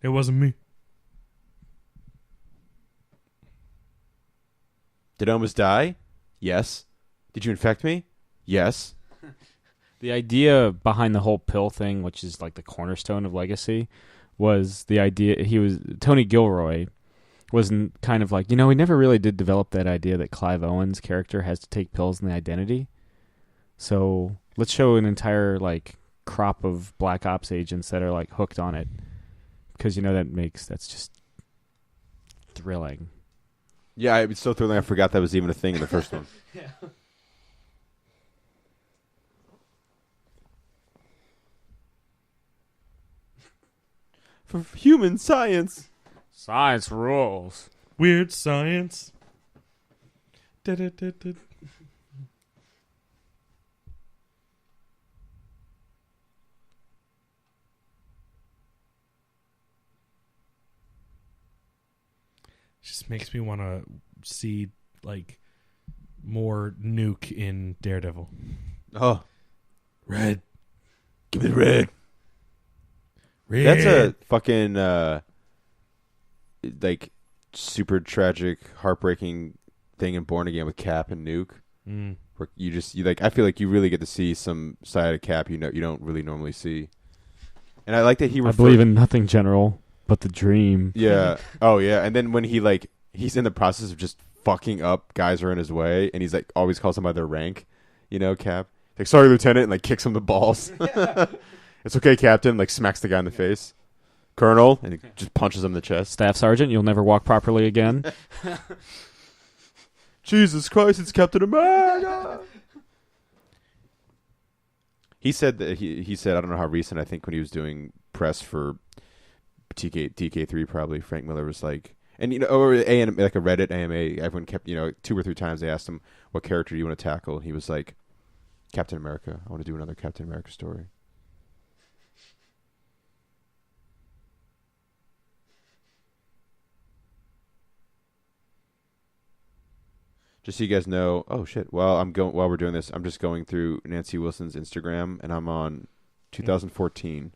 [SPEAKER 2] It wasn't me.
[SPEAKER 3] Did I almost die? Yes. Did you infect me? Yes.
[SPEAKER 1] The idea behind the whole pill thing, which is like the cornerstone of Legacy, was the idea Tony Gilroy wasn't kind of like, we never really did develop that idea that Clive Owen's character has to take pills in the identity. So let's show an entire like crop of Black Ops agents that are like hooked on it. Because that's just thrilling.
[SPEAKER 3] Yeah, it's so thrilling. I forgot that was even a thing in the first one.
[SPEAKER 1] Yeah.
[SPEAKER 3] For human science.
[SPEAKER 1] Science rules.
[SPEAKER 2] Weird science. Da-da-da-da. Just makes me want to see like more Nuke in Daredevil.
[SPEAKER 3] Oh.
[SPEAKER 2] Red.
[SPEAKER 3] Give me the red. That's a fucking like super tragic, heartbreaking thing in Born Again with Cap and Nuke. Where you like, I feel like you really get to see some side of Cap you don't really normally see. And I like that he
[SPEAKER 1] I believe in nothing, General, but the dream.
[SPEAKER 3] Yeah. Oh yeah. And then when he's in the process of just fucking up guys who are in his way, and he's like always calls them by their rank, Cap. Like, sorry, Lieutenant, and like kicks him the balls. It's okay, Captain. Like smacks the guy in the face. Colonel, and he just punches him in the chest.
[SPEAKER 1] Staff Sergeant, you'll never walk properly again.
[SPEAKER 3] Jesus Christ, it's Captain America. He said that he said, I don't know how recent, I think when he was doing press for DK3 probably, Frank Miller was like, and or like a Reddit AMA, everyone kept 2 or 3 times they asked him, what character do you want to tackle? And he was like, Captain America. I want to do another Captain America story. Just so you guys know, oh shit! While we're doing this, I'm just going through Nancy Wilson's Instagram, and I'm on 2014,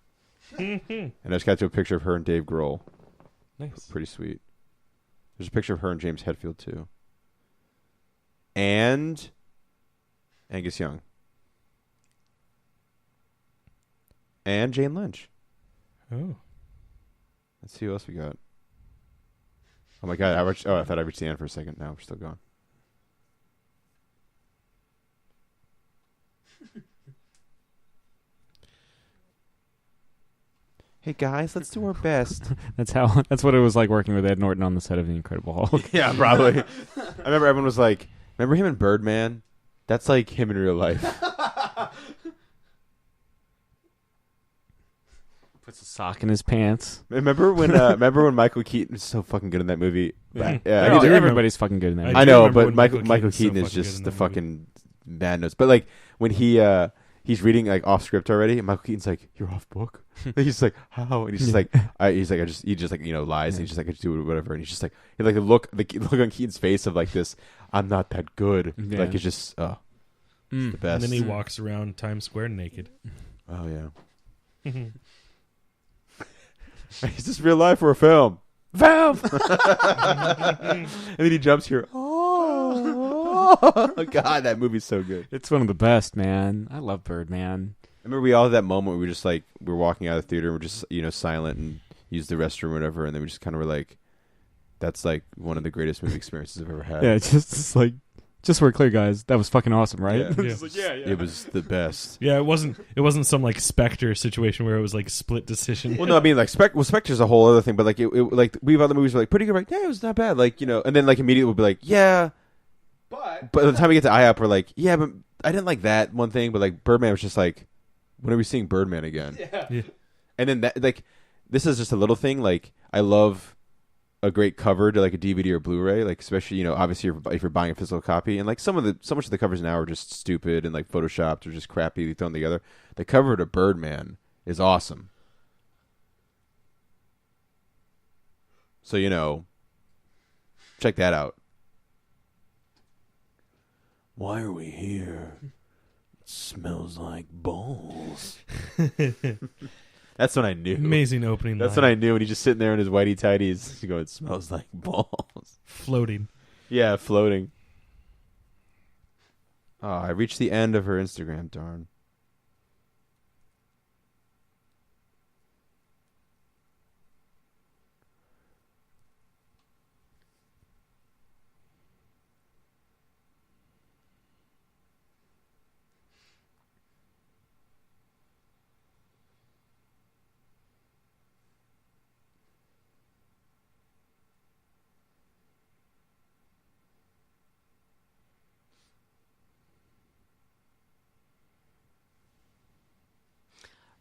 [SPEAKER 3] and I just got to a picture of her and Dave Grohl.
[SPEAKER 2] Nice,
[SPEAKER 3] pretty sweet. There's a picture of her and James Hetfield too, and Angus Young, and Jane Lynch.
[SPEAKER 2] Oh,
[SPEAKER 3] let's see who else we got. Oh my god! I thought I reached the end for a second. Now we're still going. Hey guys, let's do our best.
[SPEAKER 1] That's what it was like working with Ed Norton on the set of The Incredible Hulk.
[SPEAKER 3] Yeah, probably. I remember everyone was like, remember him in Birdman? That's like him in real life.
[SPEAKER 1] Puts a sock in his pants.
[SPEAKER 3] Remember when Michael Keaton was so fucking good in that movie?
[SPEAKER 1] Yeah, everybody's fucking good in that movie.
[SPEAKER 3] I know, but Michael Keaton is just the fucking madness. But like when he's reading like off script already, and Michael Keaton's like, "You're off book." And he's like, "How?" And he's just like, he just like lies. And he's just like, "I just do whatever." And he's just like, the look on Keaton's face of like this, I'm not that good.
[SPEAKER 1] Yeah.
[SPEAKER 3] Like it's just it's the best.
[SPEAKER 2] And then he walks around Times Square naked.
[SPEAKER 3] Oh yeah. Is this real life or a film? Film. And then he jumps here. Oh God, that movie's so good.
[SPEAKER 1] It's one of the best, man. I love Birdman.
[SPEAKER 3] I remember we all had that moment where we just like we were walking out of the theater and we're just silent and used the restroom or whatever, and then we just kind of were like, that's like one of the greatest movie experiences I've ever had.
[SPEAKER 1] Yeah, just so we're clear, guys. That was fucking awesome, right?
[SPEAKER 3] Yeah. It was the best.
[SPEAKER 2] Yeah, it wasn't some like Spectre situation where it was like split decision.
[SPEAKER 3] Well, no, I mean like Spectre's a whole other thing, but like it like we have other movies were like pretty good, like yeah, it was not bad, like and then like immediately we'll be like yeah, but by the time we get to IHOP, we're like yeah, but I didn't like that one thing, but like Birdman was just like, when are we seeing Birdman again?
[SPEAKER 2] Yeah.
[SPEAKER 3] And then that like this is just a little thing, like I love a great cover to like a DVD or Blu-ray, like especially obviously if you're buying a physical copy, and like so much of the covers now are just stupid and like photoshopped or just crappy thrown together. The cover to Birdman is awesome. So check that out. Why are we here? It smells like balls. That's when I knew.
[SPEAKER 2] Amazing opening.
[SPEAKER 3] That's when I knew when he's just sitting there in his whitey tighties. You go, it smells like balls.
[SPEAKER 2] Floating.
[SPEAKER 3] Yeah, floating. Oh, I reached the end of her Instagram, darn.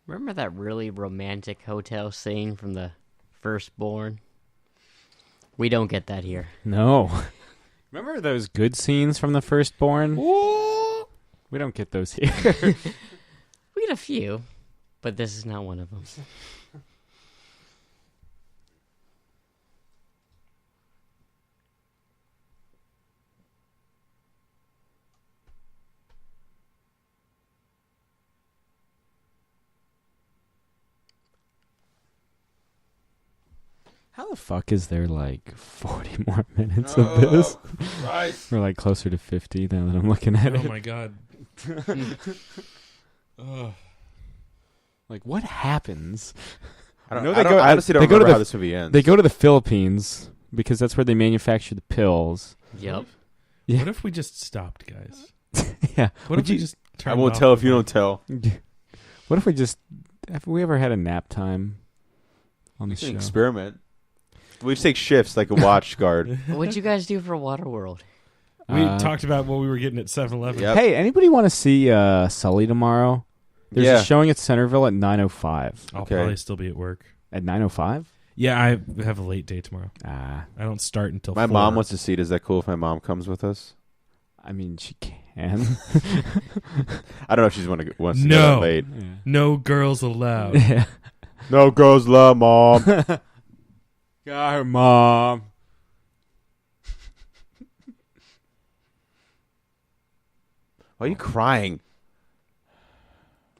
[SPEAKER 4] Remember that really romantic hotel scene from the first Bourne? We don't get that here.
[SPEAKER 1] No. Remember those good scenes from the first Bourne?
[SPEAKER 4] Ooh.
[SPEAKER 1] We don't get those here.
[SPEAKER 4] We get a few, but this is not one of them.
[SPEAKER 1] How the fuck is there like 40 more minutes of this?
[SPEAKER 3] Christ.
[SPEAKER 1] We're like closer to 50 now that I'm looking at
[SPEAKER 2] Oh
[SPEAKER 1] it.
[SPEAKER 2] my god. Ugh.
[SPEAKER 1] Like, what happens?
[SPEAKER 3] I
[SPEAKER 1] know
[SPEAKER 3] don't,
[SPEAKER 1] they go-
[SPEAKER 3] I honestly don't
[SPEAKER 1] they go to
[SPEAKER 3] remember
[SPEAKER 1] the-
[SPEAKER 3] how this movie ends.
[SPEAKER 1] They go to the Philippines because that's where they manufacture the pills.
[SPEAKER 4] Yep.
[SPEAKER 1] Yeah.
[SPEAKER 2] What if we just stopped, guys?
[SPEAKER 1] Yeah.
[SPEAKER 2] What
[SPEAKER 1] Would
[SPEAKER 2] if we
[SPEAKER 1] you-
[SPEAKER 2] just
[SPEAKER 3] I
[SPEAKER 2] turned
[SPEAKER 3] won't
[SPEAKER 2] off
[SPEAKER 3] tell
[SPEAKER 2] the
[SPEAKER 3] if you don't tell.
[SPEAKER 1] What if we just... Have we ever had a nap time on the
[SPEAKER 3] It's an
[SPEAKER 1] show?
[SPEAKER 3] experiment. We just take shifts like a watch guard.
[SPEAKER 4] What'd you guys do for Waterworld?
[SPEAKER 2] We talked about what we were getting at 7-Eleven.
[SPEAKER 3] Yep.
[SPEAKER 1] Hey, anybody want to see Sully tomorrow? There's
[SPEAKER 3] Yeah.
[SPEAKER 1] a showing at Centerville at 9:05.
[SPEAKER 2] I'll
[SPEAKER 3] Okay.
[SPEAKER 2] probably still be at work.
[SPEAKER 1] At 9:05?
[SPEAKER 2] Yeah, I have a late day tomorrow.
[SPEAKER 1] Ah,
[SPEAKER 2] I don't start until
[SPEAKER 3] My
[SPEAKER 2] 4.
[SPEAKER 3] mom wants to see it. Is that cool if my mom comes with us?
[SPEAKER 1] I mean, she can.
[SPEAKER 3] I don't know if she's wants to go
[SPEAKER 2] No.
[SPEAKER 3] that late.
[SPEAKER 2] No girls allowed.
[SPEAKER 1] Yeah.
[SPEAKER 3] No girls love mom.
[SPEAKER 1] Got her mom.
[SPEAKER 3] Why are you crying?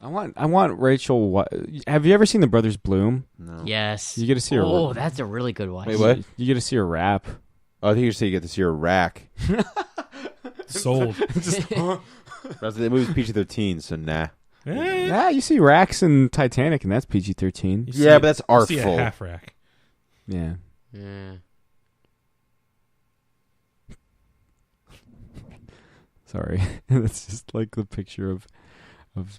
[SPEAKER 1] I want Rachel. Have you ever seen The Brothers Bloom?
[SPEAKER 3] No.
[SPEAKER 4] Yes.
[SPEAKER 1] You get to see her.
[SPEAKER 4] Oh, that's a really good one.
[SPEAKER 3] Wait, what?
[SPEAKER 1] You get to see her rap.
[SPEAKER 3] Oh, I think you say you get to see her rack.
[SPEAKER 2] Sold.
[SPEAKER 3] The movie's PG-13, so nah.
[SPEAKER 2] Eh,
[SPEAKER 1] Yeah, you see racks in Titanic, and that's PG-13.
[SPEAKER 2] you see
[SPEAKER 3] Yeah,
[SPEAKER 2] a-
[SPEAKER 3] but that's
[SPEAKER 2] you see a
[SPEAKER 3] artful.
[SPEAKER 2] half rack.
[SPEAKER 1] Yeah.
[SPEAKER 4] Yeah.
[SPEAKER 1] Sorry, that's just like the picture of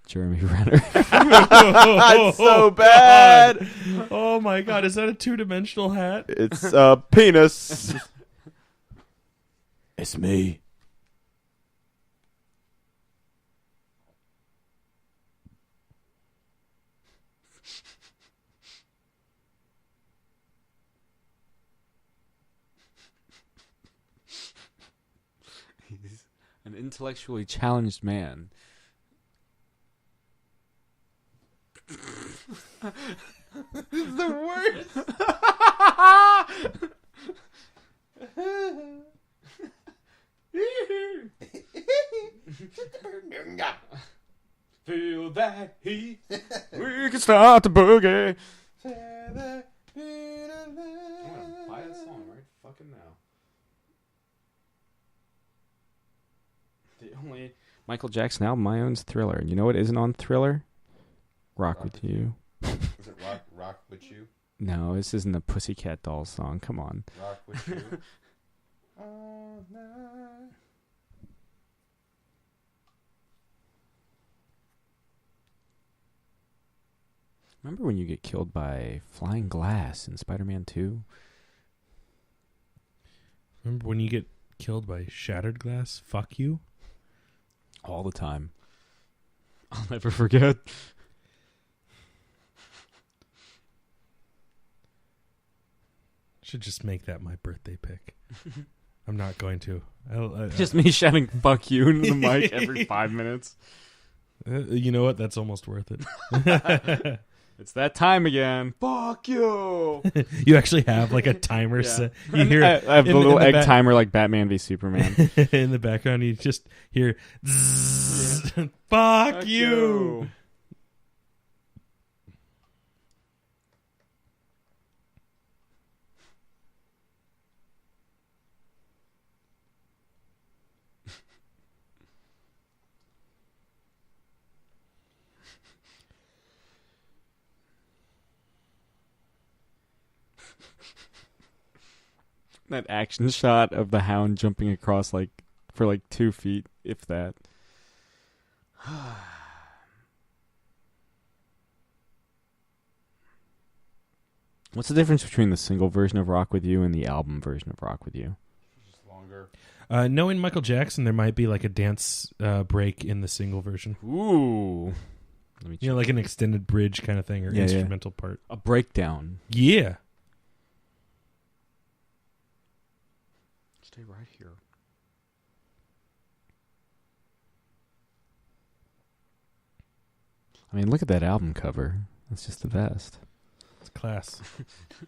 [SPEAKER 1] Jeremy Renner.
[SPEAKER 3] It's so bad.
[SPEAKER 2] Oh my god, is that a 2-dimensional hat?
[SPEAKER 3] It's a penis. It's me.
[SPEAKER 1] He's an intellectually challenged man.
[SPEAKER 3] The worst.
[SPEAKER 1] Feel that heat. We can start the boogie. Buy that song right fucking now. The only Michael Jackson album I own's Thriller. And you know what isn't on Thriller? Rock with You.
[SPEAKER 3] Is it rock with you?
[SPEAKER 1] No, this isn't a Pussycat Dolls song. Come on.
[SPEAKER 3] Rock with you. All night.
[SPEAKER 1] Remember when you get killed by flying glass in Spider-Man 2?
[SPEAKER 2] Remember when you get killed by shattered glass? Fuck you.
[SPEAKER 1] All the time. I'll never forget.
[SPEAKER 2] Should just make that my birthday pick. I'm not going to.
[SPEAKER 1] Just me shouting "fuck you" into the mic every 5 minutes.
[SPEAKER 2] You know what? That's almost worth it.
[SPEAKER 1] It's that time again. Fuck you.
[SPEAKER 2] You actually have like a timer
[SPEAKER 1] Yeah.
[SPEAKER 2] set. You hear
[SPEAKER 1] I have
[SPEAKER 2] in
[SPEAKER 1] the little
[SPEAKER 2] the
[SPEAKER 1] egg
[SPEAKER 2] back-
[SPEAKER 1] timer like Batman v Superman.
[SPEAKER 2] in the background. You just hear, zzz, fuck you.
[SPEAKER 1] That action shot of the hound jumping across for 2 feet, if that. What's the difference between the single version of Rock With You and the album version of Rock With You?
[SPEAKER 3] Just longer.
[SPEAKER 2] Knowing Michael Jackson, there might be like a dance break in the single version.
[SPEAKER 1] Ooh. Let me check.
[SPEAKER 2] You know, like an extended bridge kind of thing or
[SPEAKER 1] Yeah, yeah.
[SPEAKER 2] instrumental part.
[SPEAKER 1] A breakdown.
[SPEAKER 2] Yeah.
[SPEAKER 1] Stay right here. I mean, look at that album cover. That's just the best.
[SPEAKER 2] It's class.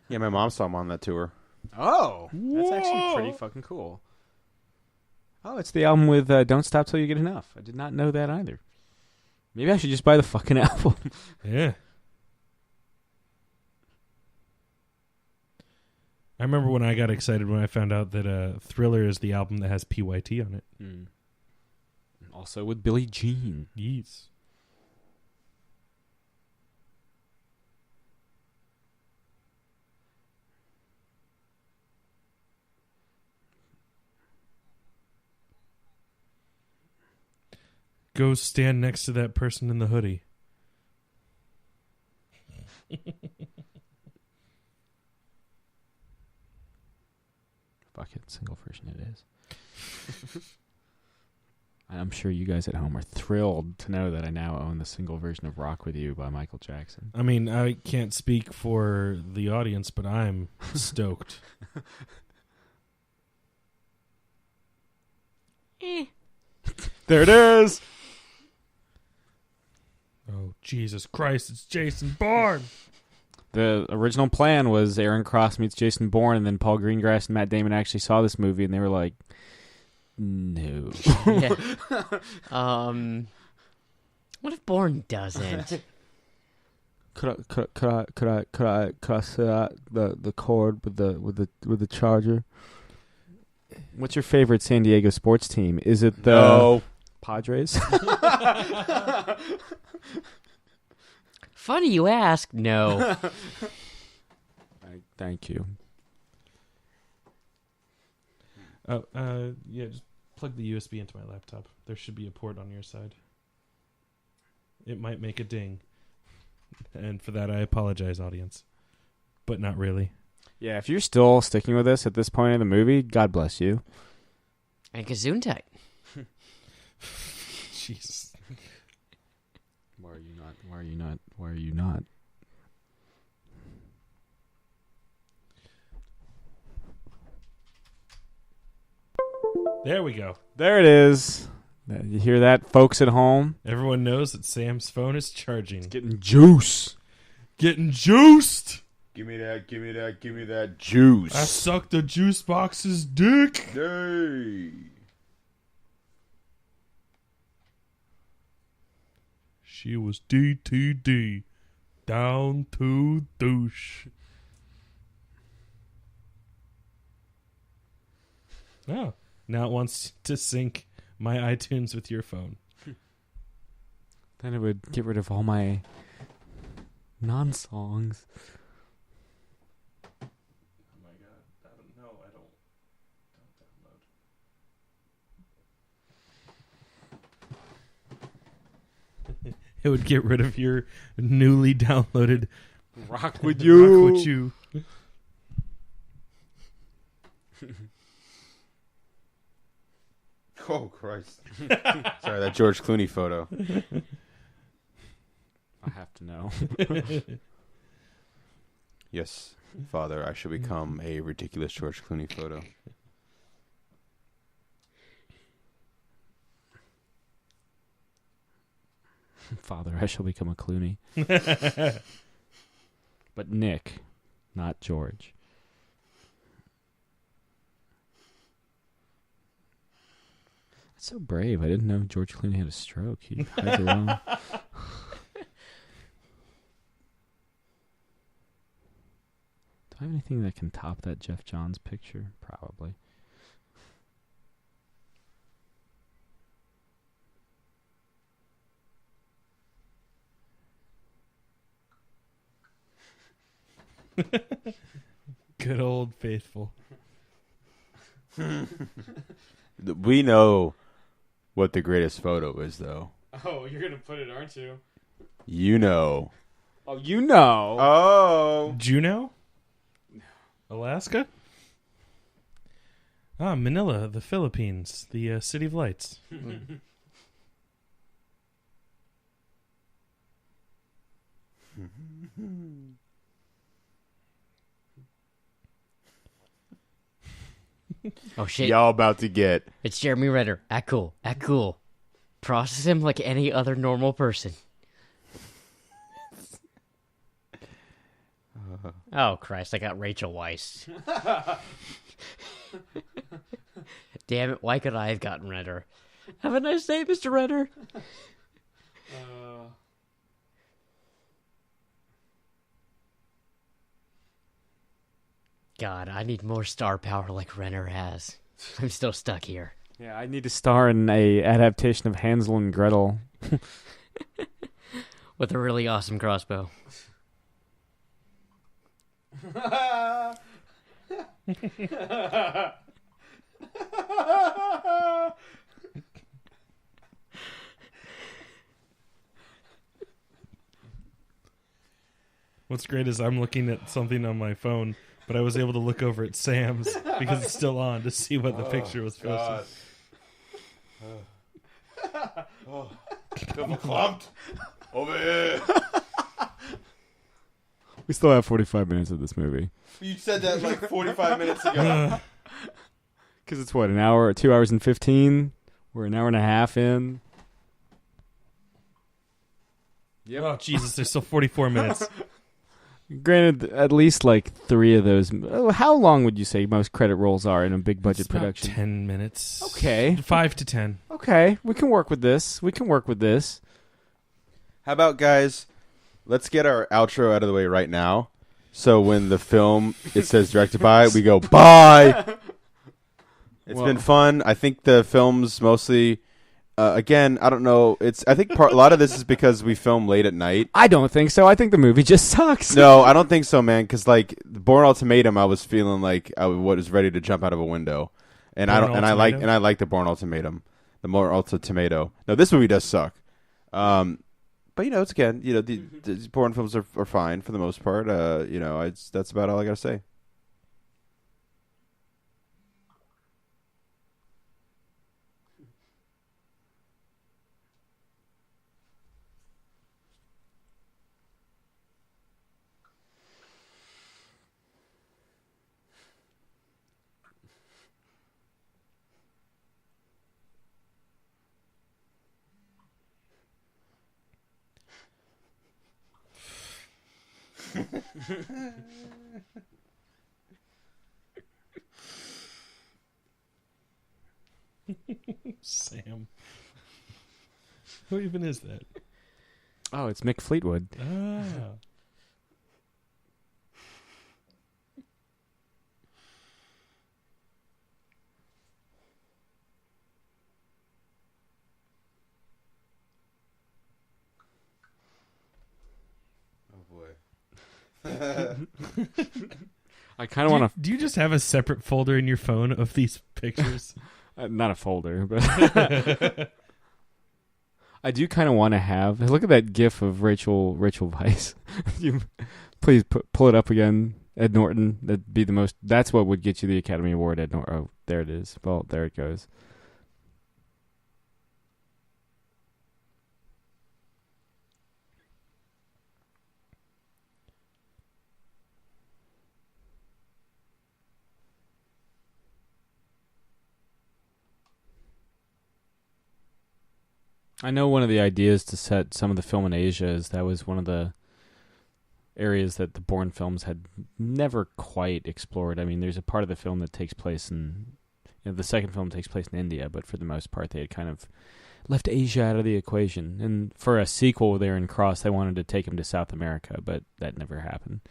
[SPEAKER 3] Yeah, my mom saw him on that tour.
[SPEAKER 1] Oh, that's actually pretty fucking cool. Oh, it's the album with Don't Stop Till You Get Enough. I did not know that either. Maybe I should just buy the fucking album.
[SPEAKER 2] Yeah. I remember when I got excited when I found out that Thriller is the album that has PYT on it.
[SPEAKER 1] Mm. Also with Billie Jean.
[SPEAKER 2] Yes. Go stand next to that person in the hoodie.
[SPEAKER 1] Fuck it, single version it is. I'm sure you guys at home are thrilled to know that I now own the single version of Rock With You by Michael Jackson.
[SPEAKER 2] I mean, I can't speak for the audience, but I'm stoked.
[SPEAKER 1] There it is!
[SPEAKER 2] Oh, Jesus Christ, it's Jason Bourne!
[SPEAKER 1] The original plan was Aaron Cross meets Jason Bourne, and then Paul Greengrass and Matt Damon actually saw this movie, and they were like, no.
[SPEAKER 4] Yeah. What if Bourne doesn't?
[SPEAKER 1] Could I set out the cord with the charger? What's your favorite San Diego sports team? Is it the Padres?
[SPEAKER 4] Funny you ask. No.
[SPEAKER 1] Thank you.
[SPEAKER 2] Oh, yeah, just plug the USB into my laptop. There should be a port on your side. It might make a ding. And for that, I apologize, audience. But not really.
[SPEAKER 1] Yeah, if you're still sticking with us at this point in the movie, God bless you.
[SPEAKER 4] And Gesundheit.
[SPEAKER 2] Jesus.
[SPEAKER 1] Why are you not? Why are you not? Why are you not?
[SPEAKER 2] There we go.
[SPEAKER 1] There it is. You hear that, folks at home?
[SPEAKER 2] Everyone knows that Sam's phone is charging.
[SPEAKER 1] Getting juice.
[SPEAKER 2] Getting juiced!
[SPEAKER 3] Give me that juice.
[SPEAKER 2] I sucked the juice box's dick!
[SPEAKER 3] Hey.
[SPEAKER 2] She was DTD. Down to douche. Oh, now it wants to sync my iTunes with your phone.
[SPEAKER 1] Then it would get rid of all my non-songs.
[SPEAKER 2] Oh my god. No, I don't download. It would get rid of your newly downloaded
[SPEAKER 1] Rock With You.
[SPEAKER 2] Rock With You.
[SPEAKER 3] Oh, Christ. Sorry, that George Clooney photo.
[SPEAKER 1] I have to know.
[SPEAKER 3] Yes, Father, I shall become a ridiculous George Clooney photo.
[SPEAKER 1] Father, I shall become a Clooney. But Nick, not George. That's so brave. I didn't know George Clooney had a stroke. He hides it well. Do I have anything that can top that Jeff Johns picture? Probably.
[SPEAKER 2] Good old faithful.
[SPEAKER 3] We know what the greatest photo is, though.
[SPEAKER 1] Oh, you're going to put it, aren't you?
[SPEAKER 3] You know.
[SPEAKER 1] Oh, you know.
[SPEAKER 3] Oh.
[SPEAKER 2] Juneau? Alaska? Ah, Manila, the Philippines, the City of Lights.
[SPEAKER 4] Oh shit!
[SPEAKER 3] Y'all about to get.
[SPEAKER 4] It's Jeremy Renner. Act cool. Act cool. Process him like any other normal person. Oh Christ! I got Rachel Weisz. Damn it! Why could I have gotten Renner? Have a nice day, Mr. Renner. God, I need more star power like Renner has. I'm still stuck here.
[SPEAKER 1] Yeah, I need to star in a adaptation of Hansel and Gretel.
[SPEAKER 4] With a really awesome crossbow.
[SPEAKER 2] What's great is I'm looking at something on my phone, but I was able to look over at Sam's because it's still on to see what the picture was posted.
[SPEAKER 3] Clumped over here.
[SPEAKER 1] We still have 45 minutes of this movie.
[SPEAKER 3] You said that like 45 minutes ago.
[SPEAKER 1] Because it's what, an hour, 2 hours and 15? We're an hour and a half in.
[SPEAKER 2] Yep. Oh, Jesus, there's still 44 minutes.
[SPEAKER 1] Granted, at least like 3 of those. How long would you say most credit rolls are in a big budget
[SPEAKER 2] It's about
[SPEAKER 1] production?
[SPEAKER 2] 10 minutes.
[SPEAKER 1] Okay.
[SPEAKER 2] 5 to 10.
[SPEAKER 1] Okay, we can work with this.
[SPEAKER 3] How about, guys, let's get our outro out of the way right now. So when the film, it says directed by, we go, bye! It's been fun. I think the film's mostly... again, I don't know. I think a lot of this is because we film late at night.
[SPEAKER 1] I don't think so. I think the movie just sucks.
[SPEAKER 3] No, I don't think so, man. Because like Bourne Ultimatum, I was feeling like I was ready to jump out of a window, and I like the Bourne Ultimatum, the Bourne Ultimato. No, this movie does suck. But it's again, the Bourne films are fine for the most part. That's about all I gotta say.
[SPEAKER 2] Sam. Who even is that?
[SPEAKER 1] Oh, it's Mick Fleetwood.
[SPEAKER 2] Ah.
[SPEAKER 1] I kind of want to...
[SPEAKER 2] Do you just have a separate folder in your phone of these pictures?
[SPEAKER 1] not a folder, but... I do kind of want to have... Look at that gif of Rachel Weisz. Please pull it up again. Ed Norton. That'd be the most... That's what would get you the Academy Award, Ed Norton. Oh, there it is. Well, there it goes. I know one of the ideas to set some of the film in Asia is that was one of the areas that the Bourne films had never quite explored. I mean, there's a part of the film that takes place in... the second film takes place in India, but for the most part they had kind of left Asia out of the equation. And for a sequel there in Cross, they wanted to take him to South America, but that never happened.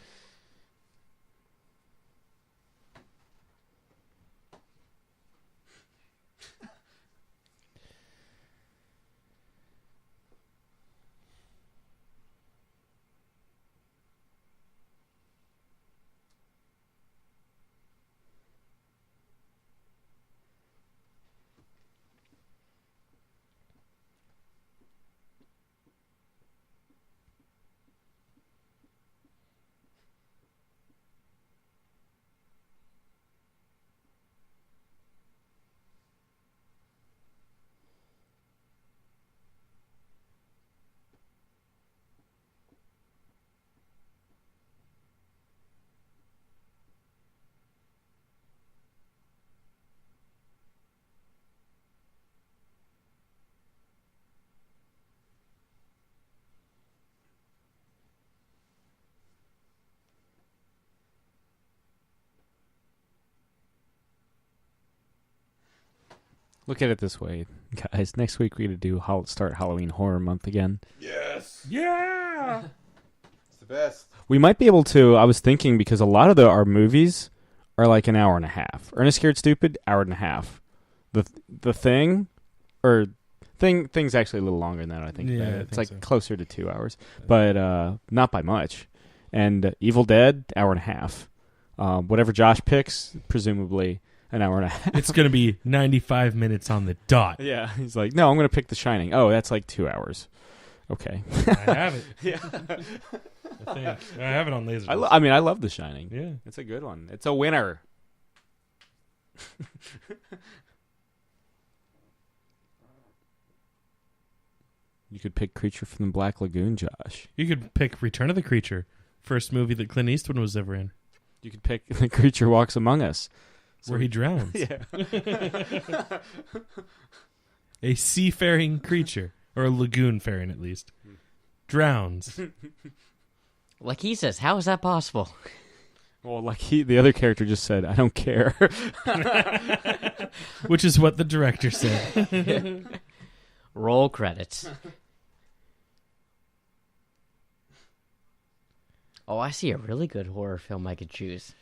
[SPEAKER 1] Look at it this way, guys. Next week we're going to do start Halloween Horror Month again.
[SPEAKER 3] Yes.
[SPEAKER 2] Yeah.
[SPEAKER 3] It's the best.
[SPEAKER 1] We might be able to, I was thinking, because a lot of our movies are like an hour and a half. Ernest Scared Stupid, hour and a half. The Thing, or Thing's actually a little longer than that, I think.
[SPEAKER 2] Yeah, I
[SPEAKER 1] it's
[SPEAKER 2] think
[SPEAKER 1] like
[SPEAKER 2] so.
[SPEAKER 1] closer to 2 hours, but not by much. And Evil Dead, hour and a half. Whatever Josh picks, presumably an hour and a half.
[SPEAKER 2] It's going to be 95 minutes on the dot.
[SPEAKER 1] Yeah, he's like, no, I'm going to pick The Shining. Oh, that's like 2 hours. Okay.
[SPEAKER 2] I have it.
[SPEAKER 1] Yeah.
[SPEAKER 2] I think. I have it on laser.
[SPEAKER 1] I mean, I love The Shining.
[SPEAKER 2] Yeah.
[SPEAKER 1] It's a good one. It's a winner. You could pick Creature from the Black Lagoon, Josh.
[SPEAKER 2] You could pick Return of the Creature, first movie that Clint Eastwood was ever in,
[SPEAKER 1] You could pick The Creature Walks Among Us.
[SPEAKER 2] where he drowns.
[SPEAKER 1] Yeah.
[SPEAKER 2] A seafaring creature, or a lagoon-faring at least, drowns.
[SPEAKER 4] Like he says, how is that possible?
[SPEAKER 1] Well, like the other character just said, I don't care.
[SPEAKER 2] Which is what the director said.
[SPEAKER 4] Roll credits. Oh, I see a really good horror film I could choose.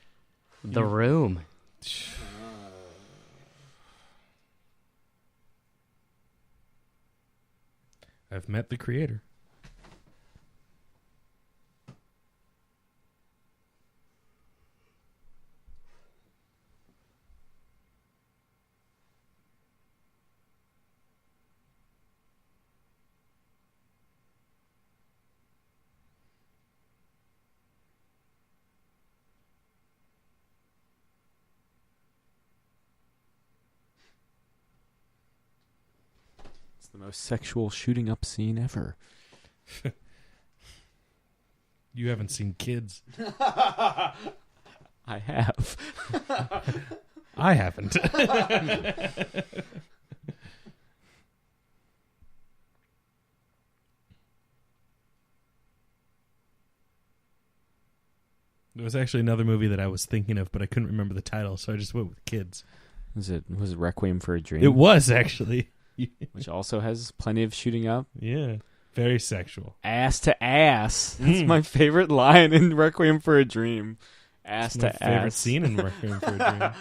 [SPEAKER 4] The Room.
[SPEAKER 2] I've met the creator.
[SPEAKER 1] It's the most sexual shooting up scene ever.
[SPEAKER 2] You haven't seen Kids.
[SPEAKER 1] I have.
[SPEAKER 2] I haven't. There was actually another movie that I was thinking of, but I couldn't remember the title, so I just went with Kids.
[SPEAKER 1] Was it Requiem for a Dream?
[SPEAKER 2] It was, actually.
[SPEAKER 1] Which also has plenty of shooting up.
[SPEAKER 2] Yeah. Very sexual.
[SPEAKER 1] Ass to ass. That's my favorite line in Requiem for a Dream. Ass
[SPEAKER 2] It's my
[SPEAKER 1] to
[SPEAKER 2] favorite
[SPEAKER 1] ass.
[SPEAKER 2] scene in Requiem for a Dream.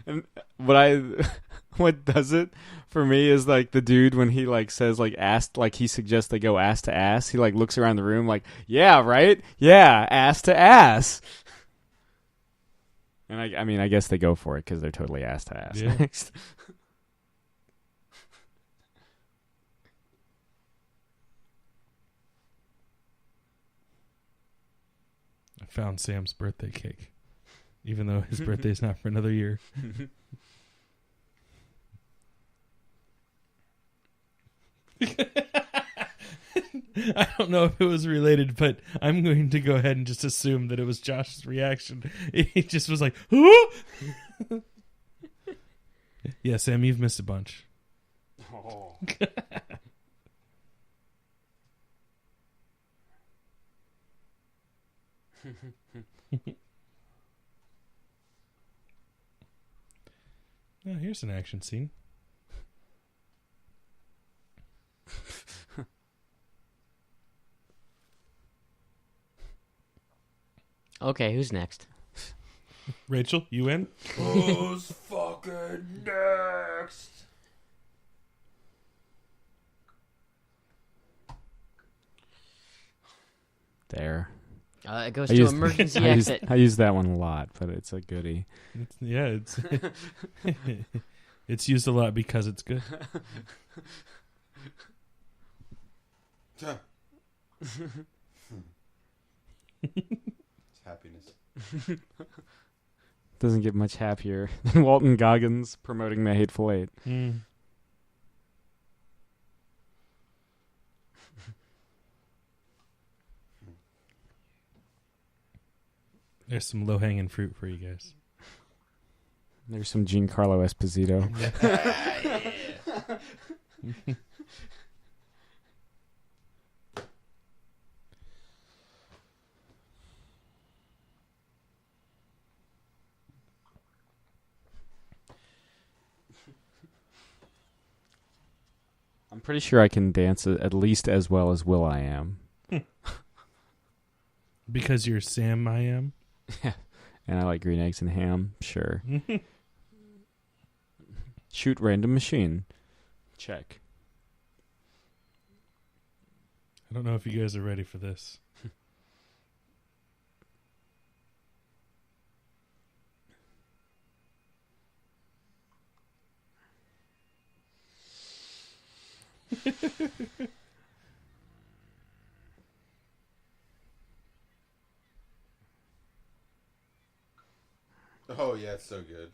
[SPEAKER 1] And what does it for me is like the dude when he like says like ass, like he suggests they go ass to ass. He like looks around the room like, yeah, right, yeah, ass to ass. And I mean, I guess they go for it because they're totally ass to ass
[SPEAKER 2] Yeah.
[SPEAKER 1] next.
[SPEAKER 2] I found Sam's birthday cake, even though his birthday's not for another year. I don't know if it was related, but I'm going to go ahead and just assume that it was Josh's reaction. He just was like, "Huh?" Yeah, Sam, you've missed a bunch.
[SPEAKER 1] Oh.
[SPEAKER 2] Oh, here's an action scene.
[SPEAKER 4] Okay, who's next?
[SPEAKER 2] Rachel, you in?
[SPEAKER 3] Who's fucking next?
[SPEAKER 1] There.
[SPEAKER 4] It goes to emergency exit.
[SPEAKER 1] I use that one a lot, but it's a goodie.
[SPEAKER 2] It's it's used a lot because it's good.
[SPEAKER 3] It's happiness.
[SPEAKER 1] Doesn't get much happier than Walton Goggins promoting the Hateful Eight.
[SPEAKER 2] There's some low-hanging fruit for you guys.
[SPEAKER 1] There's some Giancarlo Esposito. I'm pretty sure I can dance at least as well as Will I Am.
[SPEAKER 2] Because you're Sam I Am?
[SPEAKER 1] And I like green eggs and ham. Sure. Shoot random machine. Check.
[SPEAKER 2] I don't know if you guys are ready for this.
[SPEAKER 3] Oh yeah, it's so good.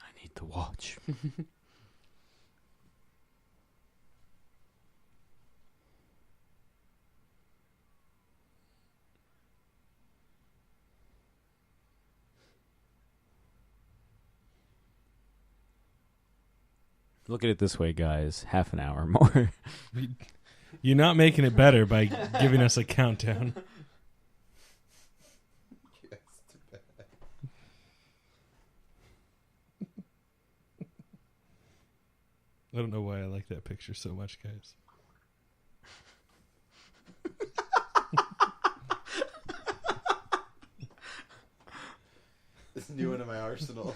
[SPEAKER 1] I need to watch. Look at it this way, guys. Half an hour more.
[SPEAKER 2] You're not making it better by giving us a countdown. I don't know why I like that picture so much, guys.
[SPEAKER 3] It's new into my arsenal.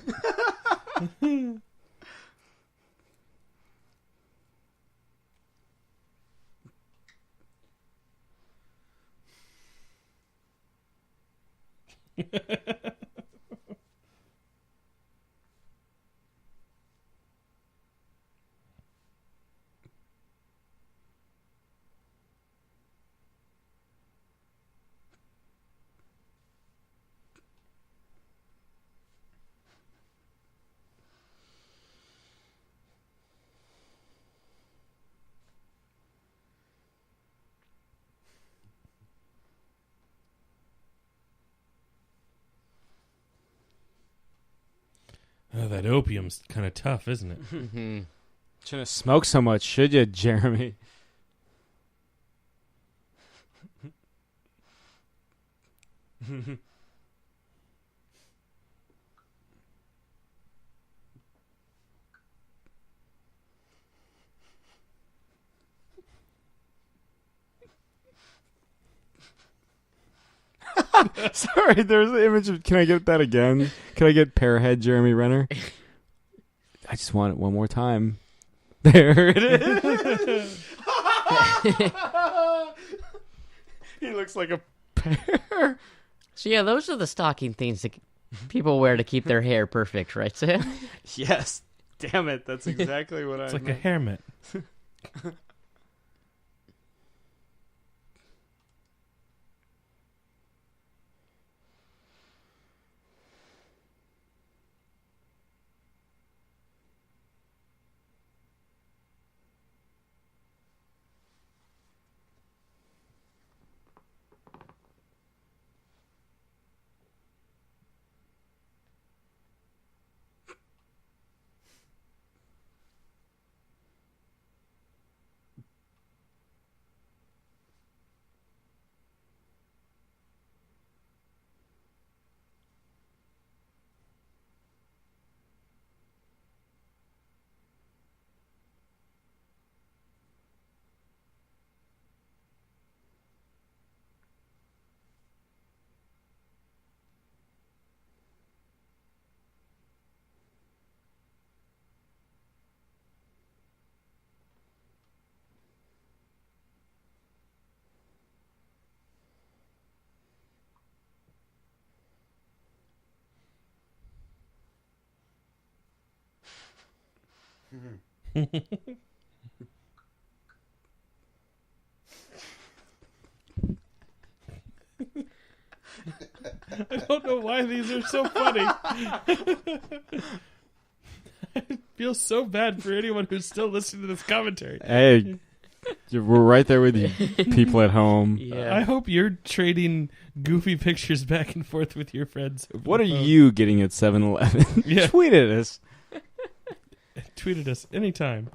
[SPEAKER 2] Oh, that opium's kind of tough, isn't it?
[SPEAKER 1] Shouldn't have smoked so much, should you, Jeremy? Sorry, there's the image of... Can I get that again? Can I get Pearhead Jeremy Renner? I just want it one more time. There it is. He looks like a pear.
[SPEAKER 4] So yeah, those are the stocking things that people wear to keep their hair perfect, right, Sam?
[SPEAKER 1] Yes. Damn it. That's exactly what
[SPEAKER 2] It's like a hair mitt. I don't know why these are so funny. I feel so bad for anyone who's still listening to this commentary.
[SPEAKER 1] Hey, we're right there with you, people at home.
[SPEAKER 4] Yeah.
[SPEAKER 2] I hope you're trading goofy pictures back and forth with your friends.
[SPEAKER 1] What are you getting at 7-Eleven?
[SPEAKER 2] Yeah.
[SPEAKER 1] Tweet at us.
[SPEAKER 2] Tweet at us anytime.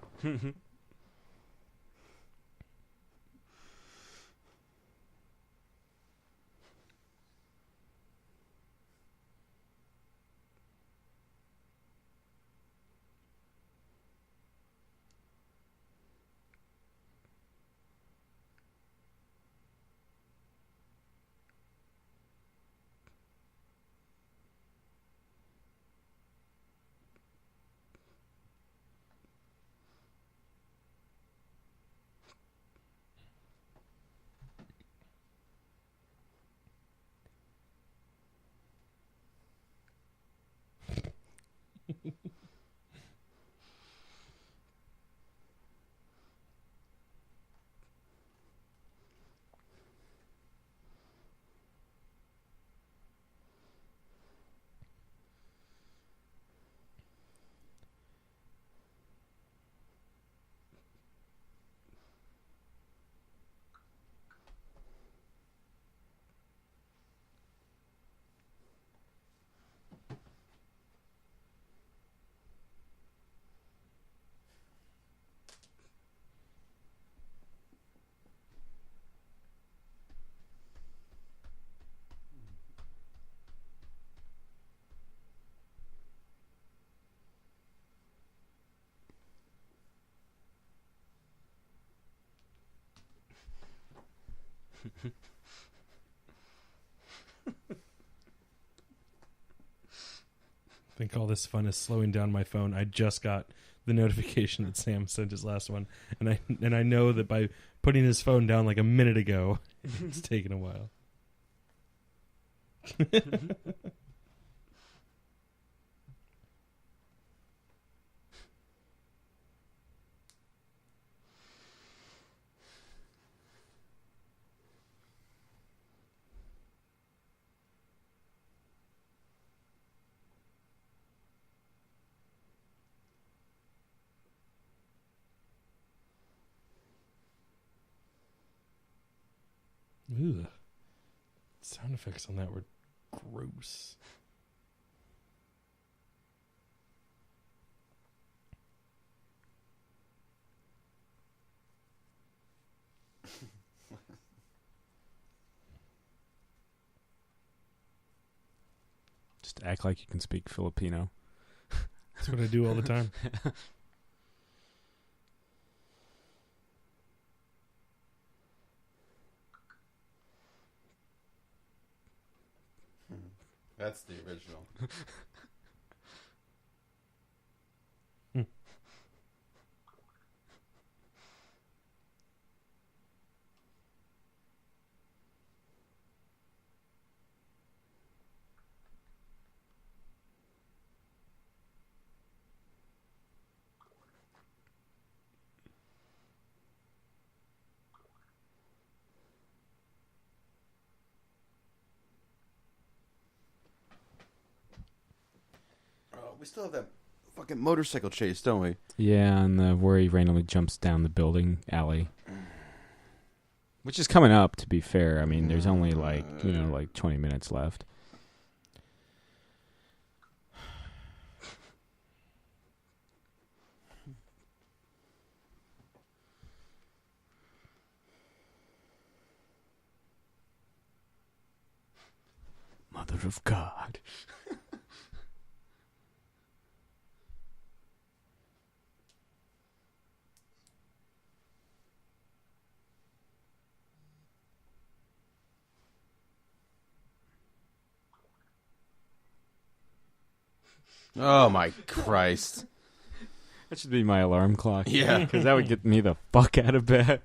[SPEAKER 2] I think all this fun is slowing down my phone. I just got the notification that Sam sent his last one, and I know that by putting his phone down like a minute ago, it's taken a while. Ugh. Sound effects on that were gross.
[SPEAKER 1] Just act like you can speak Filipino.
[SPEAKER 2] That's what I do all the time.
[SPEAKER 3] That's the original. We still have that fucking motorcycle chase, don't we?
[SPEAKER 1] Yeah, and where he randomly jumps down the building alley. Which is coming up, to be fair. I mean, there's only like 20 minutes left. Mother of God.
[SPEAKER 3] Oh my Christ.
[SPEAKER 1] That should be my alarm clock.
[SPEAKER 3] Yeah.
[SPEAKER 1] Because that would get me the fuck out of bed.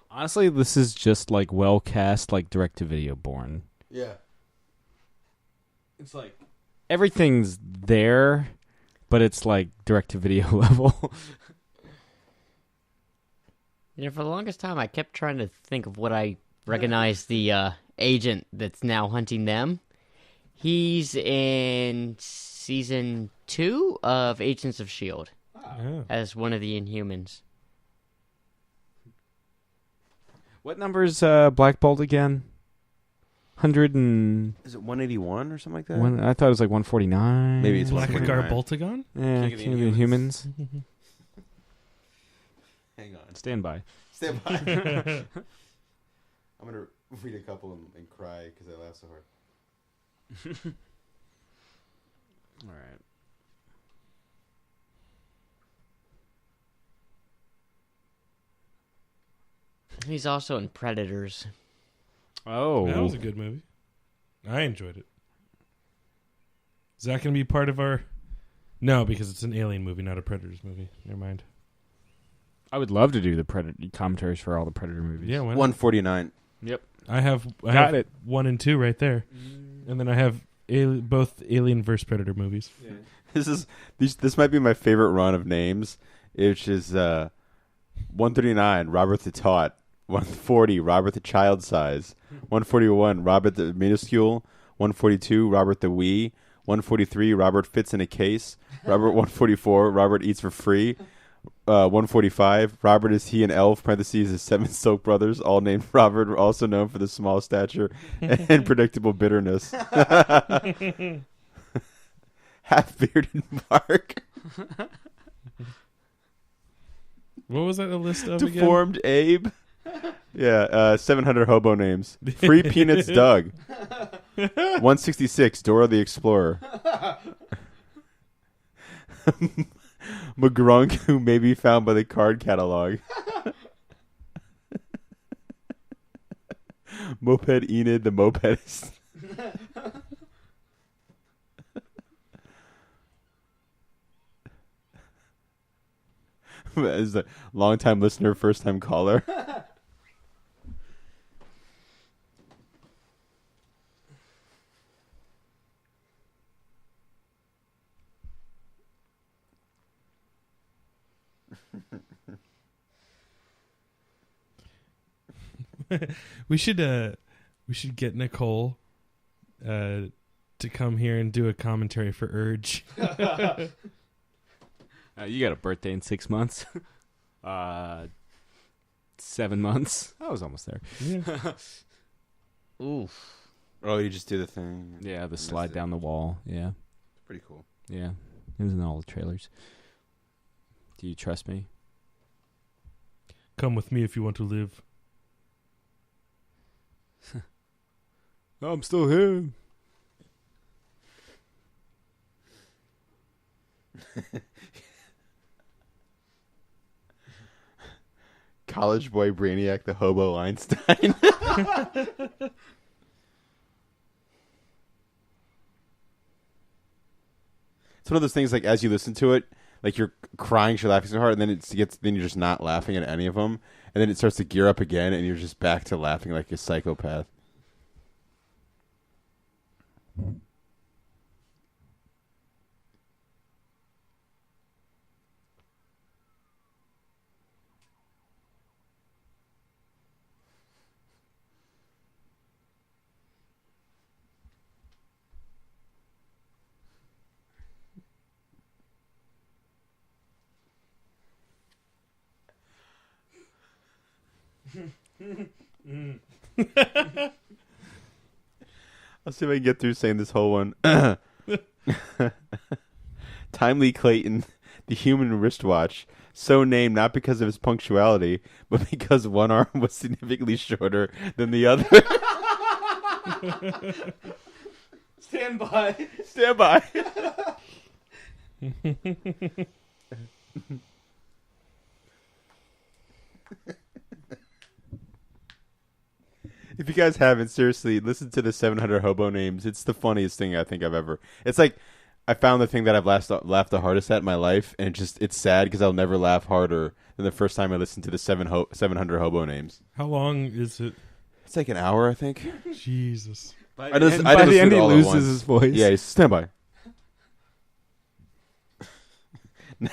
[SPEAKER 1] Honestly, this is just like well cast, like direct-to-video Bourne.
[SPEAKER 3] Yeah.
[SPEAKER 1] It's like everything's there, but it's like direct-to-video level.
[SPEAKER 4] For the longest time, I kept trying to think of what I recognize the agent that's now hunting them. He's in season 2 of Agents of S.H.I.E.L.D.
[SPEAKER 2] Oh.
[SPEAKER 4] as one of the Inhumans.
[SPEAKER 1] What number's Black Bolt again? 100 and...
[SPEAKER 3] Is it 181 or something like that?
[SPEAKER 1] I thought it was like 149.
[SPEAKER 3] Maybe it's
[SPEAKER 2] Blackagar
[SPEAKER 3] 149.
[SPEAKER 2] Boltagon?
[SPEAKER 1] Yeah,
[SPEAKER 3] King of the
[SPEAKER 1] King of the Inhumans.
[SPEAKER 3] Hang on.
[SPEAKER 1] Stand by.
[SPEAKER 3] Stand by. I'm going to read a couple and cry because I laughed so hard.
[SPEAKER 1] All right.
[SPEAKER 4] He's also in Predators.
[SPEAKER 1] Oh.
[SPEAKER 2] That was a good movie. I enjoyed it. Is that going to be part of our... No, because it's an Alien movie, not a Predators movie. Never mind.
[SPEAKER 1] I would love to do the Predator commentaries for all the Predator movies.
[SPEAKER 2] Yeah, why not?
[SPEAKER 3] 149.
[SPEAKER 1] Yep.
[SPEAKER 2] I have
[SPEAKER 1] Got it.
[SPEAKER 2] 1 and 2 right there. And then I have both Alien vs. Predator movies.
[SPEAKER 1] Yeah.
[SPEAKER 3] This might be my favorite run of names, which is 139, Robert the Taut. 140, Robert the Child Size. 141, Robert the Minuscule. 142, Robert the Wee. 143, Robert Fits in a Case. Robert 144, Robert Eats for Free. 145, Robert is he an elf, parentheses, his 7 Silk brothers, all named Robert, also known for the small stature and predictable bitterness. Half-bearded Mark.
[SPEAKER 2] What was that a list of
[SPEAKER 3] Deformed Abe. Yeah, 700 hobo names. Free Peanuts Doug. 166, Dora the Explorer. McGrunk, who may be found by the card catalog. Moped Enid, the mopedist. As a long-time listener, first-time caller.
[SPEAKER 2] We should get Nicole to come here and do a commentary for Urge.
[SPEAKER 1] You got a birthday in 6 months. 7 months. I was almost there.
[SPEAKER 2] Yeah.
[SPEAKER 4] Oof.
[SPEAKER 3] Oh, you just do the thing.
[SPEAKER 1] Yeah, the slide down the wall. Yeah.
[SPEAKER 3] Pretty cool.
[SPEAKER 1] Yeah. It was in all the trailers. Do you trust me?
[SPEAKER 2] Come with me if you want to live.
[SPEAKER 1] I'm still here.
[SPEAKER 3] College boy Brainiac, the hobo Einstein. It's one of those things, like, as you listen to it, like, you're crying, you're laughing so hard, and then then you're just not laughing at any of them, and then it starts to gear up again, and you're just back to laughing like a psychopath. I'll see if I can get through saying this whole one. Timely Clayton, the human wristwatch, so named not because of his punctuality, but because one arm was significantly shorter than the other.
[SPEAKER 1] Stand by.
[SPEAKER 3] Stand by. If you guys haven't, seriously, listen to the 700 hobo names. It's the funniest thing I think I've ever. It's like I found the thing that I've laughed the hardest at in my life, and it's sad because I'll never laugh harder than the first time I listened to the 700 hobo names.
[SPEAKER 2] How long is it?
[SPEAKER 3] It's like an hour, I think.
[SPEAKER 2] Jesus.
[SPEAKER 1] By the end, he loses his voice.
[SPEAKER 3] Yeah, he's stand by.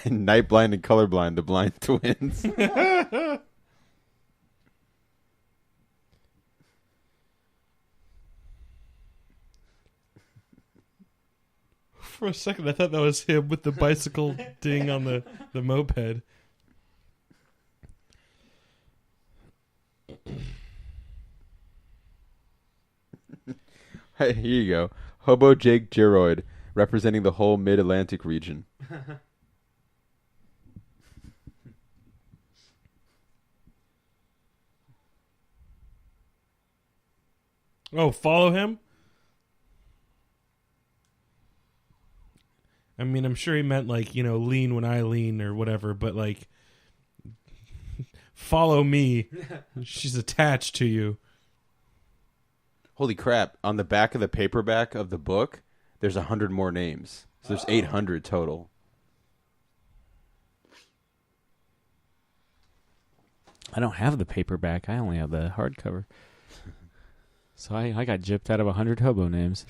[SPEAKER 3] Night blind and colorblind, the blind twins.
[SPEAKER 2] For a second, I thought that was him with the bicycle ding on the moped.
[SPEAKER 3] Hey, here you go. Hobo Jake Geroid, representing the whole Mid-Atlantic region.
[SPEAKER 2] Oh, follow him? I mean, I'm sure he meant, like, lean when I lean or whatever, but, like, follow me. She's attached to you.
[SPEAKER 3] Holy crap. On the back of the paperback of the book, there's 100 more names. So there's 800 total.
[SPEAKER 1] I don't have the paperback. I only have the hardcover. So I got gypped out of 100 hobo names.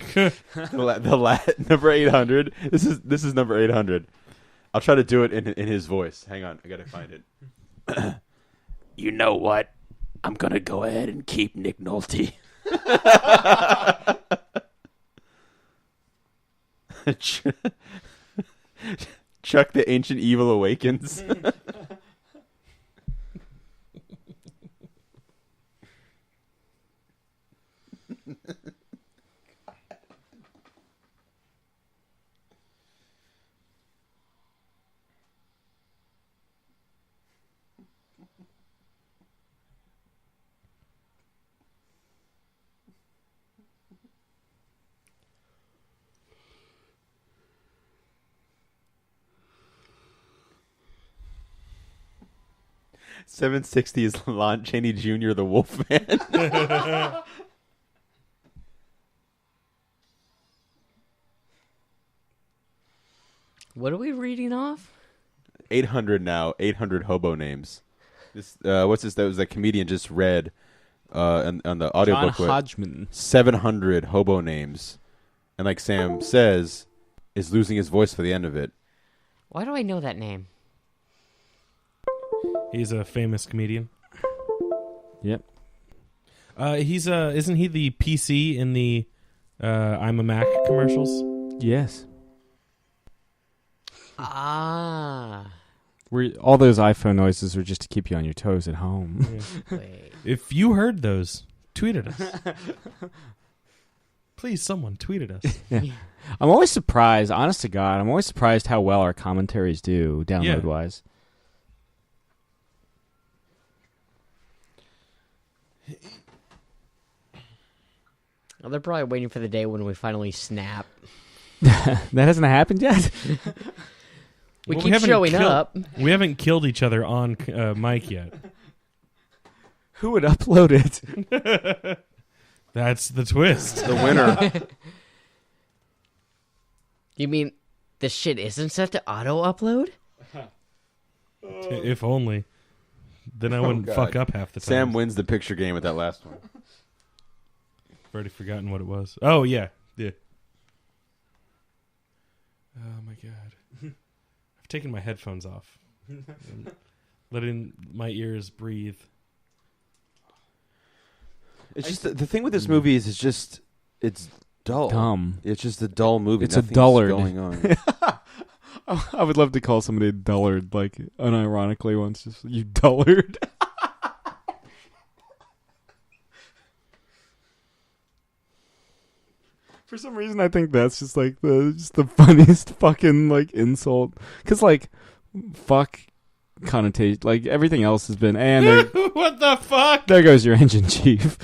[SPEAKER 3] Number 800. This is number 800. I'll try to do it in his voice. Hang on, I gotta find it. You know what? I'm gonna go ahead and keep Nick Nolte. Chuck the Ancient Evil Awakens. 760 is Lon Chaney Jr., the Wolfman.
[SPEAKER 4] What are we reading off?
[SPEAKER 3] 800 now. 800 hobo names. This what's this? That was that comedian just read on the
[SPEAKER 1] John
[SPEAKER 3] audiobook.
[SPEAKER 1] Hodgman.
[SPEAKER 3] 700 hobo names, and like Sam says, is losing his voice for the end of it.
[SPEAKER 4] Why do I know that name?
[SPEAKER 2] He's a famous comedian.
[SPEAKER 1] Yep.
[SPEAKER 2] He's isn't he the PC in the I'm a Mac commercials?
[SPEAKER 1] Yes.
[SPEAKER 4] Ah.
[SPEAKER 1] All those iPhone noises were just to keep you on your toes at home.
[SPEAKER 2] Yeah.
[SPEAKER 4] Wait.
[SPEAKER 2] If you heard those, tweet at us. Please, someone tweet at us.
[SPEAKER 1] Yeah. I'm always surprised, honest to God, I'm always surprised how well our commentaries do download-wise.
[SPEAKER 4] Well, they're probably waiting for the day when we finally snap.
[SPEAKER 1] That hasn't happened yet?
[SPEAKER 4] We
[SPEAKER 2] Well,
[SPEAKER 4] keep
[SPEAKER 2] haven't
[SPEAKER 4] showing up.
[SPEAKER 2] We haven't killed each other on mic yet.
[SPEAKER 1] Who would upload it?
[SPEAKER 2] That's the twist.
[SPEAKER 3] The winner.
[SPEAKER 4] You mean the shit isn't set to auto-upload?
[SPEAKER 2] If only. Then I wouldn't
[SPEAKER 3] God.
[SPEAKER 2] fuck up half the time.
[SPEAKER 3] Sam wins the picture game with that last one.
[SPEAKER 2] I've already forgotten what it was. Oh, yeah. Yeah. Oh, my God. I've taken my headphones off. I'm letting my ears breathe.
[SPEAKER 3] It's just the thing with this movie is it's dull.
[SPEAKER 1] Dumb.
[SPEAKER 3] It's just a dull movie.
[SPEAKER 1] It's a
[SPEAKER 3] Nothing's
[SPEAKER 1] dullard.
[SPEAKER 3] going on.
[SPEAKER 1] I would love to call somebody a dullard, like, unironically once. Just, you dullard. For some reason, I think that's just, like, the funniest fucking, like, insult. Because, like, fuck connotation. Like, everything else has been, and there,
[SPEAKER 2] What the fuck?
[SPEAKER 1] there goes your engine, chief.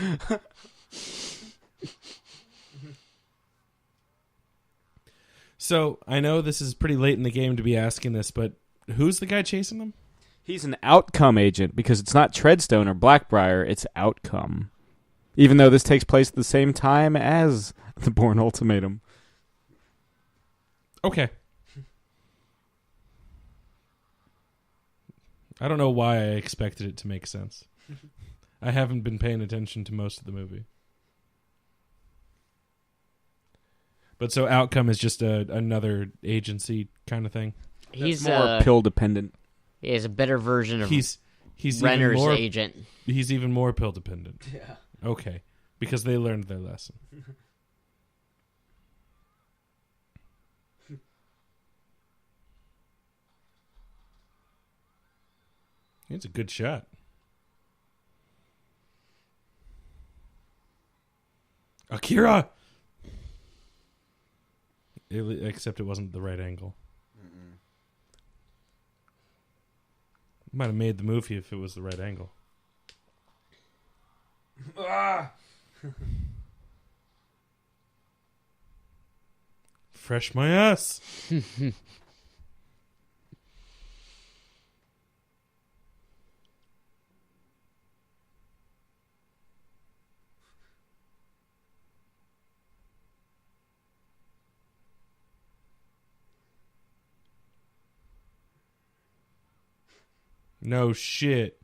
[SPEAKER 2] So, I know this is pretty late in the game to be asking this, but who's the guy chasing them?
[SPEAKER 1] He's an outcome agent because it's not Treadstone or Blackbriar, it's Outcome. Even though this takes place at the same time as the Bourne Ultimatum.
[SPEAKER 2] Okay. I don't know why I expected it to make sense. I haven't been paying attention to most of the movie. But so Outcome is just another agency kind of thing.
[SPEAKER 4] He's
[SPEAKER 1] More pill dependent.
[SPEAKER 4] he is a better version of
[SPEAKER 2] He's
[SPEAKER 4] Renner's
[SPEAKER 2] even more,
[SPEAKER 4] agent.
[SPEAKER 2] He's even more pill dependent. Yeah. Okay. Because they learned their lesson. It's a good shot. Akira! Except it wasn't the right angle. Might have made the movie if it was the right angle. Fresh my ass. No shit.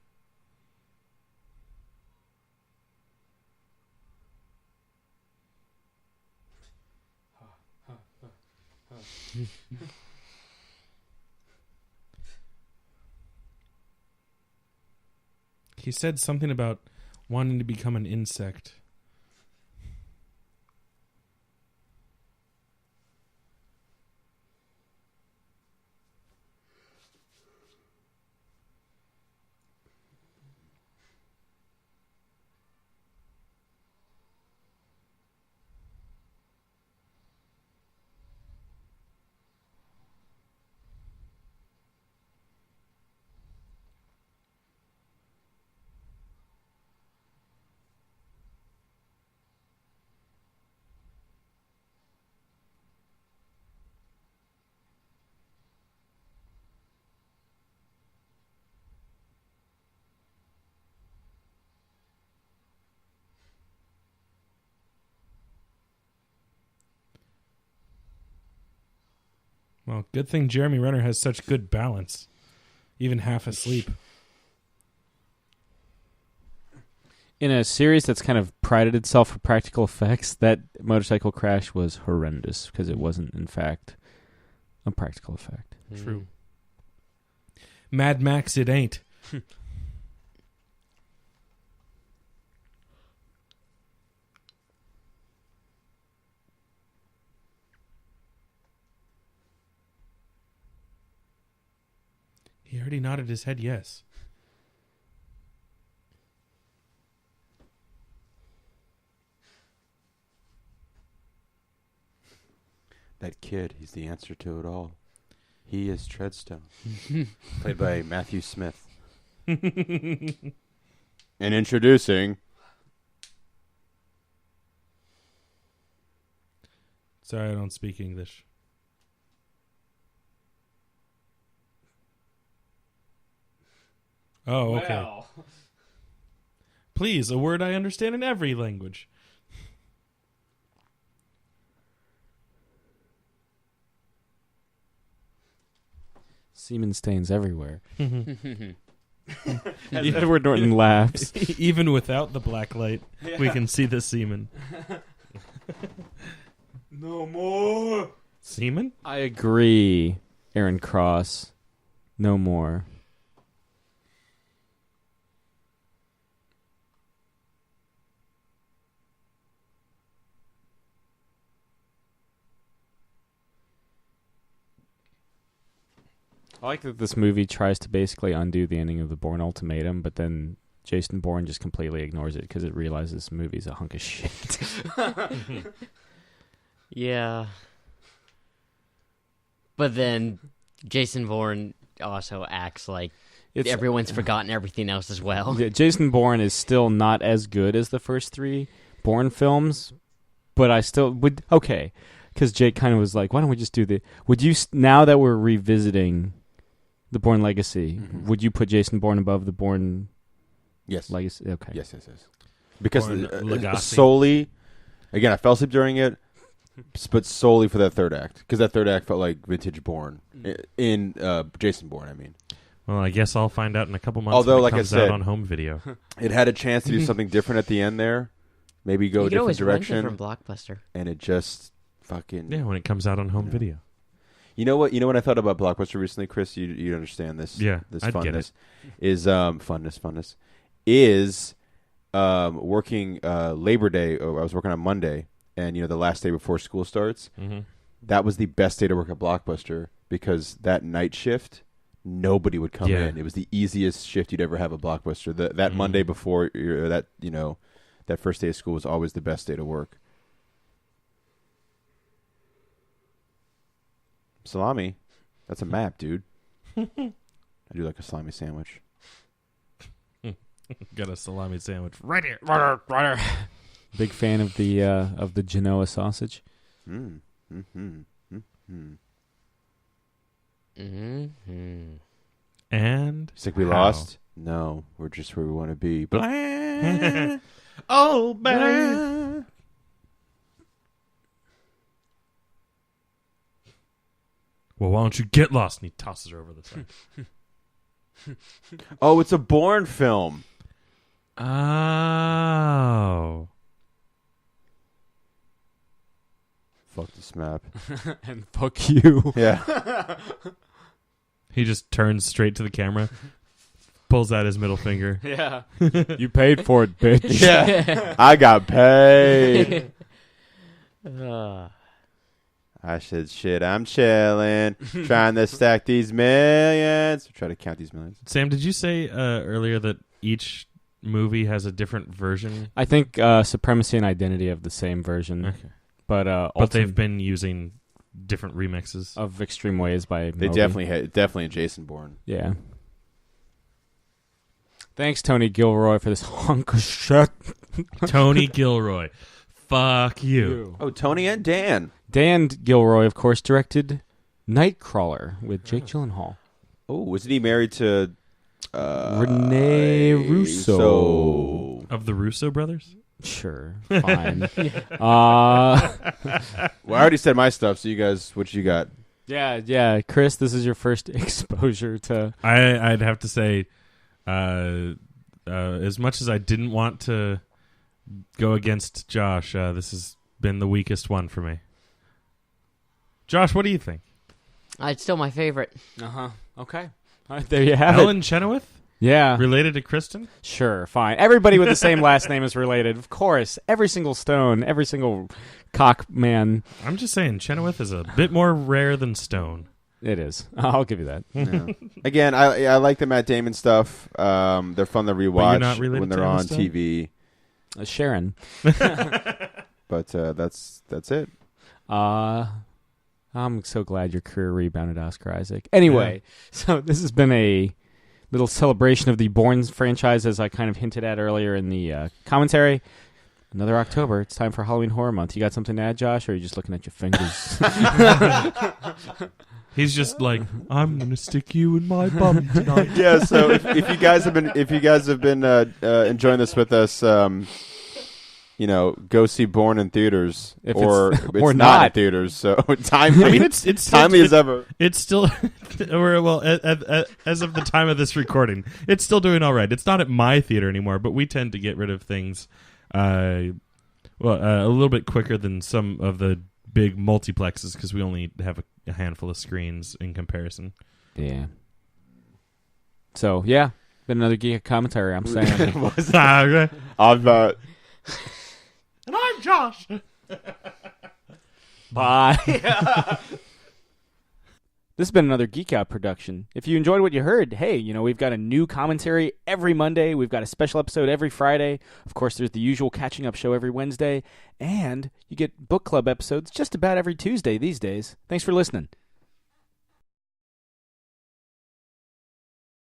[SPEAKER 2] He said something about wanting to become an insect. Well, good thing Jeremy Renner has such good balance. Even half asleep.
[SPEAKER 1] In a series that's kind of prided itself for practical effects, that motorcycle crash was horrendous because it wasn't, in fact, a practical effect.
[SPEAKER 2] True. Mad Max, it ain't. He already nodded his head yes.
[SPEAKER 3] That kid, he's the answer to it all. He is Treadstone. Played by Matthew Smith. And introducing...
[SPEAKER 2] Sorry, I don't speak English. Oh, okay.
[SPEAKER 1] Well.
[SPEAKER 2] Please, a word I understand in every language.
[SPEAKER 1] Semen stains everywhere. As Edward Norton laughs.
[SPEAKER 2] Even without the black light, we can see the semen.
[SPEAKER 1] No more.
[SPEAKER 2] Semen?
[SPEAKER 1] I agree, Aaron Cross. No more. I like that this movie tries to basically undo the ending of the Bourne Ultimatum, but then Jason Bourne just completely ignores it because it realizes this movie's a hunk of shit.
[SPEAKER 4] Yeah. But then Jason Bourne also acts like everyone's forgotten everything else as well.
[SPEAKER 1] Yeah, Jason Bourne is still not as good as the first three Bourne films, but I still would... Okay, because Jake kind of was like, why don't we just do the... Would you... Now that we're revisiting the Bourne Legacy, would you put Jason Bourne above the Bourne
[SPEAKER 3] Yes.
[SPEAKER 1] Legacy? Okay.
[SPEAKER 3] Yes. Because
[SPEAKER 2] Bourne Legacy.
[SPEAKER 3] solely... Again, I fell asleep during it, but solely for that third act. Because that third act felt like vintage Bourne. In Jason Bourne, I mean.
[SPEAKER 2] Well, I guess I'll find out in a couple months
[SPEAKER 3] Although,
[SPEAKER 2] when it
[SPEAKER 3] like I
[SPEAKER 2] comes
[SPEAKER 3] said,
[SPEAKER 2] out on home video.
[SPEAKER 3] It had a chance to do something different at the end there. Maybe go
[SPEAKER 4] You
[SPEAKER 3] a
[SPEAKER 4] can
[SPEAKER 3] different
[SPEAKER 4] always
[SPEAKER 3] direction.
[SPEAKER 4] rent it from Blockbuster.
[SPEAKER 3] And it just fucking...
[SPEAKER 2] Yeah, when it comes out on home video.
[SPEAKER 3] You know what I thought about Blockbuster recently, Chris? You understand this?
[SPEAKER 2] Yeah,
[SPEAKER 3] this
[SPEAKER 2] I'd
[SPEAKER 3] funness
[SPEAKER 2] get it.
[SPEAKER 3] Is funness is working Labor Day. Or I was working on Monday, and the last day before school starts.
[SPEAKER 2] Mm-hmm.
[SPEAKER 3] That was the best day to work at Blockbuster because that night shift, nobody would come in. It was the easiest shift you'd ever have at Blockbuster. That Monday before that first day of school was always the best day to work. Salami. That's a map, dude. I do like a salami sandwich.
[SPEAKER 2] Got a salami sandwich right here.
[SPEAKER 1] Big fan of the Genoa sausage.
[SPEAKER 4] Mm-hmm.
[SPEAKER 2] And
[SPEAKER 3] It's like we
[SPEAKER 2] how?
[SPEAKER 3] lost. No, we're just where we want to be. Blah.
[SPEAKER 2] Oh, better. Well, why don't you get lost? And he tosses her over the side.
[SPEAKER 3] Oh, it's a Bourne film.
[SPEAKER 2] Oh.
[SPEAKER 3] Fuck this map.
[SPEAKER 1] And fuck you.
[SPEAKER 3] Yeah.
[SPEAKER 2] He just turns straight to the camera, pulls out his middle finger.
[SPEAKER 1] Yeah. You paid for it, bitch.
[SPEAKER 3] Yeah. I got paid. I said, shit, I'm chilling. Trying to stack these millions. Try to count these millions.
[SPEAKER 2] Sam, did you say earlier that each movie has a different version?
[SPEAKER 1] I think Supremacy and Identity have the same version.
[SPEAKER 2] Okay.
[SPEAKER 1] But
[SPEAKER 2] they've been using different remixes.
[SPEAKER 1] of Extreme Ways by
[SPEAKER 3] They
[SPEAKER 1] Moby.
[SPEAKER 3] definitely a Jason Bourne.
[SPEAKER 1] Yeah. Thanks, Tony Gilroy, for this hunk of shit.
[SPEAKER 2] Tony Gilroy. Fuck you.
[SPEAKER 3] Oh, Tony and Dan.
[SPEAKER 1] Dan Gilroy, of course, directed Nightcrawler with Jake Gyllenhaal.
[SPEAKER 3] Oh, wasn't he married to
[SPEAKER 1] Rene Russo.
[SPEAKER 2] Of the Russo brothers?
[SPEAKER 1] Sure, fine.
[SPEAKER 3] Well, I already said my stuff, so you guys, what you got?
[SPEAKER 1] Yeah. Chris, this is your first exposure to.
[SPEAKER 2] I'd have to say, as much as I didn't want to go against Josh, this has been the weakest one for me. Josh, what do you think?
[SPEAKER 4] It's still my favorite.
[SPEAKER 1] Okay. All right, there you have
[SPEAKER 2] Ellen
[SPEAKER 1] it.
[SPEAKER 2] Chenoweth?
[SPEAKER 1] Yeah.
[SPEAKER 2] Related to Kristen?
[SPEAKER 1] Sure, fine. Everybody with the same last name is related. Of course. Every single Stone, every single cock man.
[SPEAKER 2] I'm just saying, Chenoweth is a bit more rare than Stone.
[SPEAKER 1] It is. I'll give you that.
[SPEAKER 3] Yeah. Again, I like the Matt Damon stuff. They're fun to rewatch
[SPEAKER 2] not related
[SPEAKER 3] when
[SPEAKER 2] to
[SPEAKER 3] they're
[SPEAKER 2] Emma
[SPEAKER 3] on
[SPEAKER 2] Stone?
[SPEAKER 3] TV.
[SPEAKER 1] Sharon.
[SPEAKER 3] But that's it.
[SPEAKER 1] I'm so glad your career rebounded, Oscar Isaac. Anyway, so this has been a little celebration of the Bourne franchise, as I kind of hinted at earlier in the commentary. Another October. It's time for Halloween Horror Month. You got something to add, Josh, or are you just looking at your fingers?
[SPEAKER 2] He's just like, I'm gonna stick you in my bum tonight.
[SPEAKER 3] Yeah. So if you guys have been enjoying this with us, go see Bourne in theaters,
[SPEAKER 1] If
[SPEAKER 3] or
[SPEAKER 1] it's-
[SPEAKER 3] it's
[SPEAKER 1] or
[SPEAKER 3] not
[SPEAKER 1] not.
[SPEAKER 3] in theaters. So timely.
[SPEAKER 2] I mean, it's
[SPEAKER 3] timely as ever.
[SPEAKER 2] It's still, well, as of the time of this recording, it's still doing all right. It's not at my theater anymore, but we tend to get rid of things, a little bit quicker than some of the big multiplexes because we only have a handful of screens in comparison.
[SPEAKER 1] Yeah. So, yeah. Been another geek commentary, I'm saying.
[SPEAKER 3] I'm
[SPEAKER 2] And I'm Josh.
[SPEAKER 1] Bye. This has been another Geek Out production. If you enjoyed what you heard, hey, we've got a new commentary every Monday. We've got a special episode every Friday. Of course, there's the usual catching up show every Wednesday. And you get book club episodes just about every Tuesday these days. Thanks for listening.